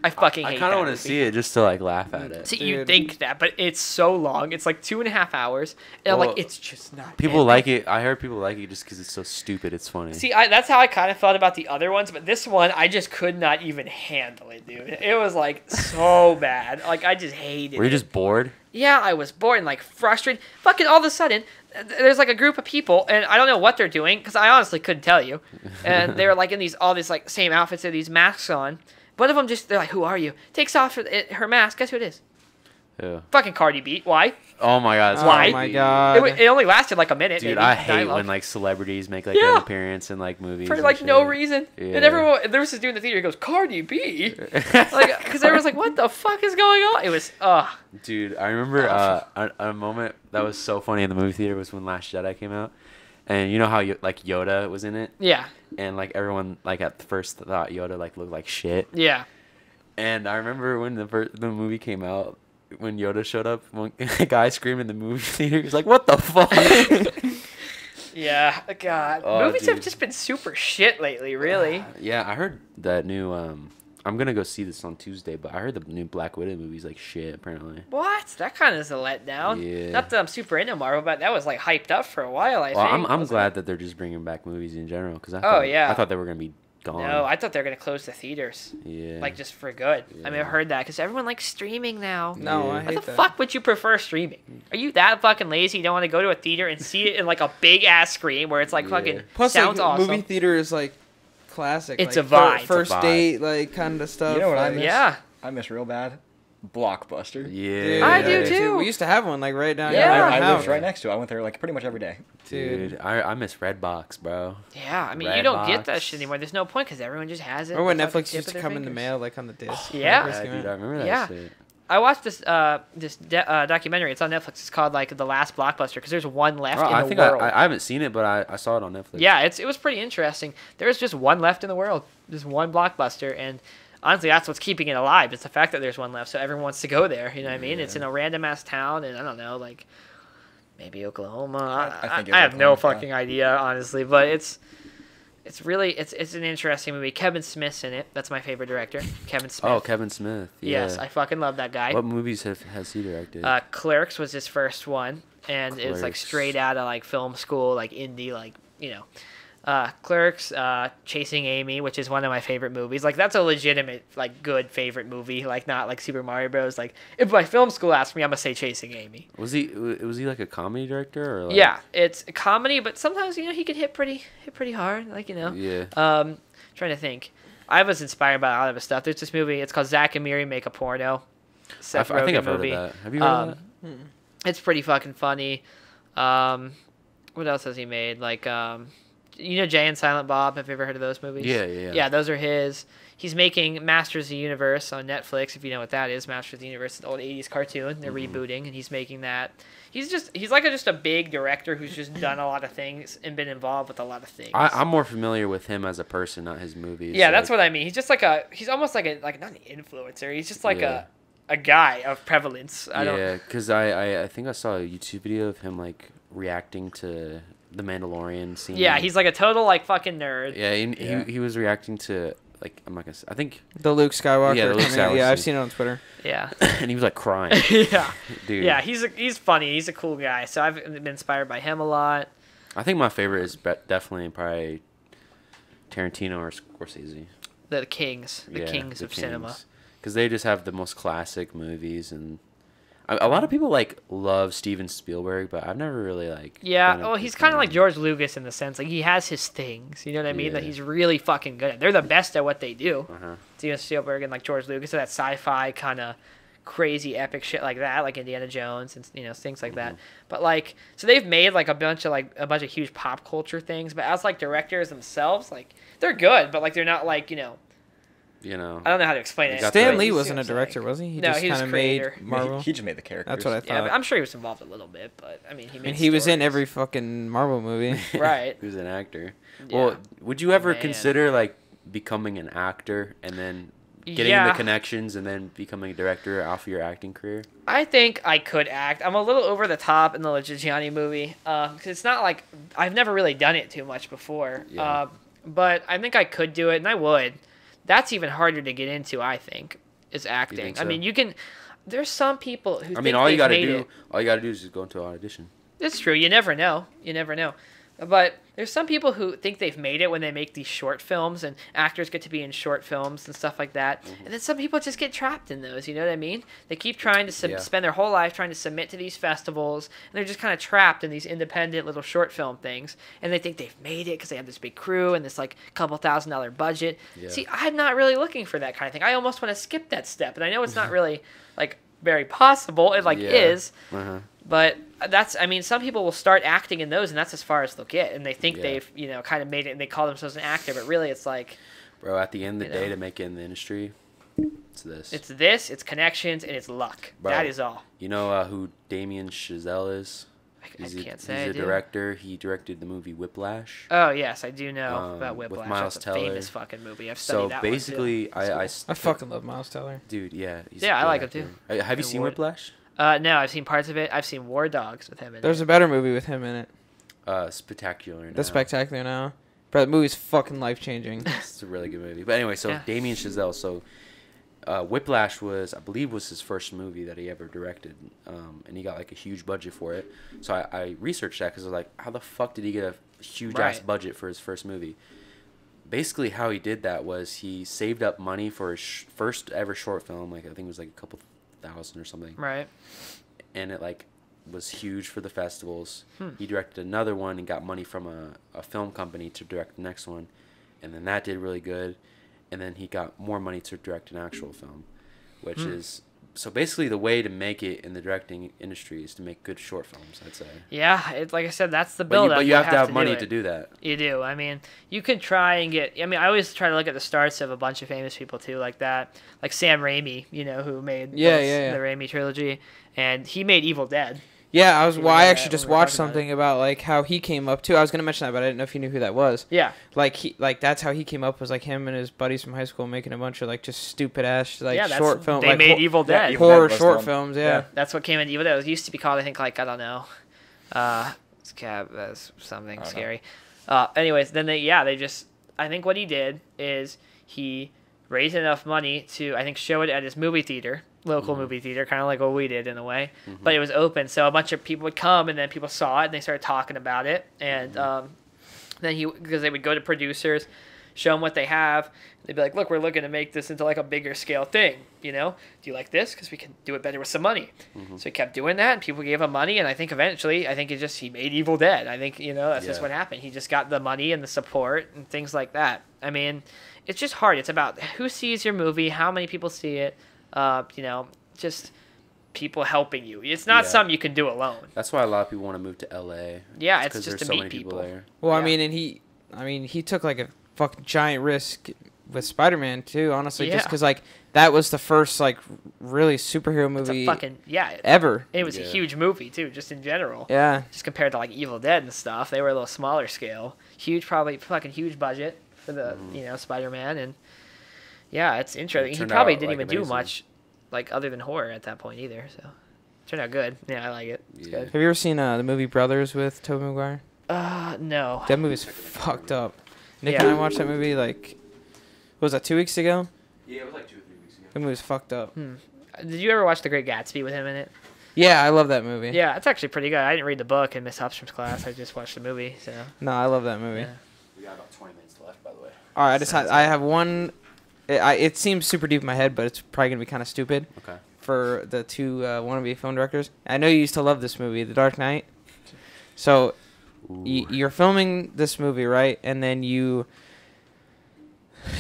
I fucking hate I kind of want to see it just to like laugh at it. See, you think that, but it's so long. It's like 2.5 hours, and I'm Well, like, it's just not. People ending. like it. I heard people like it just because it's so stupid. It's funny. See, that's how I kind of felt about the other ones, but this one, I just could not even handle it, dude. It was like so bad. Like I just hated it. Were you just bored? Yeah, I was bored and like frustrated. Fucking all of a sudden, there's like a group of people, and I don't know what they're doing because I honestly couldn't tell you. And they were like in all these like same outfits, with these masks on. One of them they're like, "Who are you?" Takes off her mask. Guess who it is? Yeah. Fucking Cardi B. Why? Oh my god. it's Why? Oh my god. It only lasted like a minute. Dude, maybe, I hate dialogue. when like celebrities make like Yeah. an appearance in like movies For and like no shit. reason. Yeah. And everyone, there was this dude in the theater. He goes, "Cardi B," like because everyone's like, "What the fuck is going on?" It was, Dude, I remember a moment that was so funny in the movie theater was when Last Jedi came out, and you know how like Yoda was in it, yeah, and like everyone like at first thought Yoda like looked like shit, yeah. and I remember when the movie came out, when Yoda showed up, one guy screamed in the movie theater, he's like, "What the fuck?" Yeah, God. Oh, Movies have dude. just been super shit lately, really. Yeah, I heard that new. I'm gonna go see this on Tuesday, but I heard the new Black Widow movie's like shit apparently. What? That kind of is a letdown. Yeah. Not that I'm super into Marvel, but that was like hyped up for a while, I Well, think. I'm wasn't glad it? that they're just bringing back movies in general because Yeah. I thought they were gonna be gone. No, I thought they were going to close the theaters. Yeah. Like, just for good. I mean, Yeah. I've heard that because everyone likes streaming now. No, Yeah. I What hate the that. fuck would you prefer streaming? Are you that fucking lazy? You don't want to go to a theater and see it in like a big ass screen where it's like Yeah. fucking Plus, sounds like, awesome? movie theater is like classic. It's like, a vibe. It's a First vibe. date, like kind of stuff. You know what I like- miss? Yeah. I miss real bad. Blockbuster. Yeah. Dude, I do too. We used to have one like right down Yeah. here. I house. lived right next to it. I went there like pretty much every day. Dude, I miss Redbox, bro. Yeah, I mean, you Red don't get that box. shit anymore. There's no point because everyone just has it. Remember when at the fucking Netflix tip used of to their come in the fingers. mail like on the disc? Yeah. when it Yeah, first came dude, out? I remember that Yeah. shit. I watched this documentary. It's on Netflix. It's called like The Last Blockbuster because there's one left Oh, in I the think world. I haven't seen it, but I saw it on Netflix. Yeah, it was pretty interesting. There's just one left in the world. There's one Blockbuster, and honestly, that's what's keeping it alive. It's the fact that there's one left, so everyone wants to go there. You know what I mean? It's in a random ass town, and I don't know, like maybe Oklahoma. I think it's I have no Oklahoma, yeah. fucking idea, honestly, but it's really it's an interesting movie. Kevin Smith's in it. That's my favorite director, Kevin Smith. Oh, Kevin Smith. Yeah. Yes, I fucking love that guy. What movies has he directed? Clerks was his first one, and it's like Clerks. straight out of like film school, like indie, like you know. Clerks, Chasing Amy, which is one of my favorite movies. Like that's a legitimate, like good favorite movie. Like not like Super Mario Bros. Like if my film school asked me, I'm gonna say Chasing Amy. was he like a comedy director or like? Yeah, it's a comedy, but sometimes you know he can hit pretty hard. Like you know. Yeah. Trying to think. I was inspired by a lot of his stuff. There's this movie. It's called Zack and Miri Make a Porno. Seth I think Rogen I've heard of movie. that. Have you heard of that? It's pretty fucking funny. What else has he made? Like, you know Jay and Silent Bob? Have you ever heard of those movies? Yeah, yeah, yeah. Yeah, those are his. He's making Masters of the Universe on Netflix, if you know what that is. Masters of the Universe, an old 80s cartoon. They're rebooting, and he's making that. He's like just a big director who's just done a lot of things and been involved with a lot of things. I'm more familiar with him as a person, not his movies. Yeah, that's what I mean. He's just like he's almost like not an influencer. He's just like Yeah. a guy of prevalence. Yeah, because I think I saw a YouTube video of him like reacting to the Mandalorian scene. Yeah, he's like a total like fucking nerd. Yeah, Yeah. he was reacting to like I'm not gonna say, I think The Luke Skywalker. Yeah, the Luke coming out. Skywalker Yeah, I've scene. seen it on Twitter. Yeah. and he was like crying. Yeah. Dude. Yeah, he's funny. He's a cool guy. So I've been inspired by him a lot. I think my favorite is definitely probably Tarantino or Scorsese. The kings of cinema. Because they just have the most classic movies, and a lot of people like love Steven Spielberg, but I've never really like. Yeah, been a well, big he's kind of like fan. George Lucas in the sense like he has his things. You know what I mean? That Yeah. he's really fucking good at. They're the best at what they do. Uh-huh. Steven Spielberg and like George Lucas, so that sci-fi kind of crazy epic shit like that, like Indiana Jones and you know things like that. But like, so they've made like a bunch of huge pop culture things, but as like directors themselves, like they're good, but like they're not like you know. You know. I don't know how to explain They it. got Stan the- Lee You see wasn't what a I'm director, saying? was he? He No, just he was kind of creator. made Marvel. He just made the characters. That's what I Yeah, thought. but I'm sure he was involved a little bit, but I mean, he made And he was in stories. every fucking Marvel movie. Right. He was an actor. Yeah. Well, would you ever Man. consider like becoming an actor and then getting the connections and then becoming a director off of your acting career? I think I could act. I'm a little over the top in the Gianni movie because it's not like I've never really done it too much before. Yeah. But I think I could do it, and I would. That's even harder to get into, I think, is acting. think so? I mean, you can. There's some people who. I mean, think all you they've gotta made do, it. all you gotta do is just go into an audition. It's true. You never know. You never know. But there's some people who think they've made it when they make these short films, and actors get to be in short films and stuff like that. And then some people just get trapped in those. You know what I mean? They keep trying to spend their whole life trying to submit to these festivals, and they're just kind of trapped in these independent little short film things. And they think they've made it because they have this big crew and this like couple $1,000 budget. Yeah. See, I'm not really looking for that kind of thing. I almost want to skip that step, and I know it's not really like very possible. It is. Uh-huh. But I mean, some people will start acting in those, and that's as far as they'll get. And they think Yeah. they've, kind of made it, and they call themselves an actor. But really, it's like, Bro, at the end of the You day, know. to make it in the industry, it's this. it's connections, and it's luck. Bro. That is all. You know who Damien Chazelle is? I can't say I He's a do. director. He directed the movie Whiplash. Oh, yes, I do know about with Whiplash. Miles That's a Teller. famous fucking movie. I've So studied that basically, one, too. I fucking love Miles Teller. dude, yeah. He's Yeah, a I good like him, actor. too. Have you And seen War- Whiplash? No, I've seen parts of it. I've seen War Dogs with him in There's it. a better movie with him in it. Spectacular. The Spectacular Now. But the movie's fucking life changing. It's a really good movie. But anyway, so Yeah. Damien Chazelle. So Whiplash was, I believe, was his first movie that he ever directed, and he got like a huge budget for it. So I researched that because I was like, how the fuck did he get a huge ass Right. budget for his first movie? Basically, how he did that was he saved up money for his first ever short film. Like I think it was like a couple thousand or something, Right. and it like was huge for the festivals. He directed another one and got money from a film company to direct the next one, and then that did really good. And then he got more money to direct an actual film, which is so basically the way to make it in the directing industry is to make good short films, I'd say. Yeah, it's like I said, that's the But build-up. you have to have money it. to do that. You do. I mean, you can try and get. I mean, I always try to look at the starts of a bunch of famous people too, like that, like Sam Raimi, who made Yeah, the yeah. Raimi trilogy, and he made Evil Dead. Yeah, I Yeah, I actually when just we were watched talking about something about like how he came up too. I was gonna mention that, but I didn't know if you knew who that was. Yeah, Like that's how he came up, was like him and his buddies from high school making a bunch of like just stupid ass like yeah, that's, short film. They like, made Evil yeah, Dead. Evil horror Dead was short the one. films. Yeah. That's what came in Evil Dead. It used to be called, I think, like I don't know, something I don't scary. Anyways, then they just. I think what he did is he raised enough money to, I think, show it at his movie theater, local movie theater, kind of like what we did in a way. But it was open, so a bunch of people would come, and then people saw it, and they started talking about it. And then because they would go to producers, show them what they have. They'd be like, look, we're looking to make this into like a bigger scale thing, Do you like this? Because we can do it better with some money. So he kept doing that, and people gave him money, and I think eventually, he made Evil Dead. I think, that's just Yeah. what happened. He just got the money and the support and things like that. I mean, it's just hard. It's about who sees your movie, how many people see it, just people helping you. It's not Yeah. something you can do alone. That's why a lot of people want to move to LA. Yeah, it's 'cause just there's to so meet many people people. there. Well, Yeah. I mean, he took like a fucking giant risk with Spider-Man too. Honestly, just Yeah. because like that was the first like really superhero It's a movie fucking, ever. it was a Yeah. huge movie too, just in general. Yeah. Just compared to like Evil Dead and stuff, they were a little smaller scale. Probably fucking huge budget for the Spider-Man, and yeah, it's interesting. He turned probably out, didn't like, even do amazing. much, like other than horror at that point either. So it turned out good. Yeah, I like it. It's Yeah. good. Have you ever seen the movie Brothers with Tobey Maguire? No. That movie's fucked up. Nick Yeah. and I watched that movie like, what was that, 2 weeks ago? Yeah, it was like 2 or 3 weeks ago. That movie's fucked up. Did you ever watch The Great Gatsby with him in it? Yeah, I love that movie. Yeah, it's actually pretty good. I didn't read the book in Miss Hopstrom's class. I just watched the movie. So No, I love that movie. Yeah. We got about 20 minutes left, by the way. All right, I have one. It seems super deep in my head, but it's probably gonna be kind of stupid Okay. for the two wannabe film directors. I know you used to love this movie, The Dark Knight. So you're filming this movie, right? And then you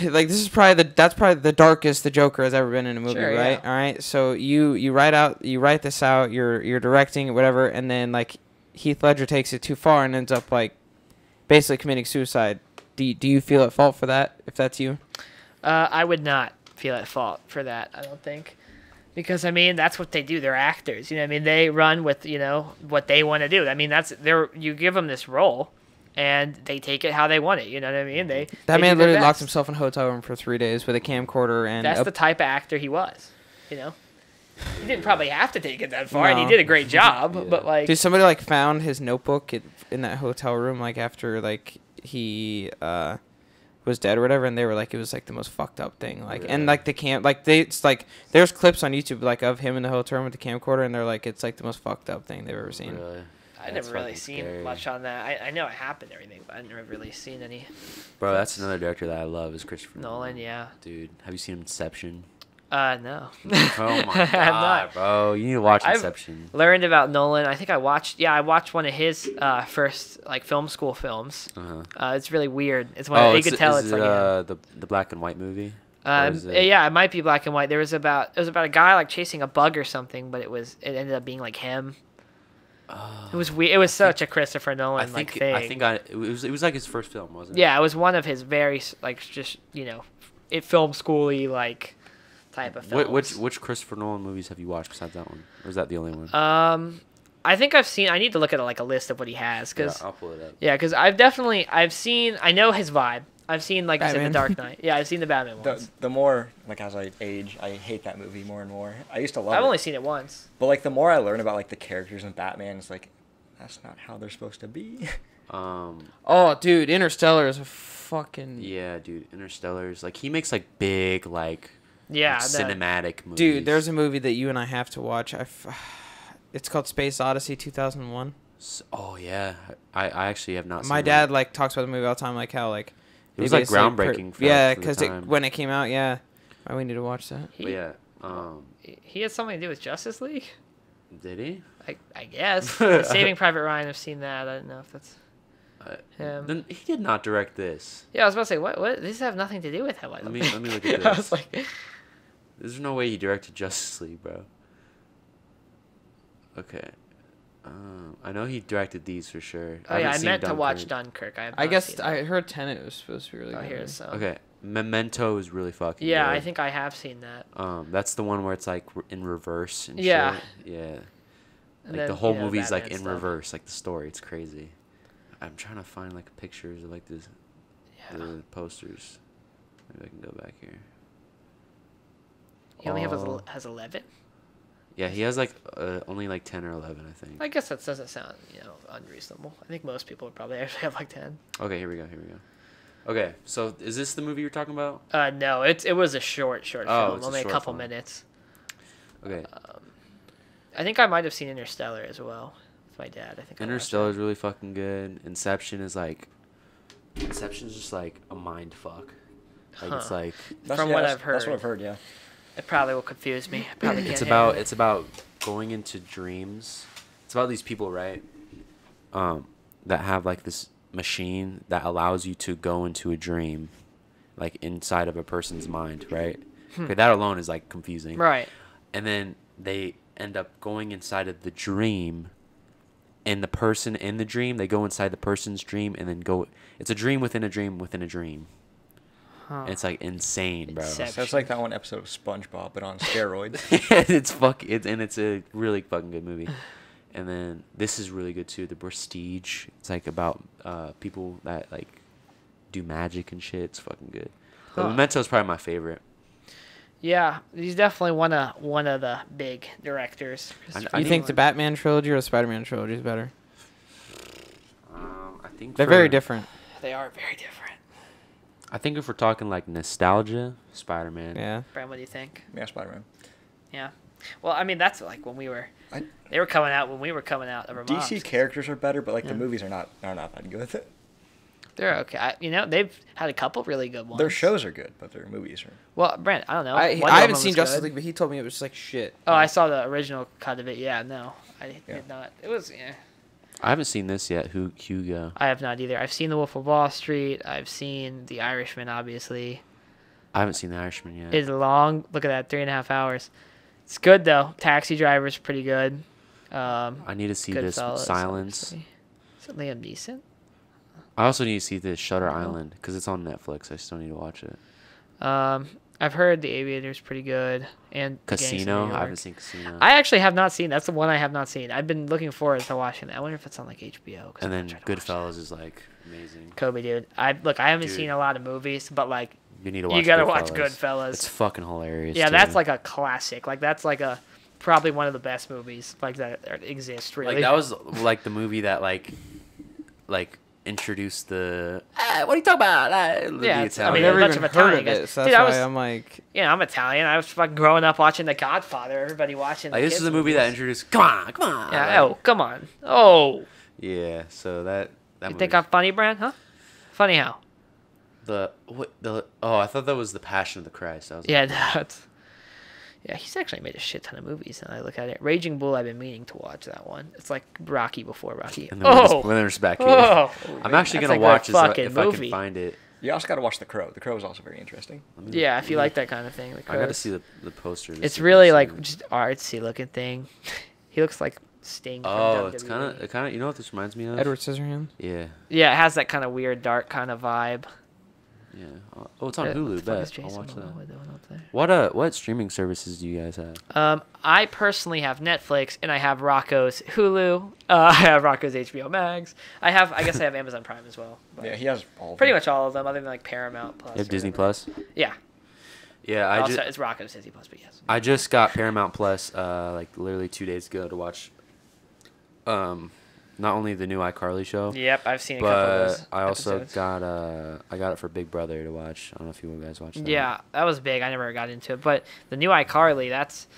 like that's probably the darkest the Joker has ever been in a movie, Sure, right? yeah. All right. So you write this out. You're directing it, whatever, and then like Heath Ledger takes it too far and ends up like basically committing suicide. Do you feel at fault for that? If that's you? I would not feel at fault for that. I don't think, because I mean that's what they do. They're actors. I mean they run with what they want to do. I mean you give them this role, and they take it how they want it. You know what I mean? They That they man do their literally locked best. himself in a hotel room for 3 days with a camcorder and That's a- the type of actor he was. You know, he didn't probably have to take it that far, and he No. did a great job. Yeah. But like, Dude, somebody like found his notebook in that hotel room like after like he was dead or whatever, and they were like it was like the most fucked up thing. Like and Really? like the cam like they it's like there's clips on YouTube like of him in the hotel room with the camcorder, and they're like it's like the most fucked up thing they've ever seen. Really? I That's never really fucking seen scary. much on that. I know it happened and everything, but I never really seen any. Bro, that's another director that I love is Christopher Nolan, yeah. Dude, have you seen Inception? No. Oh my I'm god, not. bro! You need to watch I've- Inception. Learned about Nolan. I think I watched one of his first like film school films. Uh-huh. It's really weird. It's one of, you could tell is it's it, like yeah. the black and white movie? Or is it- Yeah, it might be black and white. It was about a guy like chasing a bug or something, but it ended up being like him. It was weird. It was such a Christopher Nolan I think thing. it was like his first film, wasn't it? Yeah, it was one of his very like just film schooly like type of films. Which Christopher Nolan movies have you watched besides that one? Or is that the only one? I think I've seen. I need to look at like a list of what he has Yeah, because I'll pull it up. because I've seen. I know his vibe. I've seen like you said, The Batman. Dark Knight. Yeah, I've seen the Batman ones. The more like as I age, I hate that movie more and more. I used to love I've it, only seen it once. but like the more I learn about like the characters in Batman, it's like that's not how they're supposed to be. Oh, dude, Interstellar is a fucking Yeah, dude, Interstellar's like he makes like big like Yeah, cinematic movies. dude. There's a movie that you and I have to watch. It's called Space Odyssey 2001. Oh yeah, I actually have not. My seen dad that. like talks about the movie all the time, like how like It was they like basically groundbreaking. For yeah, for the because time. when it came out, yeah. Oh, we need to watch that. But yeah, he had something to do with Justice League. did he? I guess. Saving Private Ryan. I've seen that. I don't know if that's. Then he did not direct this. Yeah, I was about to say what. These have nothing to do with him. I Let don't me think. look at I this. was like, There's no way he directed Justice League, bro. Okay. I know he directed these for sure. oh yeah, haven't I seen meant to watch Dunkirk. Dunkirk. I have I not guess seen I that. heard Tenet was supposed to be really Oh, good. here's some. Okay, Memento is really fucking. Yeah, good. I think I have seen that. That's the one where it's like in reverse and Yeah. shit. Yeah. And Like then, the whole you know, movie's like Batman in stuff. reverse, like the story. It's crazy. I'm trying to find like pictures of like this, Yeah. the posters. Maybe I can go back here. He only Oh. has 11. Yeah, he has like only like 10 or 11, I think. I guess that doesn't sound unreasonable. I think most people would probably actually have like 10. Okay, here we go. Okay, so is this the movie you're talking about? No, it was a short Oh, film, it's a only a short couple film. minutes. Okay, I think I might have seen Interstellar as well with my dad. I think I watched Interstellar is really fucking good. Inception is just like a mind fuck. Like it's Huh. like From what I've That's what heard. I've heard. Yeah. it. It probably will confuse me. I probably can't it's handle about it. it's about going into dreams. It's about these people, right? That have like this machine that allows you to go into a dream, like inside of a person's mind, right? Okay, that alone is like confusing. Right. And then they end up going inside of the dream, and the person in the dream, they go inside the person's dream, and then go. It's a dream within a dream within a dream. Huh. It's like insane, bro. Inception. So it's like that one episode of SpongeBob, but on steroids. It's a really fucking good movie. And then this is really good too. The Prestige. It's like about people that like do magic and shit. It's fucking good. But Huh. Memento is probably my favorite. Yeah, he's definitely one of the big directors. I You think the Batman trilogy or the Spider-Man trilogy is better? I think They're very different. They are very different. I think if we're talking like nostalgia, Spider-Man. Yeah. Brad, what do you think? Yeah, Spider-Man. Yeah. Well, I mean, that's like when they were coming out when we were coming out of our DC moms. characters are better, but like Yeah. the movies are not that good. They're okay. They've had a couple really good ones. Their shows are good, but their movies are. Well, Brent, I don't know. I Wonder haven't Woman seen was Justice good. League, but he told me it was like shit. Oh, I saw the original cut of it. Yeah, no, I Yeah. did not. It was. Yeah. I haven't seen this yet. Hugo. I have not either. I've seen The Wolf of Wall Street. I've seen The Irishman, obviously. I haven't seen The Irishman yet. It's long. Look at that, 3.5 hours. It's good though. Taxi Driver's pretty good. I need to see this Goodfellas, Silence. obviously. Is it Liam Neeson? I also need to see this Shutter Island because it's on Netflix. I still need to watch it. I've heard The Aviator's pretty good, and Gangs of New Casino. York. I haven't seen Casino. I actually have not seen. That's the one I have not seen. I've been looking forward to watching that. I wonder if it's on like HBO. And then Goodfellas is like amazing. Kobe, dude. I haven't Dude. seen a lot of movies, but like You need to watch. you gotta Goodfellas. watch Goodfellas. It's fucking hilarious. Yeah, too. that's like a classic. Like that's like a probably one of the best movies like that exist. Really. Like that was like the movie that like introduced the. What are you talking about? Yeah, it's I I've mean, never a bunch even of heard of Italian guys. it, so Dude, that's I why was- I'm like, Yeah, I'm Italian. I was fucking growing up watching The Godfather. Everybody watching. Like the this is kids a movie that movies. introduced. Come on. Yeah. Oh, come on. Oh. Yeah. So that. You movie- think I'm funny, Brand? Huh? Funny how? I thought that was the Passion of the Christ. I was Yeah, that's. Yeah, he's actually made a shit ton of movies. And I look at it. Raging Bull. I've been meaning to watch that one. It's like Rocky before Rocky. And then when there's back here. Oh. I'm actually That's gonna a good watch this fucking if I movie. can find it. You also got to watch The Crow. The Crow is also very interesting. Yeah, if you like that kind of thing. I got to see the poster. to It's see really what like it's just artsy looking thing. He looks like Sting. From Oh, WWE. it's kind of. You know what this reminds me of? Edward Scissorhands. Yeah. Yeah, it has that kind of weird, dark kind of vibe. Yeah. Oh, it's on What the Hulu. fuck is Bet. I'll Jason watch Momoa that. doing up there? What streaming services do you guys have? I personally have Netflix and I have Rocco's Hulu. I have Rocco's HBO Max. I guess I have Amazon Prime as well. But Yeah, he has all of pretty them. much all of them, other than like Paramount Plus. You have or Disney whatever. Plus. Yeah. Yeah, Also, it's Rocco's Disney Plus, but yes. I just got Paramount Plus like literally 2 days ago to watch. Not only the new iCarly show. Yep, I've seen a couple of But those I also episodes. got it for Big Brother to watch. I don't know if you guys watched that. Yeah, that was big. I never got into it, but the new iCarly, that's.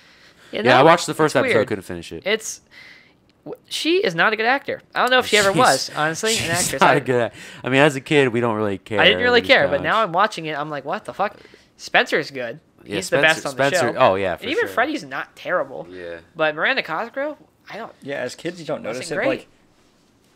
Yeah, I watched the first that's episode. weird. Couldn't finish it. She is not a good actor. I don't know if she ever was, honestly, an She's actress. not a good. I mean, as a kid, we don't really care. I didn't really We just care, but watch. now I'm watching it. I'm like, what the fuck? Spencer's good. Yeah, He's the best on the show. Oh yeah, for And even sure. Freddie's not terrible. Yeah. But Miranda Cosgrove, I don't. Yeah, as kids, you don't notice Wasn't it. great. Like,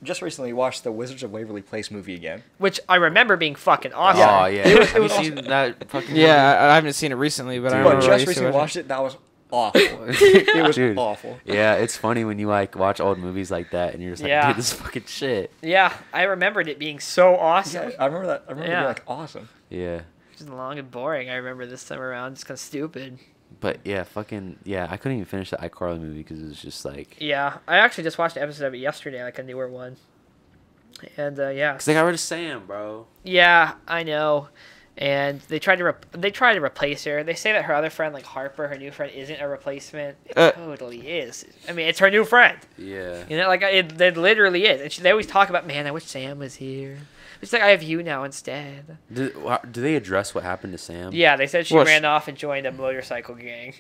just recently watched the Wizards of Waverly Place movie again. Which I remember being fucking awesome. Oh yeah. It was Have you awesome. seen that fucking? Yeah, I haven't seen it recently, but I Dude. remember But I just used to recently watch watched it. That was awful. It was Dude. awful. Yeah, it's funny when you like watch old movies like that and you're just like, Yeah. dude, this is fucking shit. Yeah, I remembered it being so awesome. Yeah, I remember that. I remember it Yeah. being like awesome. Yeah. Just long and boring. I remember this time around. Just kind of stupid. But yeah, I couldn't even finish the iCarly movie because it was just like. Yeah, I actually just watched an episode of it yesterday, like a newer one. And yeah. Cause they got rid of Sam, bro. Yeah, I know. And they tried to replace her. They say that her other friend, like Harper, her new friend, isn't a replacement. It totally is. I mean, it's her new friend. Yeah. You know, like it literally is. And they always talk about, man, I wish Sam was here. It's like I have you now instead. Do they address what happened to Sam? Yeah, they said she Well, ran off and joined a motorcycle gang.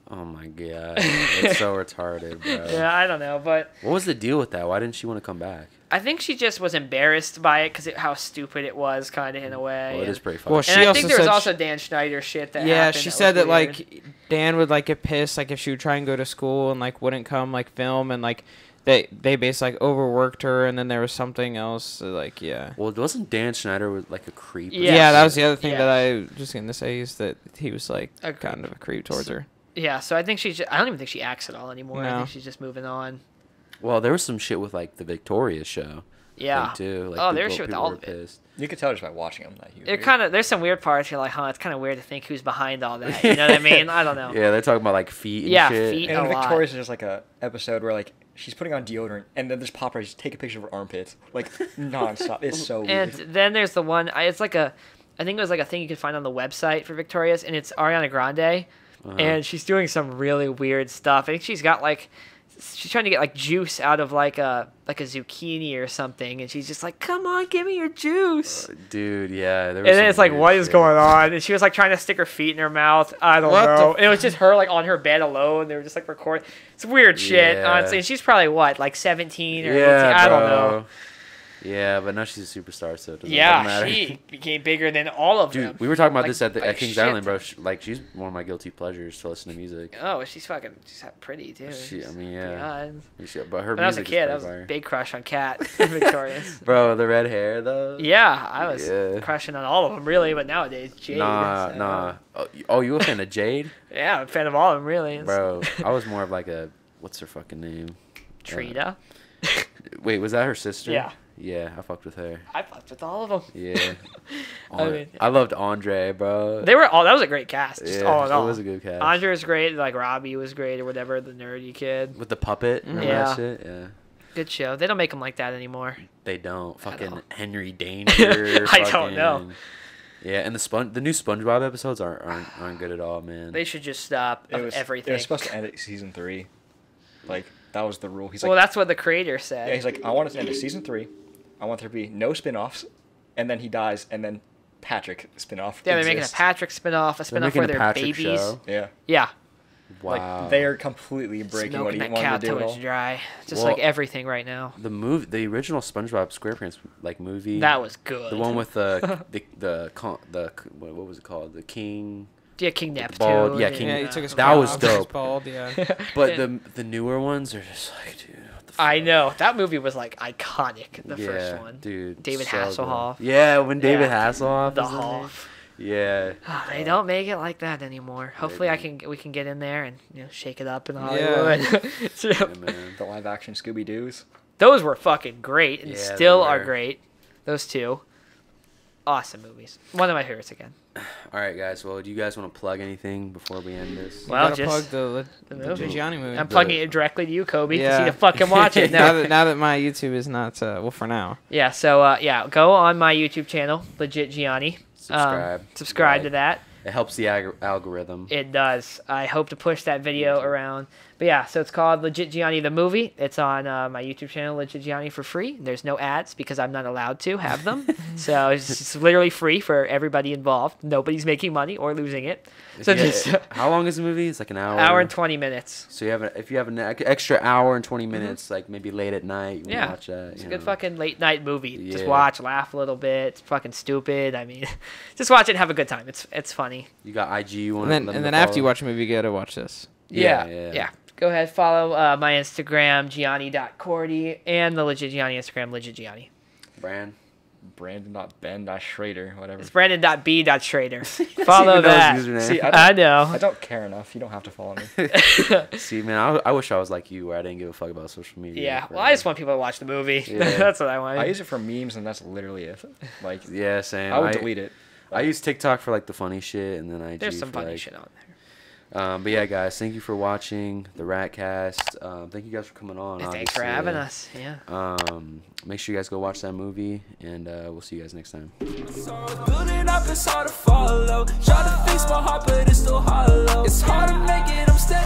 Oh my god, it's so retarded, bro. Yeah, I don't know, but What was the deal with that? Why didn't she want to come back? I think she just was embarrassed by it because how stupid it was, kind of in a way. Well, it and, is pretty funny. Well, and she I also think there was said also Dan Schneider shit that Yeah, happened she that said was that weird. like Dan would like get pissed like if she would try and go to school and like wouldn't come like film and like they basically like overworked her and then there was something else so, like yeah. Well, wasn't Dan Schneider like a creep? or Yeah. Yeah, that something? was the other thing Yeah. that I was just gonna say is that he was like A kind of a creep towards her. Yeah, so I think I don't even think she acts at all anymore. I No. think she's just moving on. Well, there was some shit with like the Victoria show. Yeah. Thing, too. Like, Oh, there's shit with people all were of it. pissed. You could tell just by watching them that he was They're weird. kind of there's some weird parts. You're like, huh, it's kind of weird to think who's behind all that. You know what I mean? I don't know. Yeah, they're talking about like feet and Yeah, shit. feet. And a lot. Victoria's is just like a episode where like she's putting on deodorant and then there's paparazzi take a picture of her armpits like nonstop. It's so And weird. then there's the one. It's like I think it was like a thing you could find on the website for Victoria's, and it's Ariana Grande, and she's doing some really weird stuff. I think she's got like. She's trying to get like juice out of like a zucchini or something, and she's just like, "Come on, give me your juice." Dude, yeah. There was And then some it's like, weird what is shit. going on? And she was like trying to stick her feet in her mouth. I don't What the know. And it was just her like on her bed alone. They were just like recording. It's weird shit, Yeah. honestly. And she's probably what, like 17 or 18? Yeah, I don't bro. know. Yeah, but now she's a superstar, so it doesn't Yeah, matter. she became bigger than all of them. Dude, we were talking about Like, this at by at Kings shit. Island, bro. Like, she's one of my guilty pleasures to listen to music. Oh, she's pretty too. I mean, To be yeah. honest. But her When I was a music kid, is I was pretty a fire. big crush on Kat Victoria's. Bro, the red hair though. Yeah, I was Yeah. crushing on all of them really, but nowadays Jade. Nah, so- nah. Oh, you a fan of Jade? Yeah, I'm a fan of all of them really. Bro, I was more of like a what's her fucking name? Trina. Wait, was that her sister? Yeah. Yeah, I fucked with her. I fucked with all of them. Yeah. I mean, I loved Andre, bro. They were all. That was a great cast. Just Yeah, all in all. it was a good cast. Andre was great. Like Robbie was great, or whatever. The nerdy kid. With the puppet. Remember Yeah. that shit? Yeah. Good show. They don't make them like that anymore. They don't. all. Fucking Henry Danger. I don't know. Yeah, and the new SpongeBob episodes aren't good at all, man. They should just stop everything. It was supposed to end at season 3. Like, that was the rule. He's Well, like, that's what the creator said. yeah, he's like, I want it to end at season 3. I want there to be no spin-offs. And then he dies, and then Patrick spin-off Yeah, they're making a exists. Patrick spin-off, a They're spin-off making where a they're Patrick babies. show. Yeah. Yeah. Wow. Like, they're completely breaking what Smoking he that cow wanted to do. till at it's all. dry. Just Well, like everything right now. the original SpongeBob SquarePants like movie. That was good. the one with what was it called? The King. Yeah, King Neptune. bald- yeah, King- Yeah, he took his That crown was off, he's dope. Bald, yeah. But the newer ones are just like, dude. What the fuck? I know. That movie was like iconic, the Yeah, first one. dude. David so good. Hasselhoff. Yeah, when David Yeah. Hasselhoff. The is in there. Hoff. Yeah. They don't make it like that anymore. Hopefully, don't. we can get in there and shake it up in Yeah. Hollywood. So, Yeah, man. The live-action Scooby-Doos. those were fucking great and Yeah, still they are were. great. Those two, awesome movies. One of my favorites again. All right, guys. Well, do you guys want to plug anything before we end this? Well, Gotta just plug the the movie. Gianni movie. I'm plugging it directly to you, Kobe, to Yeah. see to fucking watch it. now, No. now that my YouTube is not well for now. Yeah, so go on my YouTube channel, Legit Gianni. Subscribe to that. It helps the algorithm. It does. I hope to push that video around. But yeah, so it's called Legit Gianni the Movie. It's on my YouTube channel, Legit Gianni, for free. There's no ads because I'm not allowed to have them. So it's literally free for everybody involved. Nobody's making money or losing it. So Yeah, just how long is the movie? It's like an hour. hour and 20 minutes. So if you have an extra hour and 20 minutes, like maybe late at night, you can Yeah. watch that. It's a you good know. fucking late night movie. Just Yeah. watch, laugh a little bit. It's fucking stupid. I mean, just watch it and have a good time. It's funny. You got IG. You want And then after you watch a movie, you gotta watch this. Yeah. Go ahead, follow my Instagram, Gianni.Cordi, and the Legit Gianni Instagram, Legit Gianni. Brandon.ben.Schrader, whatever. It's Brandon.B.Schrader. Follow even know that. his username. See, I I know. don't care enough. You don't have to follow me. See, man, I wish I was like you, where I didn't give a fuck about social media. Yeah, well, I just want people to watch the movie. Yeah. That's what I want. I use it for memes, and that's literally it. Like, Yeah, same. I would delete it. I use TikTok for like the funny shit, and then IG. There's some for, funny like, shit on there. But yeah, guys, thank you for watching the RatCast. Thank you guys for coming on. And thanks for obviously. having us. Yeah. Make sure you guys go watch that movie, and we'll see you guys next time. Building up, it's hard to follow. Try to fix my heart, but it's still hollow. It's hard to make it, I'm steady.